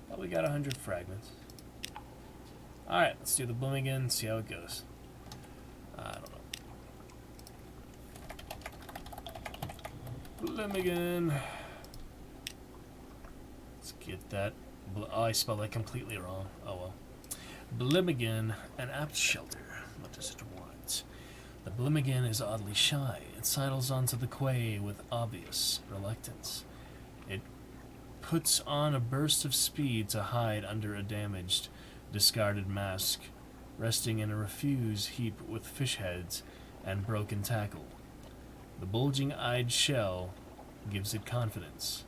Well, we got 100 fragments. Alright, let's do the bloom again, see how it goes. I don't know. Bloom again. Let's get that. Oh, I spelled that completely wrong. Oh well. Blimmigan, an apt shelter. What does it want? The Blimmigan is oddly shy. It sidles onto the quay with obvious reluctance. It puts on a burst of speed to hide under a damaged, discarded mask, resting in a refuse heap with fish heads and broken tackle. The bulging-eyed shell gives it confidence,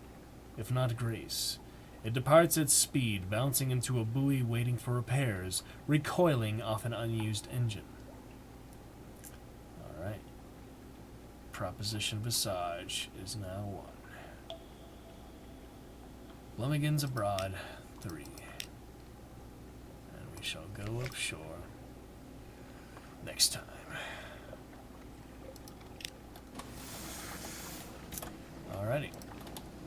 if not grace. It departs at speed, bouncing into a buoy waiting for repairs, recoiling off an unused engine. Alright. Proposition Visage is now 1. Blummigan's abroad, 3. And we shall go up shore next time. Alrighty.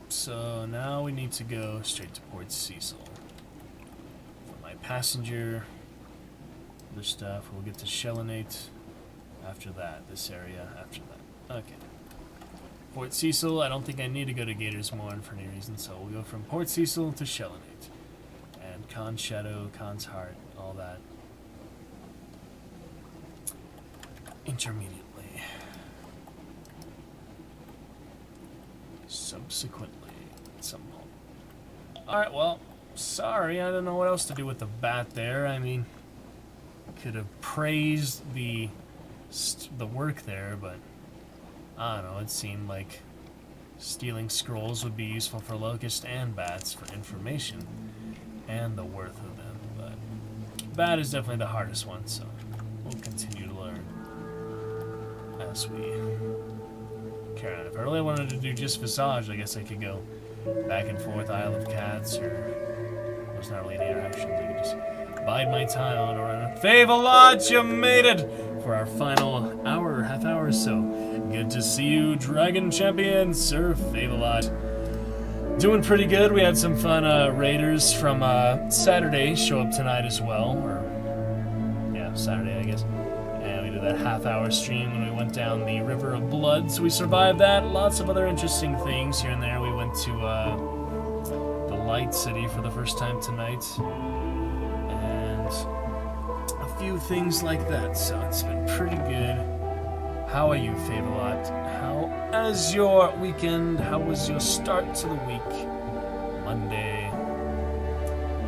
So now we need to go straight to Port Cecil. For my passenger, other stuff, we'll get to Shellinate after that, this area after that. Okay. Port Cecil, I don't think I need to go to Gatorsmorn for any reason, so we'll go from Port Cecil to Shellinate. And Khan's Shadow, Khan's Heart, all that. Intermediately. Subsequently, at some point. Alright, well, sorry, I don't know what else to do with the bat there. I mean, could have praised the work there, but I don't know, it seemed like stealing scrolls would be useful for Locust and bats for information and the worth of them, but bat is definitely the hardest one, so we'll continue to learn as we carry on. If I really wanted to do just Visage, I guess I could go back and forth Isle of Cats, or there's not really any interactions. I could just bide my time on around. Fave-a-lot, you made it for our final hour, half hour or so. Good to see you, Dragon Champion, Sir Fave-a-lot. Doing pretty good. We had some fun raiders from Saturday show up tonight as well, or yeah, Saturday I guess. And we did that half-hour stream when we went down the River of Blood, so we survived that. Lots of other interesting things here and there. We went to the Light City for the first time tonight, and a few things like that, so it's been pretty good. How are you, Fave-a-lot? How is your weekend? How was your start to the week? Monday.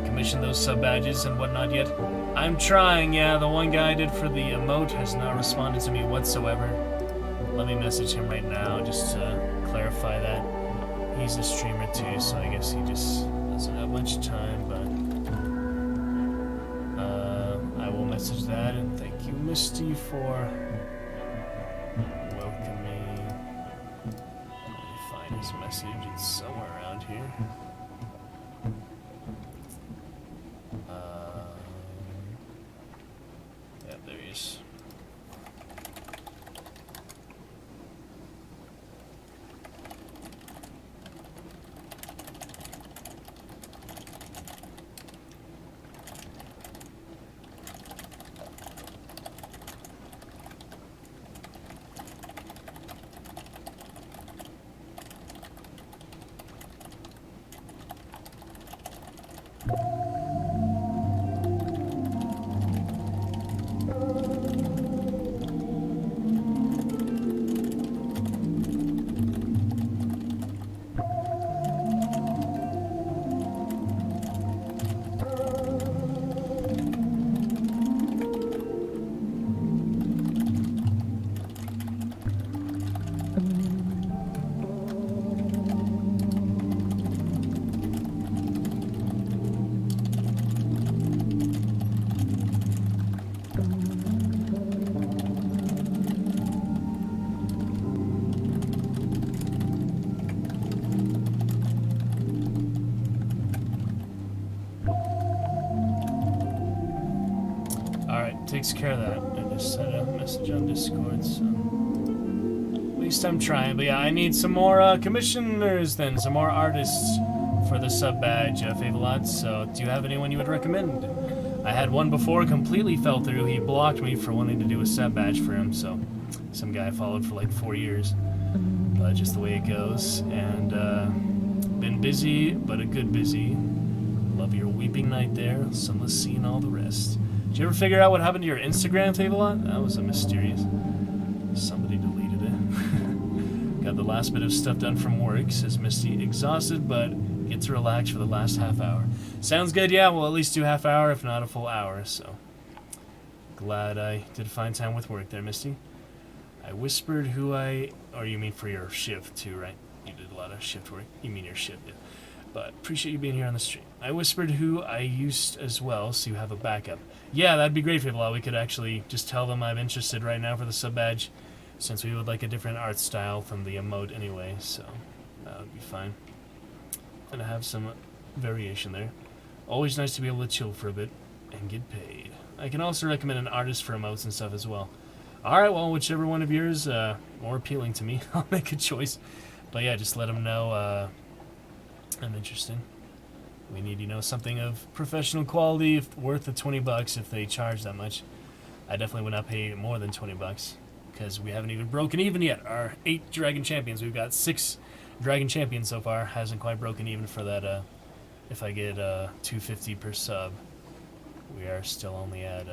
Commissioned those sub-badges and whatnot yet? I'm trying, yeah. The one guy I did for the emote has not responded to me whatsoever. Let me message him right now just to clarify that. He's a streamer too, so I guess he just doesn't have much time, but I will message that, and thank you, Misty, for welcoming His message, it's somewhere around here. Yeah, there he is. Takes care of that. I just sent a message on Discord, so at least I'm trying. But yeah, I need some more commissioners then, some more artists for the sub badge, Favelot. So do you have anyone you would recommend? I had one before, completely fell through. He blocked me for wanting to do a sub badge for him, so some guy I followed for like 4 years. But just the way it goes. And been busy, but a good busy. Love your Weeping Night there, Sunless Sea and all the rest. Did you ever figure out what happened to your Instagram, Favelot? That was a mysterious. Somebody deleted it. Got the last bit of stuff done from work, says Misty. Exhausted, but get to relax for the last half hour. Sounds good, yeah. We'll at least do half hour, if not a full hour, so. Glad I did find time with work there, Misty. I whispered who I... Or you mean for your shift, too, right? You did a lot of shift work. You mean your shift, yeah. But appreciate you being here on the stream. I whispered who I used as well, so you have a backup. Yeah, that'd be great, Favelot. We could actually just tell them I'm interested right now for the sub badge, since we would like a different art style from the emote anyway, so that would be fine. And have some variation there. Always nice to be able to chill for a bit and get paid. I can also recommend an artist for emotes and stuff as well. Alright, well, whichever one of yours more appealing to me, I'll make a choice. But yeah, just let them know I'm interested. We need, you know, something of professional quality, worth the $20 if they charge that much. I definitely would not pay more than $20 because we haven't even broken even yet. Our 8 Dragon Champions, we've got 6 Dragon Champions so far, hasn't quite broken even for that. If I get $250 per sub, we are still only at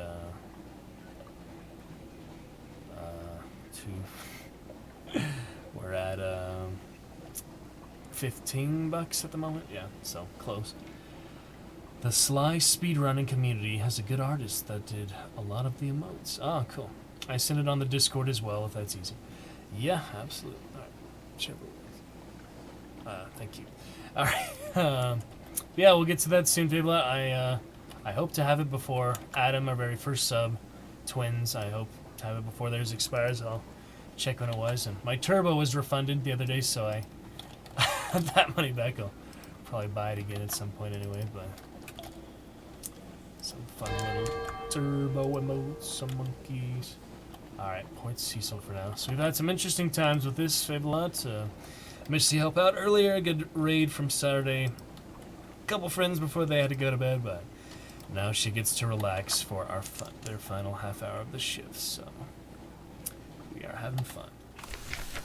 we're at $15 at the moment. Yeah, so close. The Sly speedrunning community has a good artist that did a lot of the emotes. Ah, cool. I sent it on the Discord as well, if that's easy. Yeah, absolutely. All right. Thank you. All right. Yeah, we'll get to that soon, Fabla. I hope to have it before Adam, our very first sub, twins. I hope to have it before theirs expires. I'll check when it was. And my turbo was refunded the other day, so I had that money back. I'll probably buy it again at some point anyway, but some fun little turbo emotes, some monkeys. Alright, Port Cecil for now. So we've had some interesting times with this Fabelot. Managed to help out earlier, a good raid from Saturday. A couple friends before they had to go to bed, but now she gets to relax for our their final half hour of the shift, so we are having fun.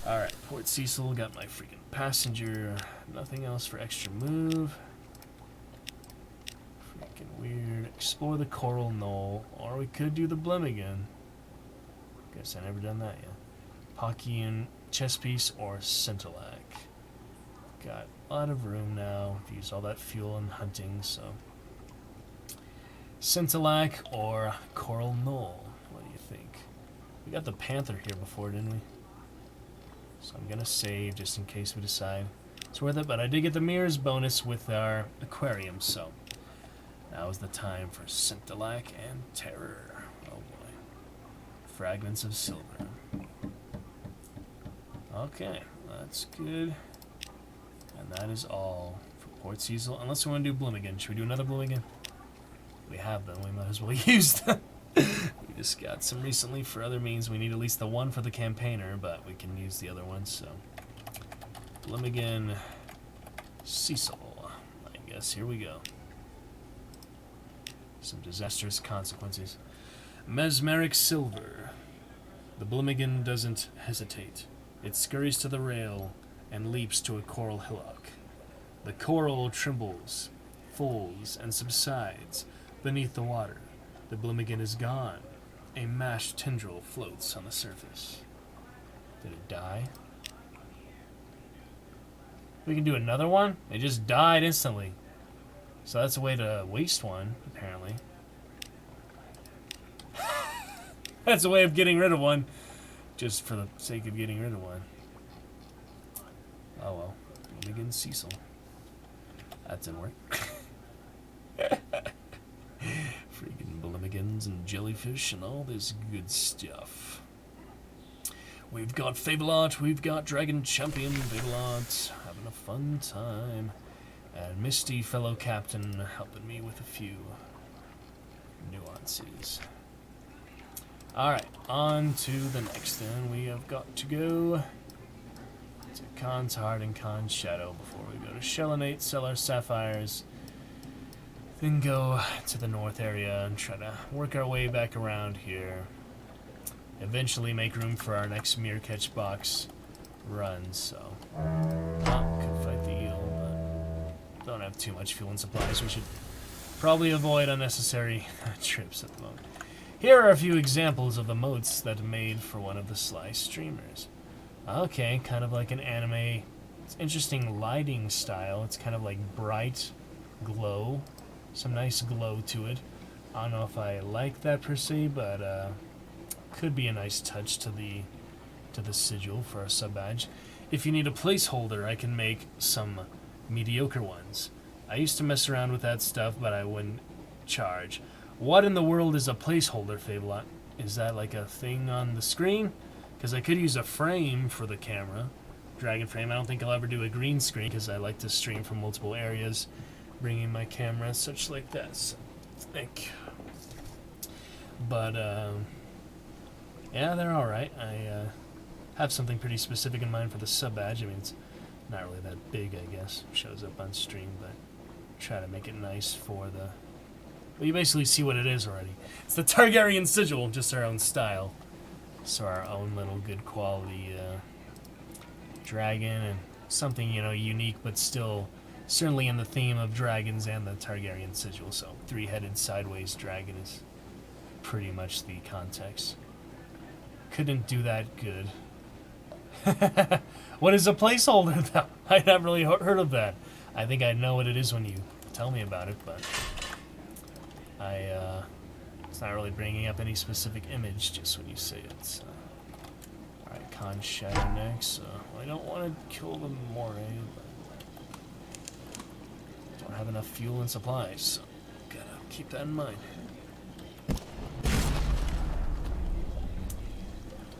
Alright, Port Cecil, got my freaking passenger. Nothing else for extra move. Freaking weird. Explore the Coral Knoll, or we could do the Blim again. Guess I've never done that yet. Pockean, chess piece, or Scintillac. Got a lot of room now. I've used all that fuel and hunting, so Scintillac or Coral Knoll. What do you think? We got the Panther here before, didn't we? So I'm gonna save just in case we decide it's worth it. But I did get the mirrors bonus with our aquarium, so now is the time for Scintillac and Terror. Oh boy. Fragments of silver. Okay, that's good. And that is all for Port Cecil. Unless we want to do Bloomingen. Should we do another Bloomingen? We have them. We might as well use them. We just got some recently for other means. We need at least the one for the campaigner, but we can use the other ones. So, Bloomingen, Cecil. I guess here we go. Some disastrous consequences. Mesmeric Silver. The Bloomingen doesn't hesitate. It scurries to the rail and leaps to a coral hillock. The coral trembles, folds, and subsides beneath the water. The Bloomingen is gone. A mashed tendril floats on the surface. Did it die? We can do another one? It just died instantly. So that's a way to waste one, apparently. That's a way of getting rid of one. Just for the sake of getting rid of one. Oh well. Bloomingen Cecil. That didn't work. Freaking Bloomigans and jellyfish and all this good stuff. We've got Fabelot, we've got Dragon Champion Fabelot, having a fun time. And Misty, fellow captain, helping me with a few nuances. Alright, on to the next then. We have got to go to Khan's Heart and Khan's Shadow before we go to Shellinate, sell our sapphires, then go to the north area and try to work our way back around here. Eventually make room for our next mirror catch box run, so. Could fight the eel, but don't have too much fuel and supplies. We should probably avoid unnecessary trips at the moment. Here are a few examples of the moats that made for one of the Sly streamers. Okay, kind of like an anime. It's interesting lighting style. It's kind of like bright glow. Some nice glow to it. I don't know if I like that per se, but could be a nice touch to the sigil for a sub badge. If you need a placeholder, I can make some mediocre ones. I used to mess around with that stuff, but I wouldn't charge. What in the world is a placeholder, Fabelot? Is that like a thing on the screen? Because I could use a frame for the camera. Dragon frame. I don't think I'll ever do a green screen because I like to stream from multiple areas, bringing my camera, such like that. So, I think. But, yeah, they're alright. I have something pretty specific in mind for the sub badge. I mean, it's not really that big, I guess. Shows up on stream, but try to make it nice for the... Well, you basically see what it is already. It's the Targaryen sigil, just our own style. So our own little good quality dragon and something, you know, unique, but still certainly in the theme of dragons and the Targaryen sigil. So three-headed sideways dragon is pretty much the context. Couldn't do that good. What is a placeholder, though? I haven't really heard of that. I think I know what it is when you tell me about it, but it's not really bringing up any specific image just when you say it. So. Alright, Khan's Shadow next. I don't want to kill the Moray, but don't have enough fuel and supplies, so gotta keep that in mind.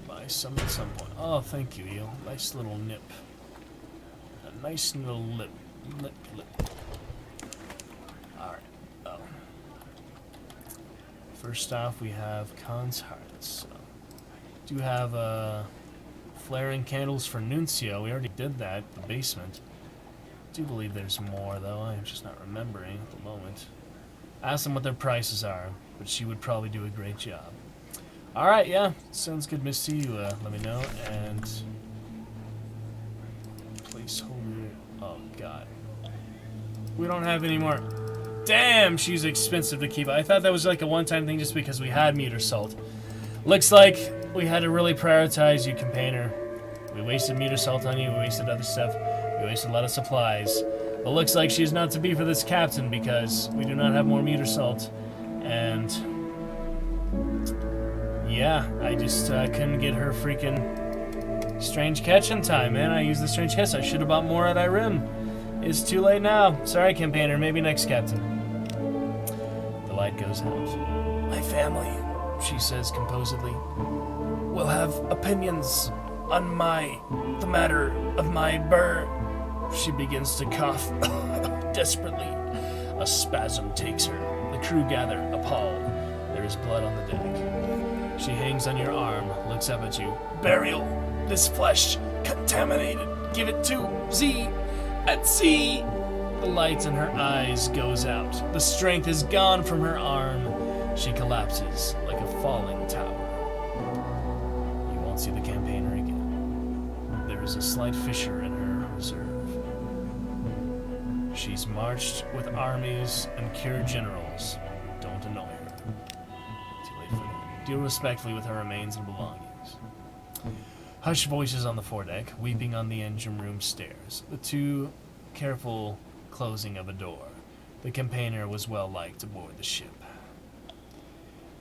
Buy some at some point. Oh, thank you, eel. Nice little nip. A nice little lip. Lip. Alright. Oh. First off, we have Khan's Heart. So, do have flaring candles for Nuncio. We already did that, the basement. I do believe there's more, though. I'm just not remembering at the moment. Ask them what their prices are, but she would probably do a great job. Alright, yeah. Sounds good, Misty. You let me know. And placeholder. Oh, God. We don't have any more. Damn, she's expensive to keep. I thought that was like a one-time thing just because we had meter salt. Looks like we had to really prioritize you, campaigner. We wasted meter salt on you, we wasted other stuff, we wasted a lot of supplies. But looks like she's not to be for this captain because we do not have more meter salt. And yeah, I just couldn't get her freaking strange catch in time, man. I used the strange catch. I should have bought more at Irem. It's too late now. Sorry, campaigner. Maybe next captain. The light goes out. My family, she says composedly, will have opinions on the matter of my She begins to cough desperately. A spasm takes her. The crew gather, appalled. There is blood on the deck. She hangs on your arm, looks up at you. Burial! This flesh! Contaminated! Give it to Z! At sea! The light in her eyes goes out. The strength is gone from her arm. She collapses like a falling tower. You won't see the campaigner again. There is a slight fissure in her reserve. She's marched with armies and cured generals. Don't annoy her. Too late for that. Deal respectfully with her remains and belongings. Hushed voices on the foredeck, weeping on the engine room stairs. The too careful closing of a door. The campaigner was well liked aboard the ship.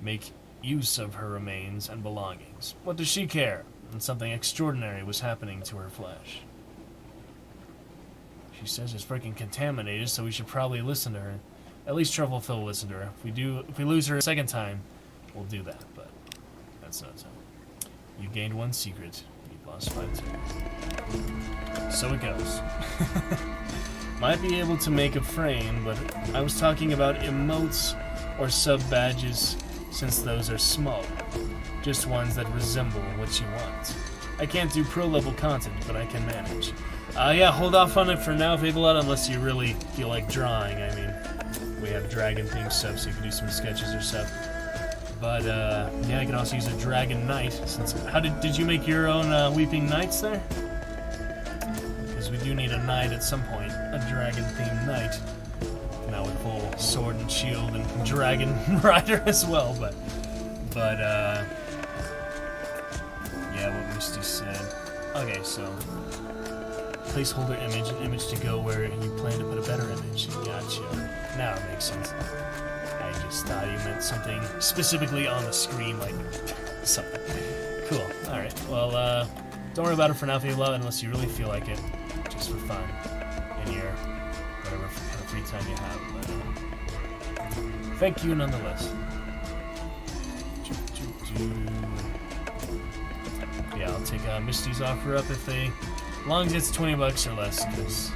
Make use of her remains and belongings. What does she care? And something extraordinary was happening to her flesh. She says it's freaking contaminated, so we should probably listen to her. At least Truffle Phil will listen to her. If we lose her a second time, we'll do that, but that's not so. You gained one secret, you've lost 5 turns. So it goes. Might be able to make a frame, but I was talking about emotes or sub-badges, since those are small. Just ones that resemble what you want. I can't do pro-level content, but I can manage. Yeah, hold off on it for now, Fablot, unless you really feel like drawing. I mean, we have dragon-themed stuff, so you can do some sketches or stuff. But, yeah, I can also use a Dragon Knight. Did you make your own Weeping Knights there? Because we do need a knight at some point, a dragon-themed knight. Now with full sword and shield and dragon rider as well, but, yeah, what Misty said. Okay, so, placeholder image, an image to go where you plan to put a better image. Gotcha. Now it makes sense. I just thought you meant something specifically on the screen, like something. Cool. Alright, well, don't worry about it for now, Fablo, unless you really feel like it, just for fun, in your whatever kind of free time you have. But, thank you nonetheless. Yeah, I'll take Misty's offer up if as long as it's $20 or less, because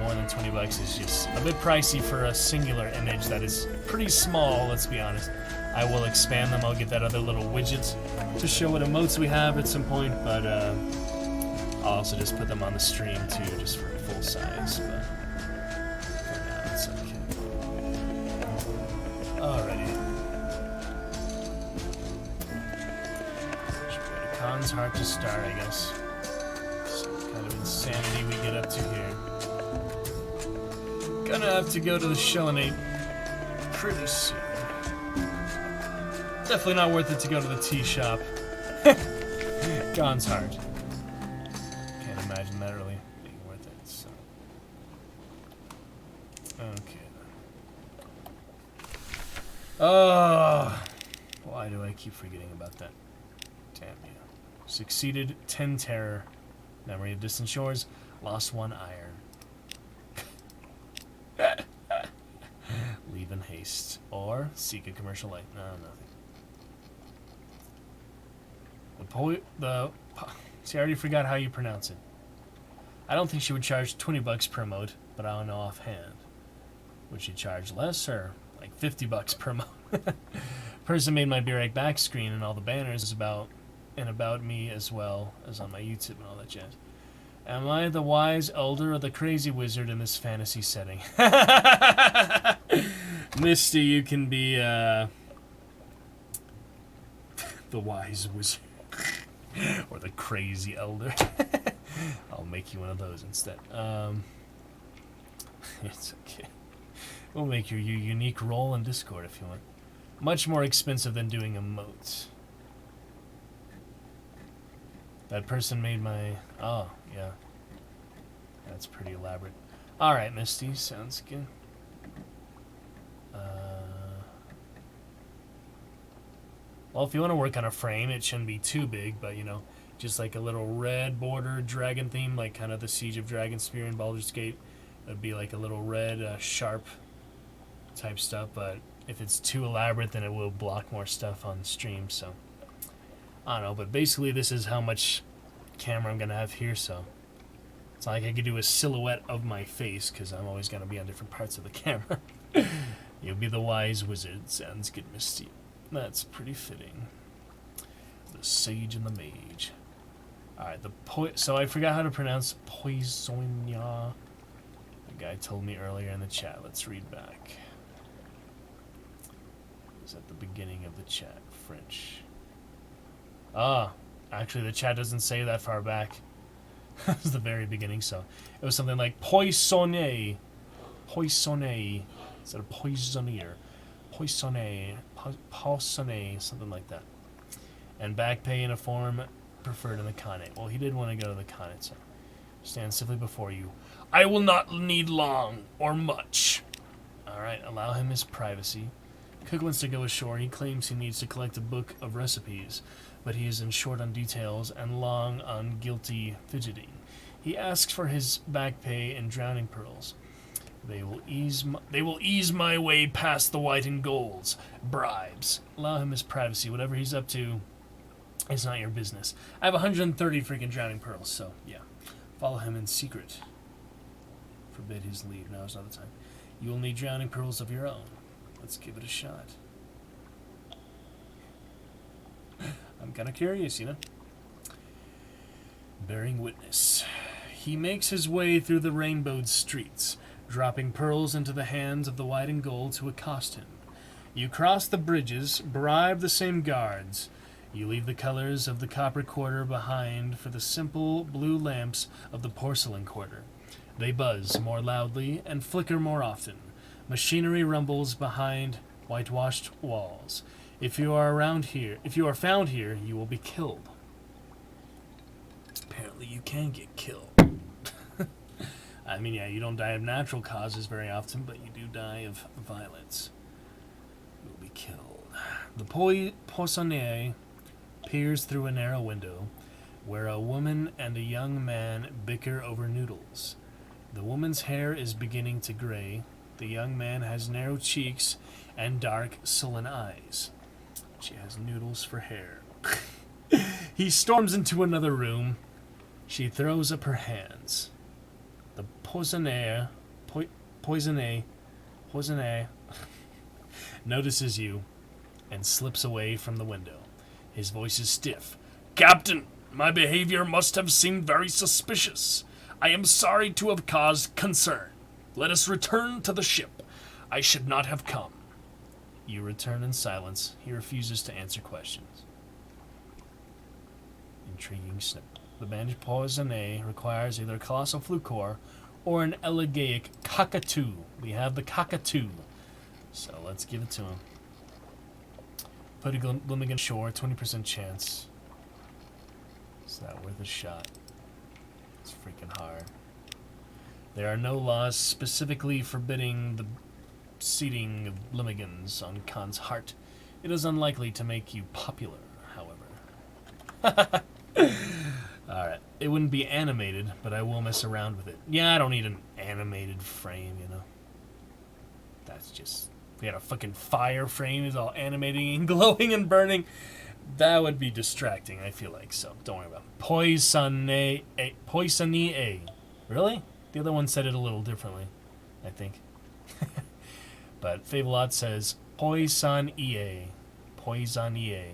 more than $20 is just a bit pricey for a singular image that is pretty small, let's be honest. I will expand them, I'll get that other little widget to show what emotes we have at some point, but I'll also just put them on the stream too, just for full size, but for now it's okay. Alrighty. Khan's hard to start, I guess. Some kind of insanity we get up to here. Gonna have to go to the Shellinate pretty soon. Definitely not worth it to go to the tea shop. Khan's hard. Can't imagine that really being worth it, so. Okay. Oh, why do I keep forgetting about that? Damn you. Succeeded 10 terror. Memory of distant shores. Lost 1 iron. Leave in haste. Or seek a commercial light. No, nothing. See, I already forgot how you pronounce it. I don't think she would charge $20 per mode, but I don't know offhand. Would she charge less or like $50 per mode? Person made my Burek back screen and all the banners about me as well as on my YouTube and all that jazz. Am I the wise elder or the crazy wizard in this fantasy setting? Misty, you can be the wise wizard. Or the crazy elder. I'll make you one of those instead. It's okay. We'll make your unique role in Discord if you want. Much more expensive than doing emotes. That person made my... Oh, yeah. That's pretty elaborate. Alright, Misty. Sounds good. Well, if you want to work on a frame, it shouldn't be too big, but, you know, just like a little red border dragon theme, like kind of the Siege of Dragonspear in Baldur's Gate. It would be like a little red, sharp type stuff, but if it's too elaborate, then it will block more stuff on stream, so... I don't know, but basically this is how much camera I'm going to have here, so... It's not like I could do a silhouette of my face, because I'm always going to be on different parts of the camera. You'll be the wise wizard. Sounds good, Misty. That's pretty fitting. The sage and the mage. Alright, so I forgot how to pronounce Poisonia. The guy told me earlier in the chat. Let's read back. It was at the beginning of the chat. French. Ah, actually the chat doesn't say that far back. It was the very beginning, so it was something like poissonner, instead of poisonnier, poissonner, something like that. And back pay in a form preferred in the Khanate. Well, he did want to go to the Khanate, so stand stiffly before you. I will not need long or much. Alright, allow him his privacy. Cook wants to go ashore. He claims he needs to collect a book of recipes, but he is in short on details and long on guilty fidgeting. He asks for his back pay and drowning pearls. They will ease my way past the white and golds. Bribes. Allow him his privacy. Whatever he's up to, it's not your business. I have 130 freaking drowning pearls, so yeah. Follow him in secret. Forbid his leave. Now is not the time. You will need drowning pearls of your own. Let's give it a shot. I'm kind of curious, you know. Bearing witness. He makes his way through the rainbowed streets, dropping pearls into the hands of the white and gold to accost him. You cross the bridges, bribe the same guards. You leave the colors of the copper quarter behind for the simple blue lamps of the porcelain quarter. They buzz more loudly and flicker more often. Machinery rumbles behind whitewashed walls. If you are found here, you will be killed. Apparently you can get killed. I mean, yeah, you don't die of natural causes very often, but you do die of violence. You will be killed. The poissonnier peers through a narrow window, where a woman and a young man bicker over noodles. The woman's hair is beginning to gray. The young man has narrow cheeks and dark, sullen eyes. She has noodles for hair. He storms into another room. She throws up her hands. The poissonnier notices you and slips away from the window. His voice is stiff. Captain, my behavior must have seemed very suspicious. I am sorry to have caused concern. Let us return to the ship. I should not have come. You return in silence. He refuses to answer questions. Intriguing snip. The bandaged poissonnier requires either a colossal flucor or an elegaic cockatoo. We have the cockatoo. So let's give it to him. Put a Glimmigan shore, 20% chance. Is that worth a shot? It's freaking hard. There are no laws specifically forbidding the seating of Limigans on Khan's heart. It is unlikely to make you popular, however. Alright, it wouldn't be animated, but I will mess around with it. Yeah, I don't need an animated frame, you know. That's just... We had a fucking fire frame is all animating and glowing and burning. That would be distracting, I feel like, so don't worry about it. Poissonnier. Really? The other one said it a little differently, I think. But Fabelot says Poissonnier. Poissonnier.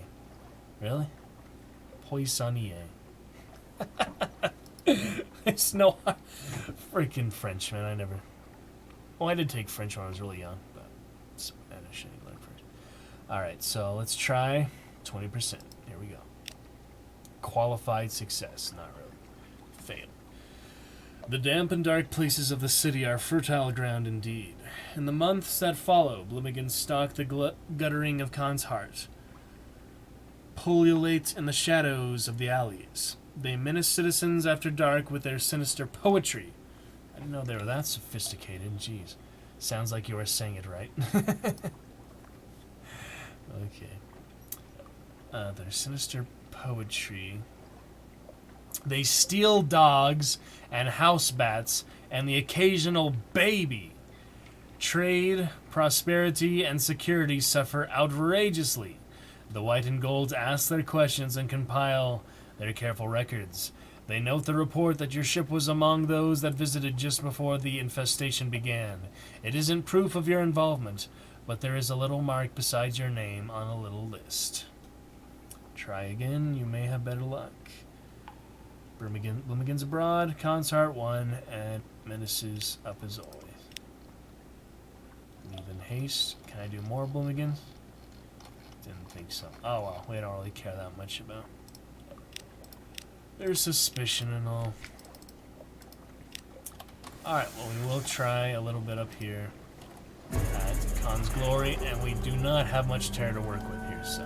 Really? Poissonnier. It's no freaking French, man. I never. Well, I did take French when I was really young, but Spanish I learned first. Alright, so let's try 20%. Here we go. Qualified success. Not really. Fail. The damp and dark places of the city are fertile ground indeed. In the months that follow, Blimigans stalk the guttering of Khan's heart, pullulate in the shadows of the alleys. They menace citizens after dark with their sinister poetry. I didn't know they were that sophisticated. Jeez. Sounds like you were saying it right. Okay. Their sinister poetry. They steal dogs and house bats and the occasional baby. Trade, prosperity, and security suffer outrageously. The white and gold ask their questions and compile their careful records. They note the report that your ship was among those that visited just before the infestation began. It isn't proof of your involvement, but there is a little mark beside your name on a little list. Try again, you may have better luck. Bloomington's abroad, Consort 1, and Menaces up as always. Leave in haste. Can I do more Bloomingtons? Didn't think so. Oh well, we don't really care that much about. There's suspicion and all. Alright, well we will try a little bit up here at Khan's Glory, and we do not have much terror to work with here, so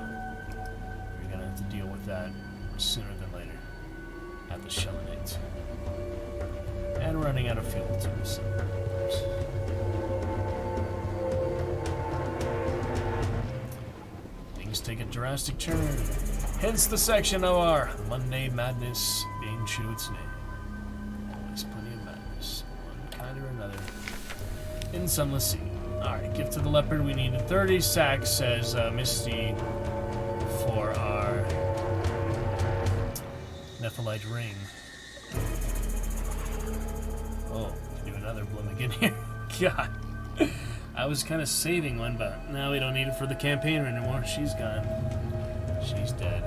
we're gonna have to deal with that sooner than later at the Shellinate. And running out of fuel too, so things take a drastic turn. Hence the section of our Monday Madness being true to its name. Always plenty of madness, one kind or another, in Sunless Sea. Alright, gift to the leopard. We needed 30 sacks, says Misty, for our Nephalite ring. Oh, do another Bloomington here. God. I was kind of saving one, but now we don't need it for the campaign anymore. She's gone. She's dead.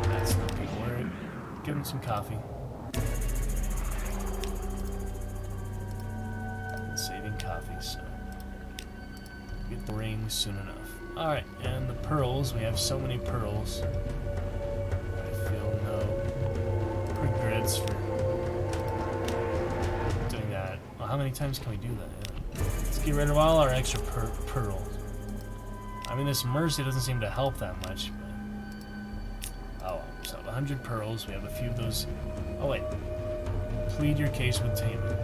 That's not gonna work. Give him some coffee. Saving coffee, so get the ring soon enough. Alright, and the pearls. We have so many pearls. I feel no regrets for doing that. Well, how many times can we do that? Yeah. Let's get rid of all our extra pearls. I mean, this mercy doesn't seem to help that much. But... oh, so 100 pearls. We have a few of those. Oh, wait. Plead your case with Taman.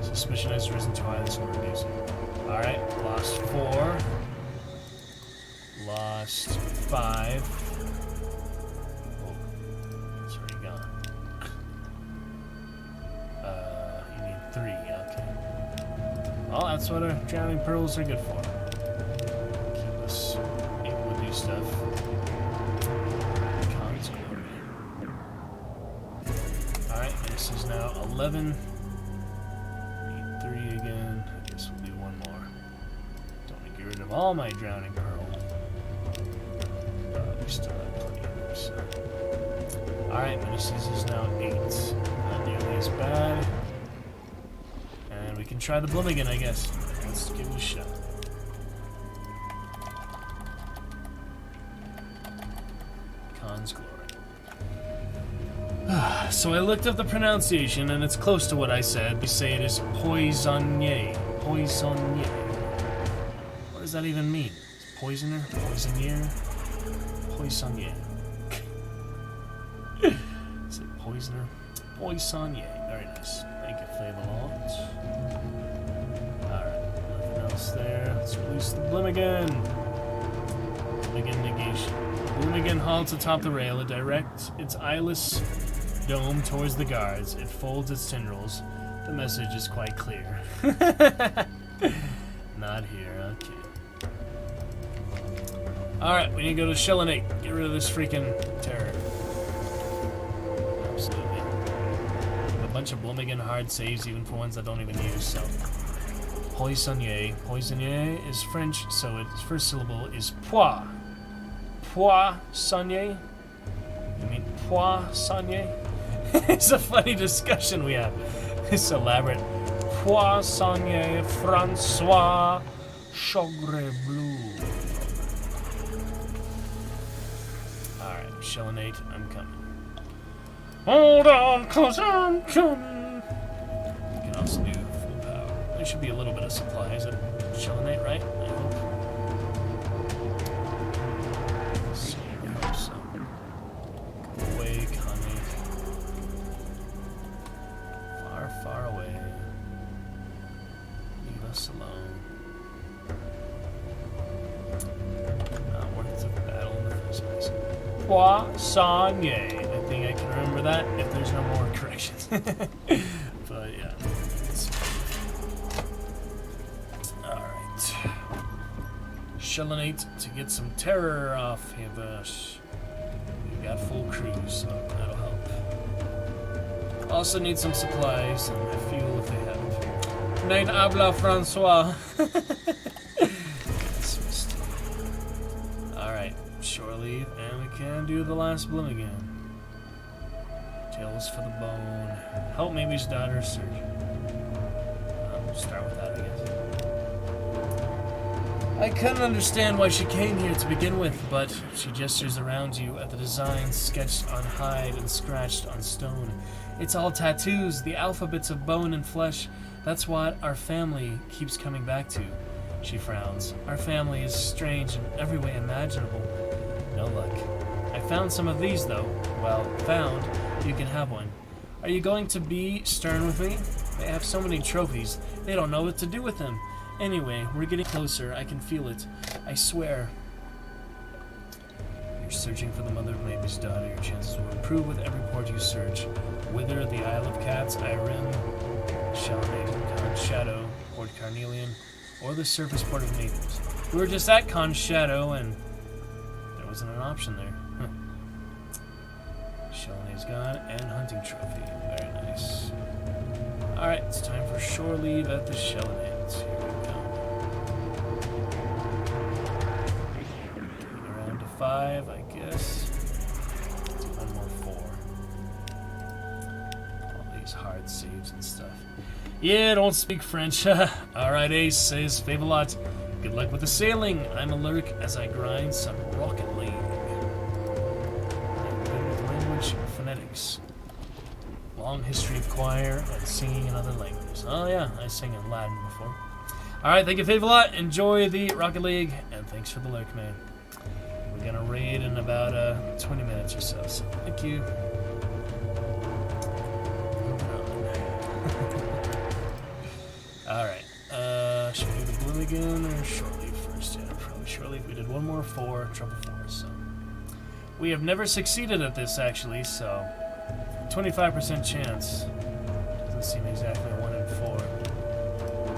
Suspicion has risen too high, this will reduce it. Alright, lost 4. Lost 5. Oh, it's already gone. You need 3, okay. Well, that's what our drowning pearls are good for. Keep us able to do stuff. Khan's Glory. Alright, this is now 11. Need 3 again. I guess we'll do one more. Don't want to get rid of all my drowning pearls. We still have plenty of them, so. Alright, Menaces is now 8. Not nearly as bad. And we can try the Bloom again, I guess. Let's give it a shot. Khan's Glory. So I looked up the pronunciation, and it's close to what I said. We say it is poisonnier. Poisonnier. What does that even mean? Poisoner? Poisonnier? Poissonnier. Is it poisoner? Poissonnier. Very nice. Thank you, Flavolont. Alright, nothing else there. Let's release the Bloomington. Bloomington negation. Bloomington halts atop the rail. It directs its eyeless dome towards the guards. It folds its tendrils. The message is quite clear. Not here, okay. Alright, we need to go to Shellinate. Get rid of this freaking terror. Absolutely. A bunch of Bloomington hard saves, even for ones that don't even use, so. Poissonnier. Poissonnier is French, so its first syllable is pois. Poissonnier? You mean poissonnier? It's a funny discussion we have. It's elaborate. Poissonnier Francois Chogrebleu. Alright, Shellinate, I'm coming. Hold on, cause I'm coming. You can also do full power. There should be a little bit of supplies at Shellinate, right? I hope. So, I hope so. Go away, Connie. Far, far away. Leave us alone. Not worth the battle in the first place. Poissonnier. I think I can remember that if there's no more corrections. But yeah. Alright. Shellonate to get some terror off of us. We've got full crews, so that'll help. Also need some supplies and fuel if they have. Nine habla Francois. Alright, shore leave, and we can do the last bloom again. Tales for the bone. Help Mamie's daughter surgeon. Start with that, I guess. I couldn't understand why she came here to begin with, but she gestures around you at the designs sketched on hide and scratched on stone. It's all tattoos, the alphabets of bone and flesh. That's what our family keeps coming back to. She frowns. Our family is strange in every way imaginable. No luck. I found some of these, though. Well, found. You can have one. Are you going to be stern with me? They have so many trophies. They don't know what to do with them. Anyway, we're getting closer. I can feel it. I swear. You're searching for the mother of Mavis' daughter. Your chances will improve with every port you search. Wither, the Isle of Cats, Irem, Shellonate, Con Shadow, Port Carnelian, or the surface port of Naples. We were just at Con Shadow, and there wasn't an option there. Huh. Shellonate's gone, and hunting trophy. Very nice. Alright, it's time for shore leave at the Shellonate. Here we go. Getting around to 5, I guess. Let's do one more 4. All these hard saves and stuff. Yeah, don't speak French. Alright, Ace, says Favolot. Good luck with the sailing. I'm a lurk as I grind some Rocket League. I'm good with language phonetics. Long history of choir and singing in other languages. Oh yeah, I sang in Latin before. Alright, thank you, Favolot. Enjoy the Rocket League, and thanks for the lurk, man. We're gonna raid in about 20 minutes or so thank you. Alright, should we do the bloom again or shore leave first? Yeah, probably shore leave. We did one more 4, trouble 4, so. We have never succeeded at this, actually, so 25% chance. Doesn't seem exactly 1 in 4.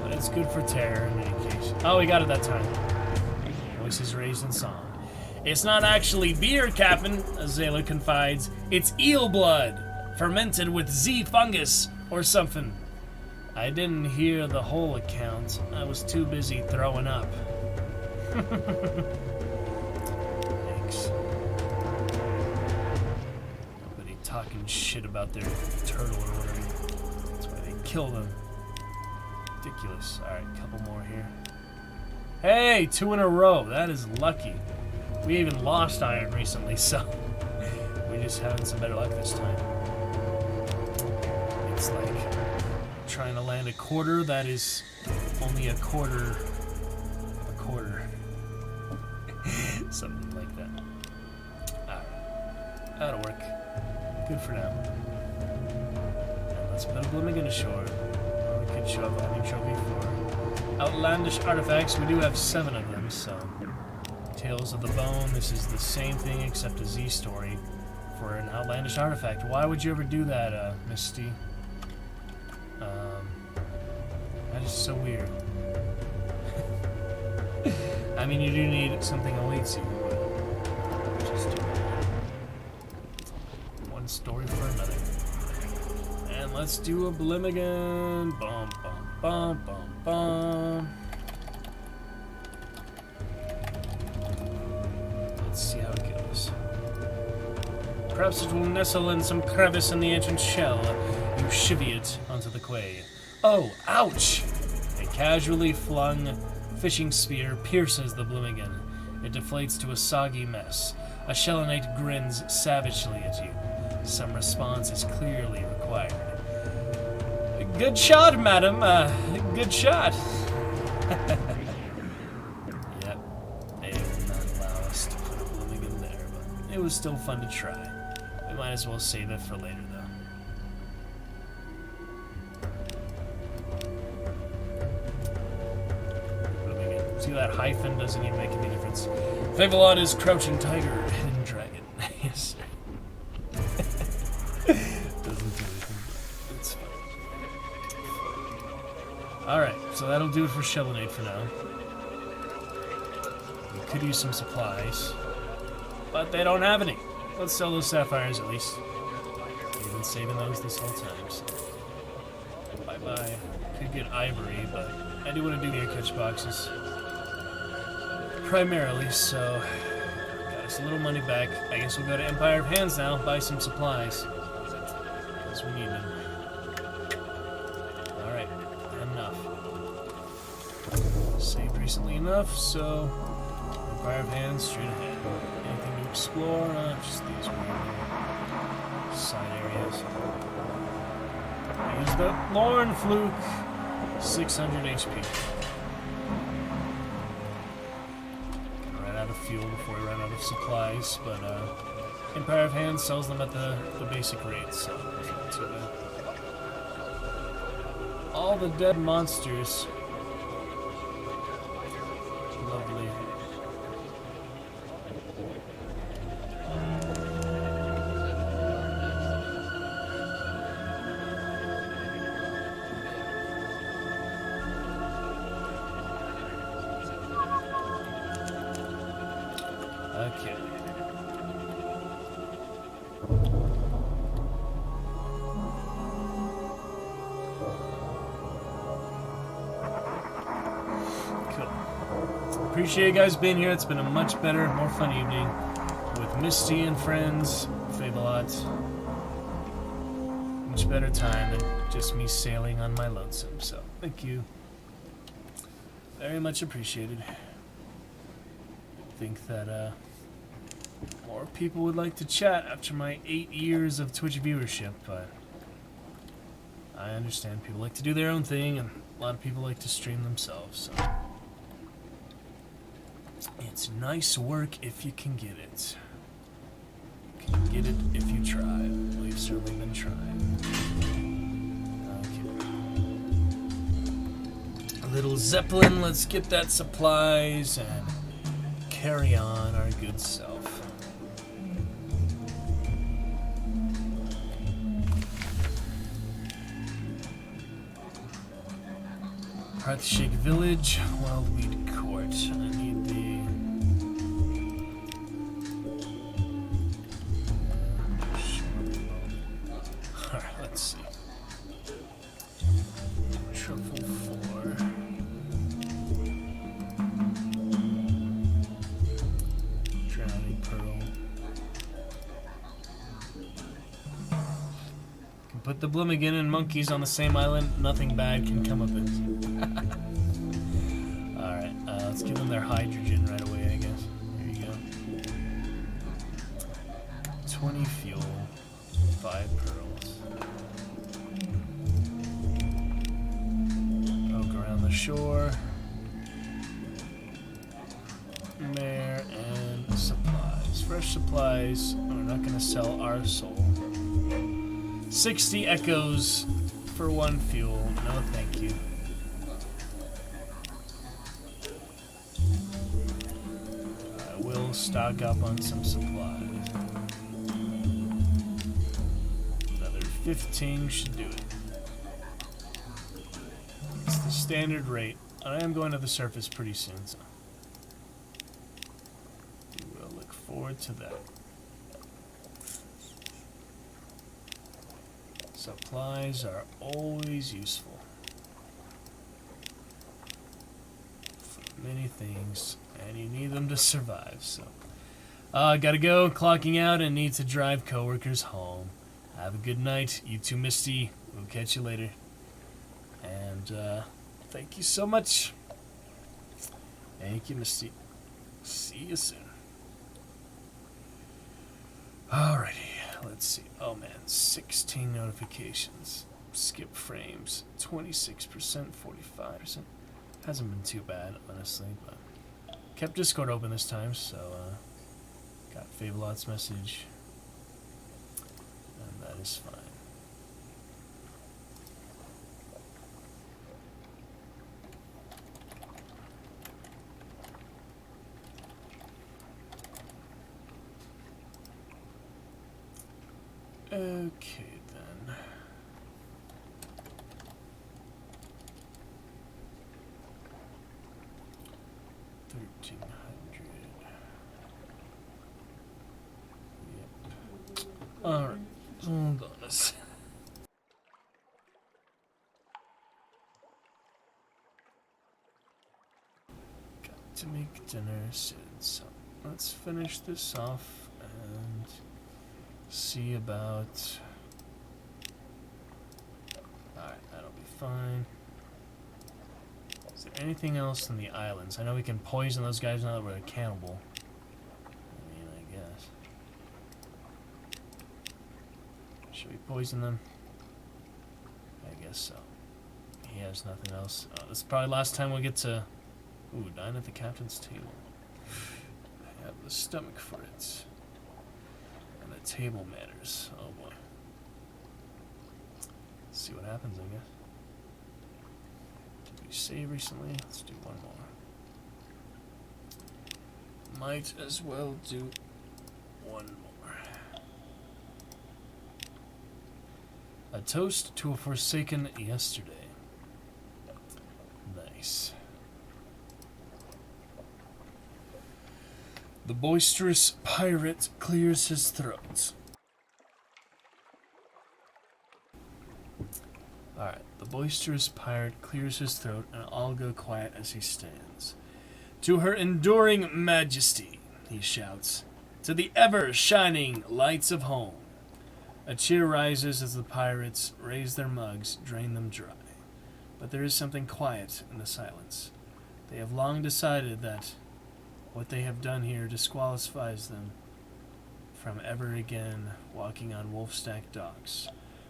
But it's good for terror in any case. Oh, we got it that time. Voices raised in song. It's not actually beer, Captain, Azela confides. It's eel blood, fermented with Z fungus or something. I didn't hear the whole account. I was too busy throwing up. Thanks. Nobody talking shit about their turtle or whatever. That's why they kill them. Ridiculous. Alright, couple more here. Hey, 2 in a row. That is lucky. We even lost iron recently, so we're just having some better luck this time. It's like trying to land a quarter that is only a quarter. Something like that. Alright. That'll work. Good for now. And let's put a blooming ashore. We could show up a hunting trophy for outlandish artifacts. We do have 7 of them, so. Tales of the Bone. This is the same thing except a Z story for an outlandish artifact. Why would you ever do that, Misty? That is so weird. I mean, you do need something awaits you, but just do one story for another. And let's do a Blimmigan. Bum, bum, bum, bum, bum. Let's see how it goes. Perhaps it will nestle in some crevice in the ancient shell. You chivvy it onto the quay. Oh, ouch! A casually flung fishing spear pierces the Blimmigan. It deflates to a soggy mess. A Shellonate grins savagely at you. Some response is clearly required. Good shot, madam. Good shot. Yep. They will not allow us to put a Blimmigan there, but it was still fun to try. We might as well save it for later, though. See, that hyphen doesn't even make any difference. Favolot is Crouching Tiger, Hidden Dragon. Yes, sir. Doesn't do anything, but it's fun. Alright, so that'll do it for Shellonate for now. Could use some supplies. But they don't have any. Let's sell those sapphires at least. We've been saving those this whole time, so. Bye-bye. Could get ivory, but I do want to do the catch boxes. Primarily, so. Got us a little money back. I guess we'll go to Empire of Hands now, buy some supplies. Because we need them. Alright, enough. Saved recently enough, so. Empire of Hands, straight ahead. Anything to explore? Just these weird side areas. Use the Lorn Fluke. 600 HP. Gonna run out of fuel before we run out of supplies, but Empire of Hands sells them at the basic rate, so it's not too bad. All the dead monsters. Lovely. Okay. Cool. Appreciate you guys being here. It's been a much better, more fun evening with Misty and friends. Fave-a-lot. Much better time than just me sailing on my lonesome. So, thank you. Very much appreciated. I think that more people would like to chat after my 8 years of Twitch viewership, but I understand people like to do their own thing, and a lot of people like to stream themselves, so it's nice work if you can get it. You can get it if you try. We've certainly been trying. Okay. A little Zeppelin, let's get that supplies and carry on our good self. Hearthshake Village, Wildweed Court. I need the... Alright, let's see. Truffle 4. Drowning Pearl. Can put the Bloomington and monkeys on the same island. Nothing bad can come of it. Alright, let's give them their hydrogen right away, I guess. Here you go. 20 fuel, 5 pearls. Poke around the shore. Mare and supplies. Fresh supplies. We're not going to sell our soul. 60 echoes for 1 fuel. No, thank you. We'll stock up on some supplies. Another 15 should do it. It's the standard rate. I am going to the surface pretty soon, so we will look forward to that. Supplies are always useful for many things, and you need them to survive, so. Gotta go, clocking out, and need to drive coworkers home. Have a good night, you too, Misty. We'll catch you later. And, thank you so much. Thank you, Misty. See you soon. Alrighty. Let's see. Oh man, 16 notifications. Skip frames. 26%, 45%. Hasn't been too bad, honestly, but kept Discord open this time, so got Fave-a-lot's message. And that is fine. Okay, then. $1,300. Alright, hold on a sec. Got to make dinner soon, so let's finish this off and see about... Alright, that'll be fine. Is there anything else in the islands? I know we can poison those guys now that we're a cannibal. I mean, I guess. Should we poison them? I guess so. He has nothing else. This is probably the last time we'll get to... Ooh, dine at the captain's table. I have the stomach for it. And the table matters. Oh boy. Let's see what happens, I guess. Did we save recently? Let's do one more. Might as well do one more. A toast to a forsaken yesterday. Nice. The boisterous pirate clears his throat. Alright, the boisterous pirate clears his throat, and all go quiet as he stands. To her enduring majesty, he shouts, to the ever-shining lights of home. A cheer rises as the pirates raise their mugs, drain them dry. But there is something quiet in the silence. They have long decided that what they have done here disqualifies them from ever again walking on Wolfstack docks,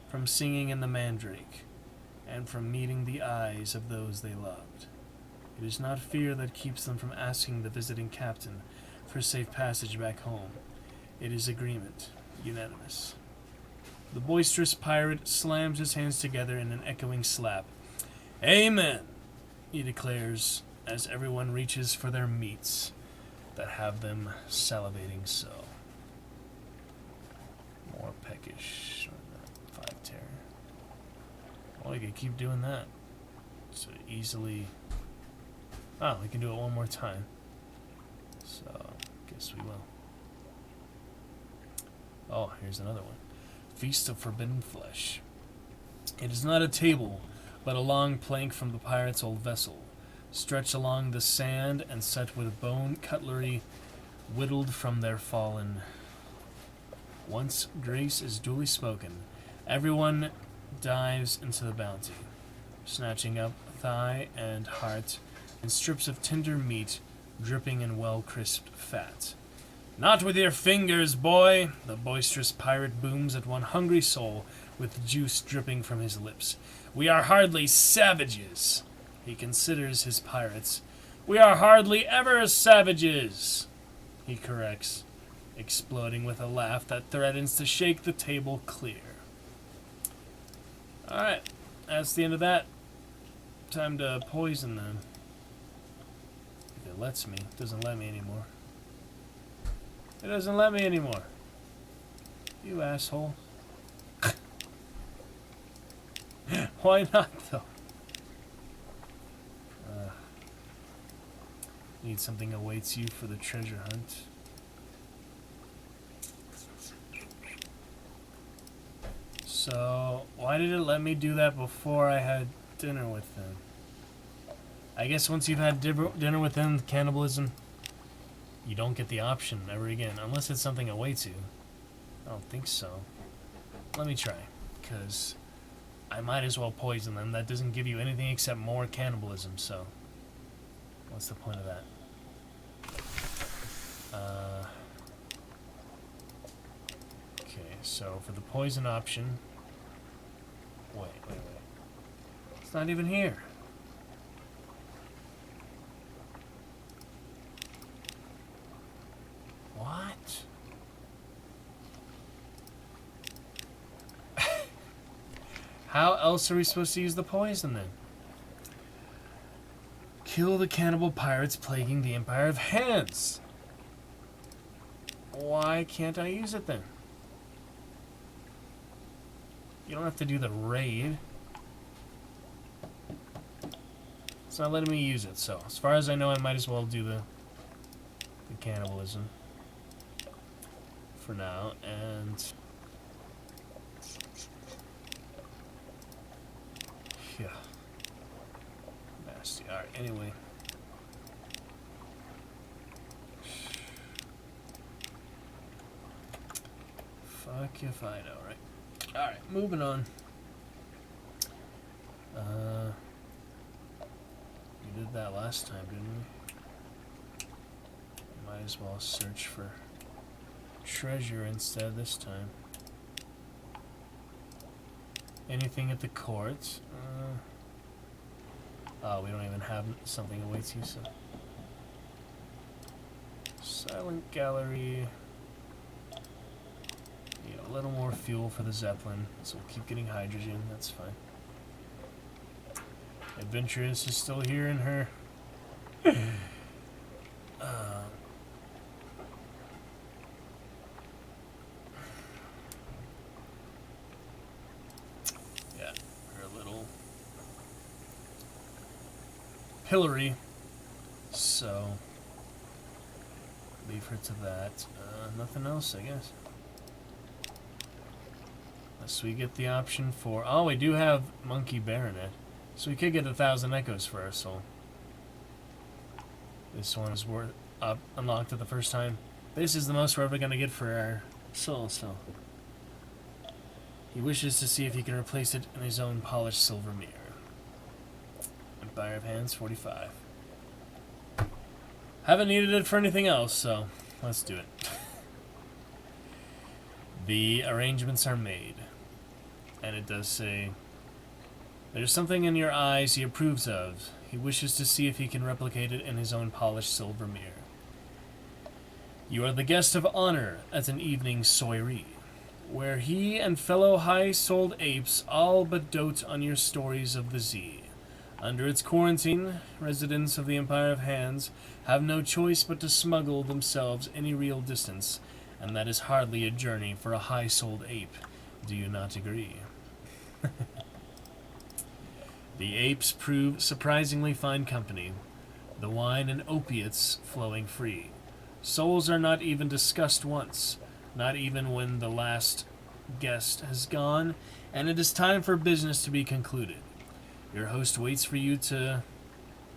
from singing in the Mandrake, and from meeting the eyes of those they loved. It is not fear that keeps them from asking the visiting captain for safe passage back home. It is agreement, unanimous. The boisterous pirate slams his hands together in an echoing slap. Amen, he declares, as everyone reaches for their meats that have them salivating so. More peckish. 5 terror. Well, we could keep doing that. So easily... Oh, we can do it one more time. So, guess we will. Oh, here's another one. Feast of Forbidden Flesh. It is not a table, but a long plank from the pirate's old vessel, stretched along the sand and set with bone cutlery whittled from their fallen. Once grace is duly spoken, everyone dives into the bounty, snatching up thigh and heart and strips of tender meat dripping in well-crisped fat. Not with your fingers, boy! The boisterous pirate booms at one hungry soul with juice dripping from his lips. We are hardly savages. He considers his pirates. We are hardly ever savages, he corrects, exploding with a laugh that threatens to shake the table clear. Alright, that's the end of that. Time to poison them. If it lets me. It doesn't let me anymore. It doesn't let me anymore. You asshole. Why not, though? Need something awaits you for the treasure hunt. So, why did it let me do that before I had dinner with them? I guess once you've had dinner with them, cannibalism, you don't get the option ever again, unless it's something awaits you. I don't think so. Let me try, because I might as well poison them. That doesn't give you anything except more cannibalism, so what's the point of that? Okay, so for the poison option... Wait. It's not even here. What? How else are we supposed to use the poison then? Kill the cannibal pirates plaguing the Empire of Hands. Why can't I use it then? You don't have to do the raid. It's not letting me use it, so as far as I know, I might as well do the cannibalism for now. And Yeah. Nasty. Alright, anyway. Fuck if I know, right? Alright, moving on. We did that last time, didn't we? Might as well search for treasure instead this time. Anything at the court? Oh, we don't even have something awaits you, so. Silent gallery. Yeah, a little more fuel for the Zeppelin, so we'll keep getting hydrogen, that's fine. Adventuress is still here in her. Yeah, her little pillory. So, leave her to that. Nothing else, I guess. Unless we get the option for... Oh, we do have Monkey Baronet. So we could get 1,000 echoes for our soul. This one is worth unlocked at the first time. This is the most we're ever going to get for our soul, so... He wishes to see if he can replace it in his own polished silver mirror. Empire of Hands, 45. Haven't needed it for anything else, so let's do it. The arrangements are made. And it does say... There's something in your eyes he approves of. He wishes to see if he can replicate it in his own polished silver mirror. You are the guest of honor at an evening soiree, where he and fellow high-souled apes all but dote on your stories of the Sea. Under its quarantine, residents of the Empire of Hands have no choice but to smuggle themselves any real distance, and that is hardly a journey for a high-souled ape. Do you not agree? The apes prove surprisingly fine company, the wine and opiates flowing free. Souls are not even discussed once, not even when the last guest has gone, and it is time for business to be concluded. Your host waits for you to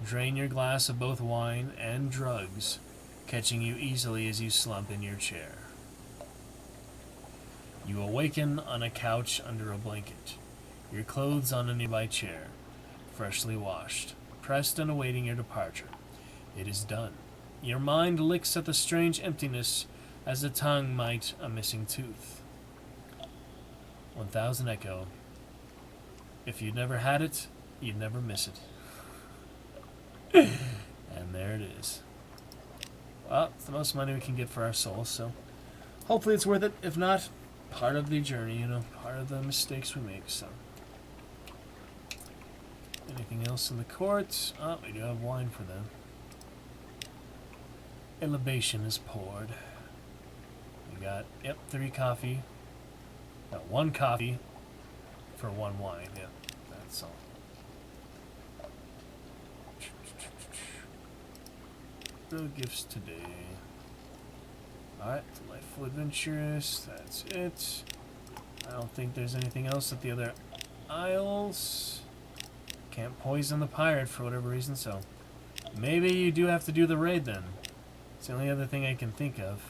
drain your glass of both wine and drugs, catching you easily as you slump in your chair. You awaken on a couch under a blanket, your clothes on a nearby chair, freshly washed, pressed and awaiting your departure. It is done. Your mind licks at the strange emptiness as the tongue might a missing tooth. 1,000 echo. If you'd never had it, you'd never miss it. And there it is. Well, it's the most money we can get for our souls, so hopefully it's worth it. If not, part of the journey, you know, part of the mistakes we make, so. Anything else in the court? Oh, we do have wine for them. A libation is poured. We got, 3 coffee. Got 1 coffee for 1 wine. Yep, that's all. No gifts today. Alright, delightful adventurous. That's it. I don't think there's anything else at the other aisles. Can't poison the pirate for whatever reason, so maybe you do have to do the raid then. It's the only other thing I can think of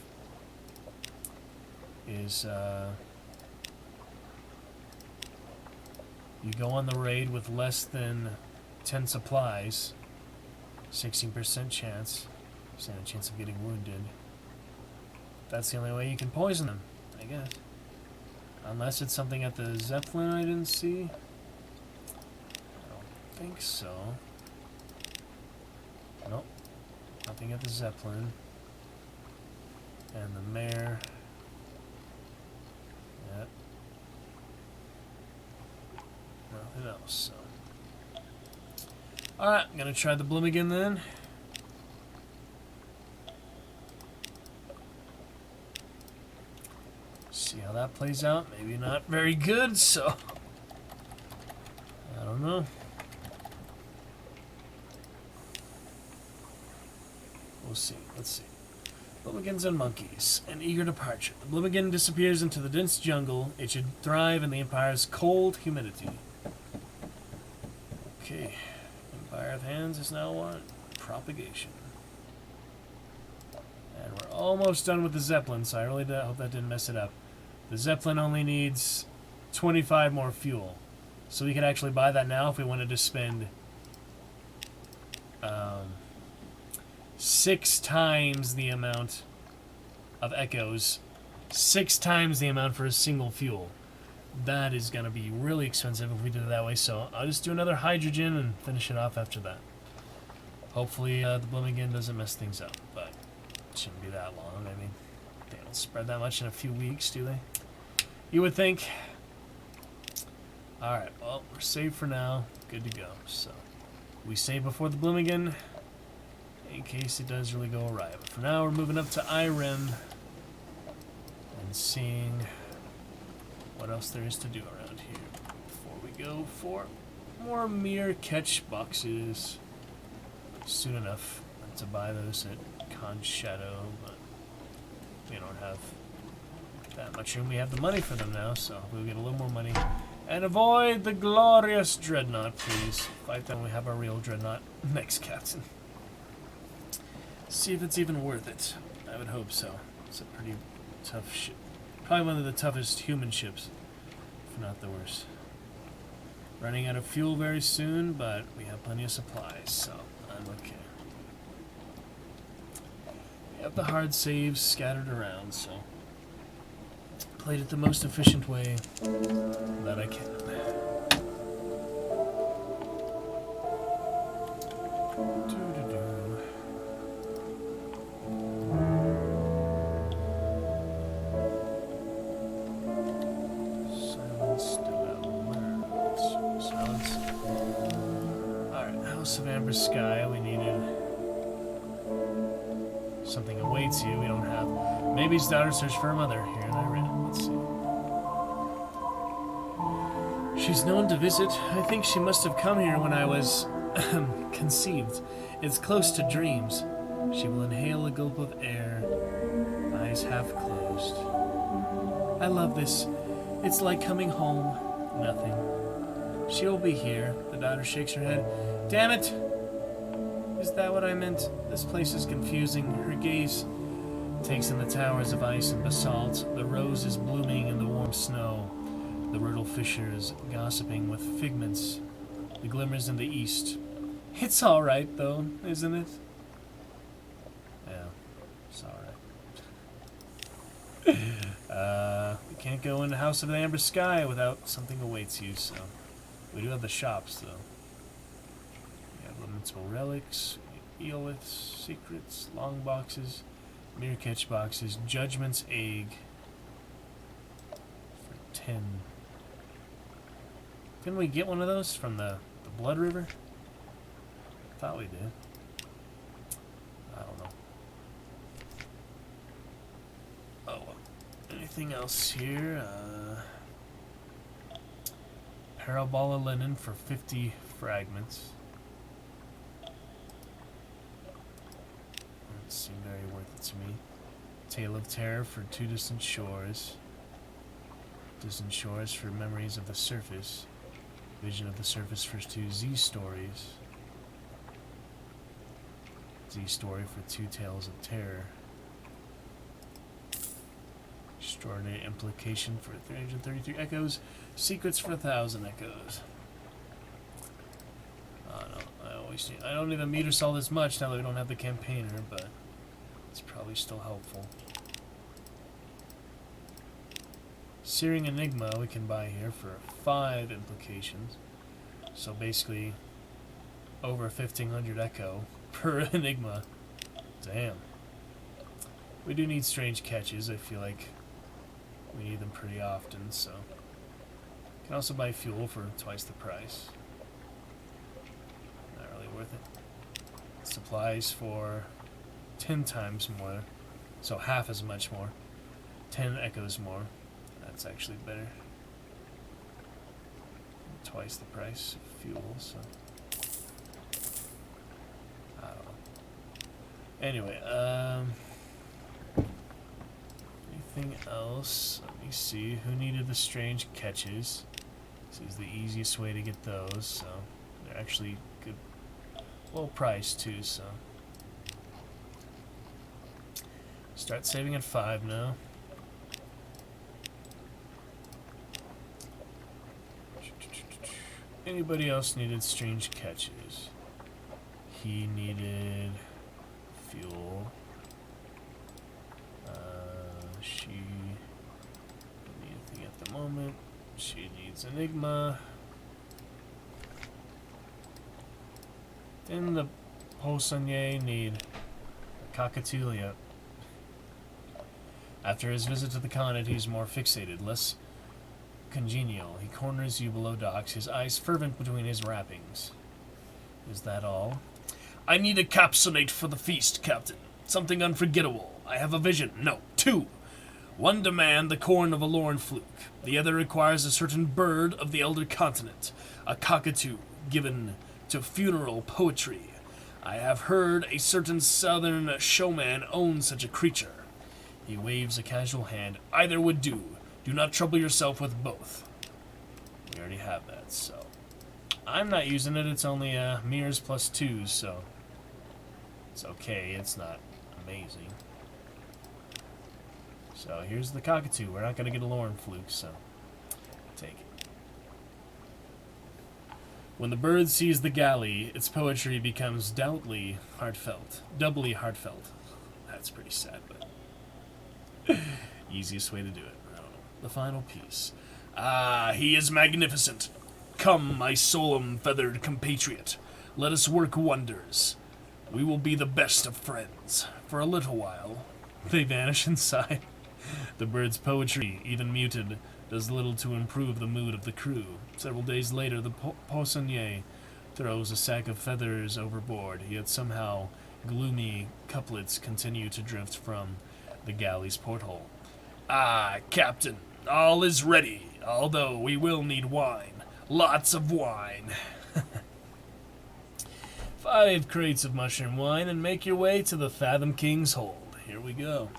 is you go on the raid with less than 10 supplies, 16% chance, a chance of getting wounded. That's the only way you can poison them, I guess. Unless it's something at the Zeppelin I didn't see. I think so. Nope. Nothing at the Zeppelin. And the mare. Yep. Nothing else, so. Alright, I'm gonna try the bloom again then. See how that plays out. Maybe not very good, so. I don't know. We'll see. Let's see. Blummigans and monkeys. An eager departure. The Blummigan disappears into the dense jungle. It should thrive in the Empire's cold humidity. Fire of Hands is now what? Propagation. And we're almost done with the Zeppelin, so I really hope that didn't mess it up. The Zeppelin only needs 25 more fuel. So we could actually buy that now if we wanted to spend 6 times the amount of echoes. 6 times the amount for a single fuel. That is going to be really expensive if we did it that way, so I'll just do another hydrogen and finish it off after that. Hopefully the Bloomington doesn't mess things up, but it shouldn't be that long. I mean, they don't spread that much in a few weeks, do they? You would think. Alright, well, we're safe for now. Good to go. So, we save before the Bloomington in case it does really go awry. But for now, we're moving up to Irem and seeing what else there is to do around here before we go for more mere catch boxes. Soon enough to buy those at Con Shadow, but we don't have that much room. We have the money for them now, so we'll get a little more money. And avoid the glorious Dreadnought, please. Fight them when we have our real Dreadnought. Next captain. See if it's even worth it. I would hope so. It's a pretty tough ship. Probably one of the toughest human ships, if not the worst. Running out of fuel very soon, but we have plenty of supplies, so I'm okay. We have the hard saves scattered around, so played it the most efficient way that I can. Silence development. Silence. Alright, House of Amber Sky, we needed something awaits you. We don't have. Maybe's daughter search for her mother here in Iran. Let's see. She's known to visit. I think she must have come here when I was conceived. It's close to dreams. She will inhale a gulp of air, eyes half closed. I love this. It's like coming home. Nothing. She'll be here. The daughter shakes her head. Damn it! Is that what I meant? This place is confusing. Her gaze takes in the towers of ice and basalt, the roses blooming in the warm snow, the Rurdle fishers gossiping with figments, the glimmers in the east. It's alright, though, isn't it? Yeah, it's alright. We can't go in the House of the Amber Sky without something awaits you, so we do have the shops, though. Elemental relics, eoliths, secrets, long boxes, mirror catch boxes, Judgment's egg for 10. Didn't we get one of those from the Blood River? Thought we did. I don't know. Oh, anything else here? Parabola linen for 50 fragments. Seemed very worth it to me. Tale of Terror for 2 distant shores. Distant shores for memories of the surface. Vision of the surface for 2 Z stories. Z story for 2 tales of terror. Extraordinary implication for 333 echoes. Secrets for 1,000 echoes. I don't need the meter salt as much now that we don't have the campaigner, but it's probably still helpful. Searing Enigma we can buy here for 5 implications. So basically, over 1,500 echo per Enigma. Damn. We do need strange catches. I feel like we need them pretty often, so. Can also buy fuel for twice the price. Not really worth it. Supplies for 10 times more, so half as much more. 10 echoes more. That's actually better. Twice the price of fuel, so. I don't know. Anyway, anything else? Let me see. Who needed the strange catches? This is the easiest way to get those, so they're actually good low price too, so. Start saving at 5 now. Anybody else needed strange catches? He needed fuel. She doesn't need anything at the moment. She needs Enigma. Didn't the Poissonnier need a cockatoo? Yep. After his visit to the continent, he's more fixated, less congenial. He corners you below docks, his eyes fervent between his wrappings. Is that all? I need a capsonate for the feast, Captain. Something unforgettable. I have a vision. No, 2. One demand the corn of a lorn fluke. The other requires a certain bird of the elder continent, a cockatoo given to funeral poetry. I have heard a certain southern showman owns such a creature. He waves a casual hand. Either would do. Do not trouble yourself with both. We already have that, so. I'm not using it. It's only mirrors plus 2, so it's okay. It's not amazing. So here's the cockatoo. We're not going to get a lorn fluke, so take it. When the bird sees the galley, its poetry becomes doubly heartfelt. Doubly heartfelt. That's pretty sad, but easiest way to do it. I don't know. The final piece. Ah, he is magnificent. Come, my solemn feathered compatriot. Let us work wonders. We will be the best of friends. For a little while. They vanish inside. The bird's poetry, even muted, does little to improve the mood of the crew. Several days later, the Poissonnier throws a sack of feathers overboard, yet somehow gloomy couplets continue to drift from the galley's porthole. Ah, Captain, all is ready, although we will need wine. Lots of wine. 5 crates of mushroom wine, and make your way to the Fathom King's hold. Here we go.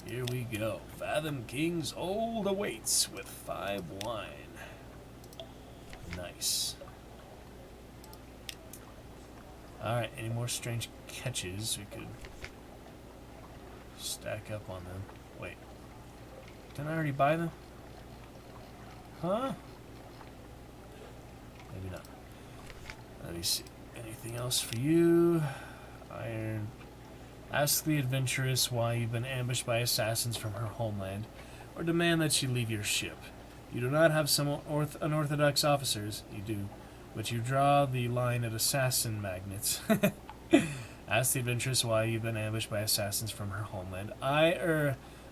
Here we go. Fathom King's hold awaits with 5 wine. Nice. Alright, any more strange catches we could stack up on them? Wait. Didn't I already buy them? Huh? Maybe not. Let me see. Anything else for you? Iron. Ask the adventuress why you've been ambushed by assassins from her homeland, or demand that she leave your ship. You do not have some unorthodox officers. You do, but you draw the line at assassin magnets. Ask the adventuress why you've been ambushed by assassins from her homeland.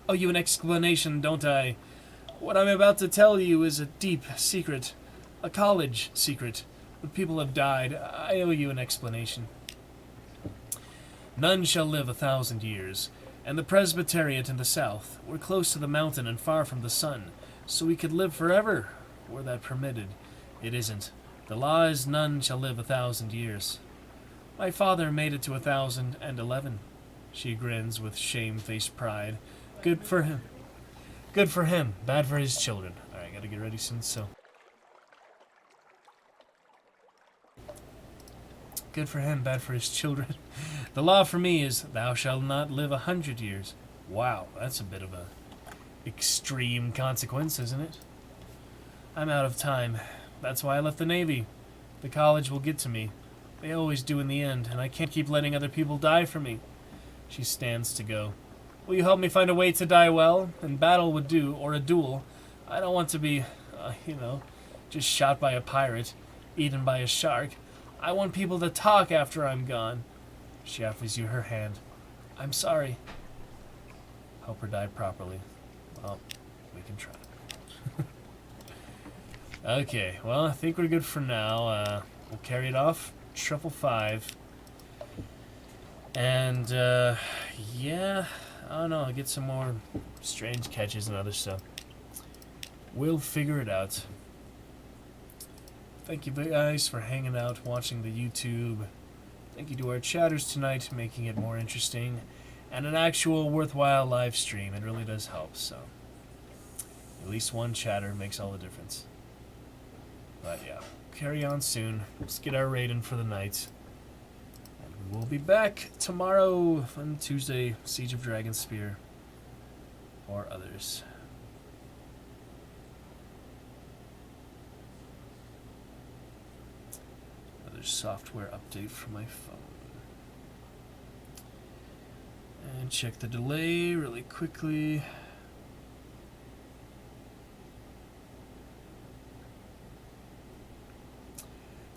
Oh, you an explanation, don't I? What I'm about to tell you is a deep secret. A college secret. The people have died. I owe you an explanation. None shall live 1,000 years, and the Presbyterian in the south. We're close to the mountain and far from the sun, so we could live forever, were that permitted. It isn't. The law is none shall live 1,000 years. My father made it to 1,011. She grins with shame-faced pride. Good for him. Good for him. Bad for his children. Alright, gotta get ready soon, so. Good for him, bad for his children. The law for me is, thou shalt not live 100 years. Wow, that's a bit of a extreme consequence, isn't it? I'm out of time. That's why I left the Navy. The college will get to me. They always do in the end, and I can't keep letting other people die for me. She stands to go. Will you help me find a way to die well? In battle would do, or a duel. I don't want to be, just shot by a pirate, eaten by a shark. I want people to talk after I'm gone. She offers you her hand. I'm sorry. Help her die properly. Well, we can try. Okay, well, I think we're good for now. We'll carry it off. Truffle 5. And, yeah, I don't know. I'll get some more strange catches and other stuff. We'll figure it out. Thank you guys for hanging out, watching the YouTube. Thank you to our chatters tonight, making it more interesting. And an actual worthwhile live stream. It really does help, so. At least one chatter makes all the difference. But yeah, carry on soon. Let's get our raid in for the night. And we will be back tomorrow on Tuesday, Siege of Dragonspear. Or others. Another software update for my phone. And check the delay really quickly.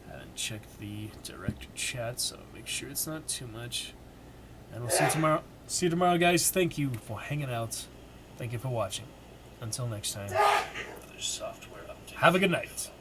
Haven't checked the direct chat, so make sure it's not too much. And we'll see you tomorrow. See you tomorrow, guys. Thank you for hanging out. Thank you for watching. Until next time. Another software update. Have a good night.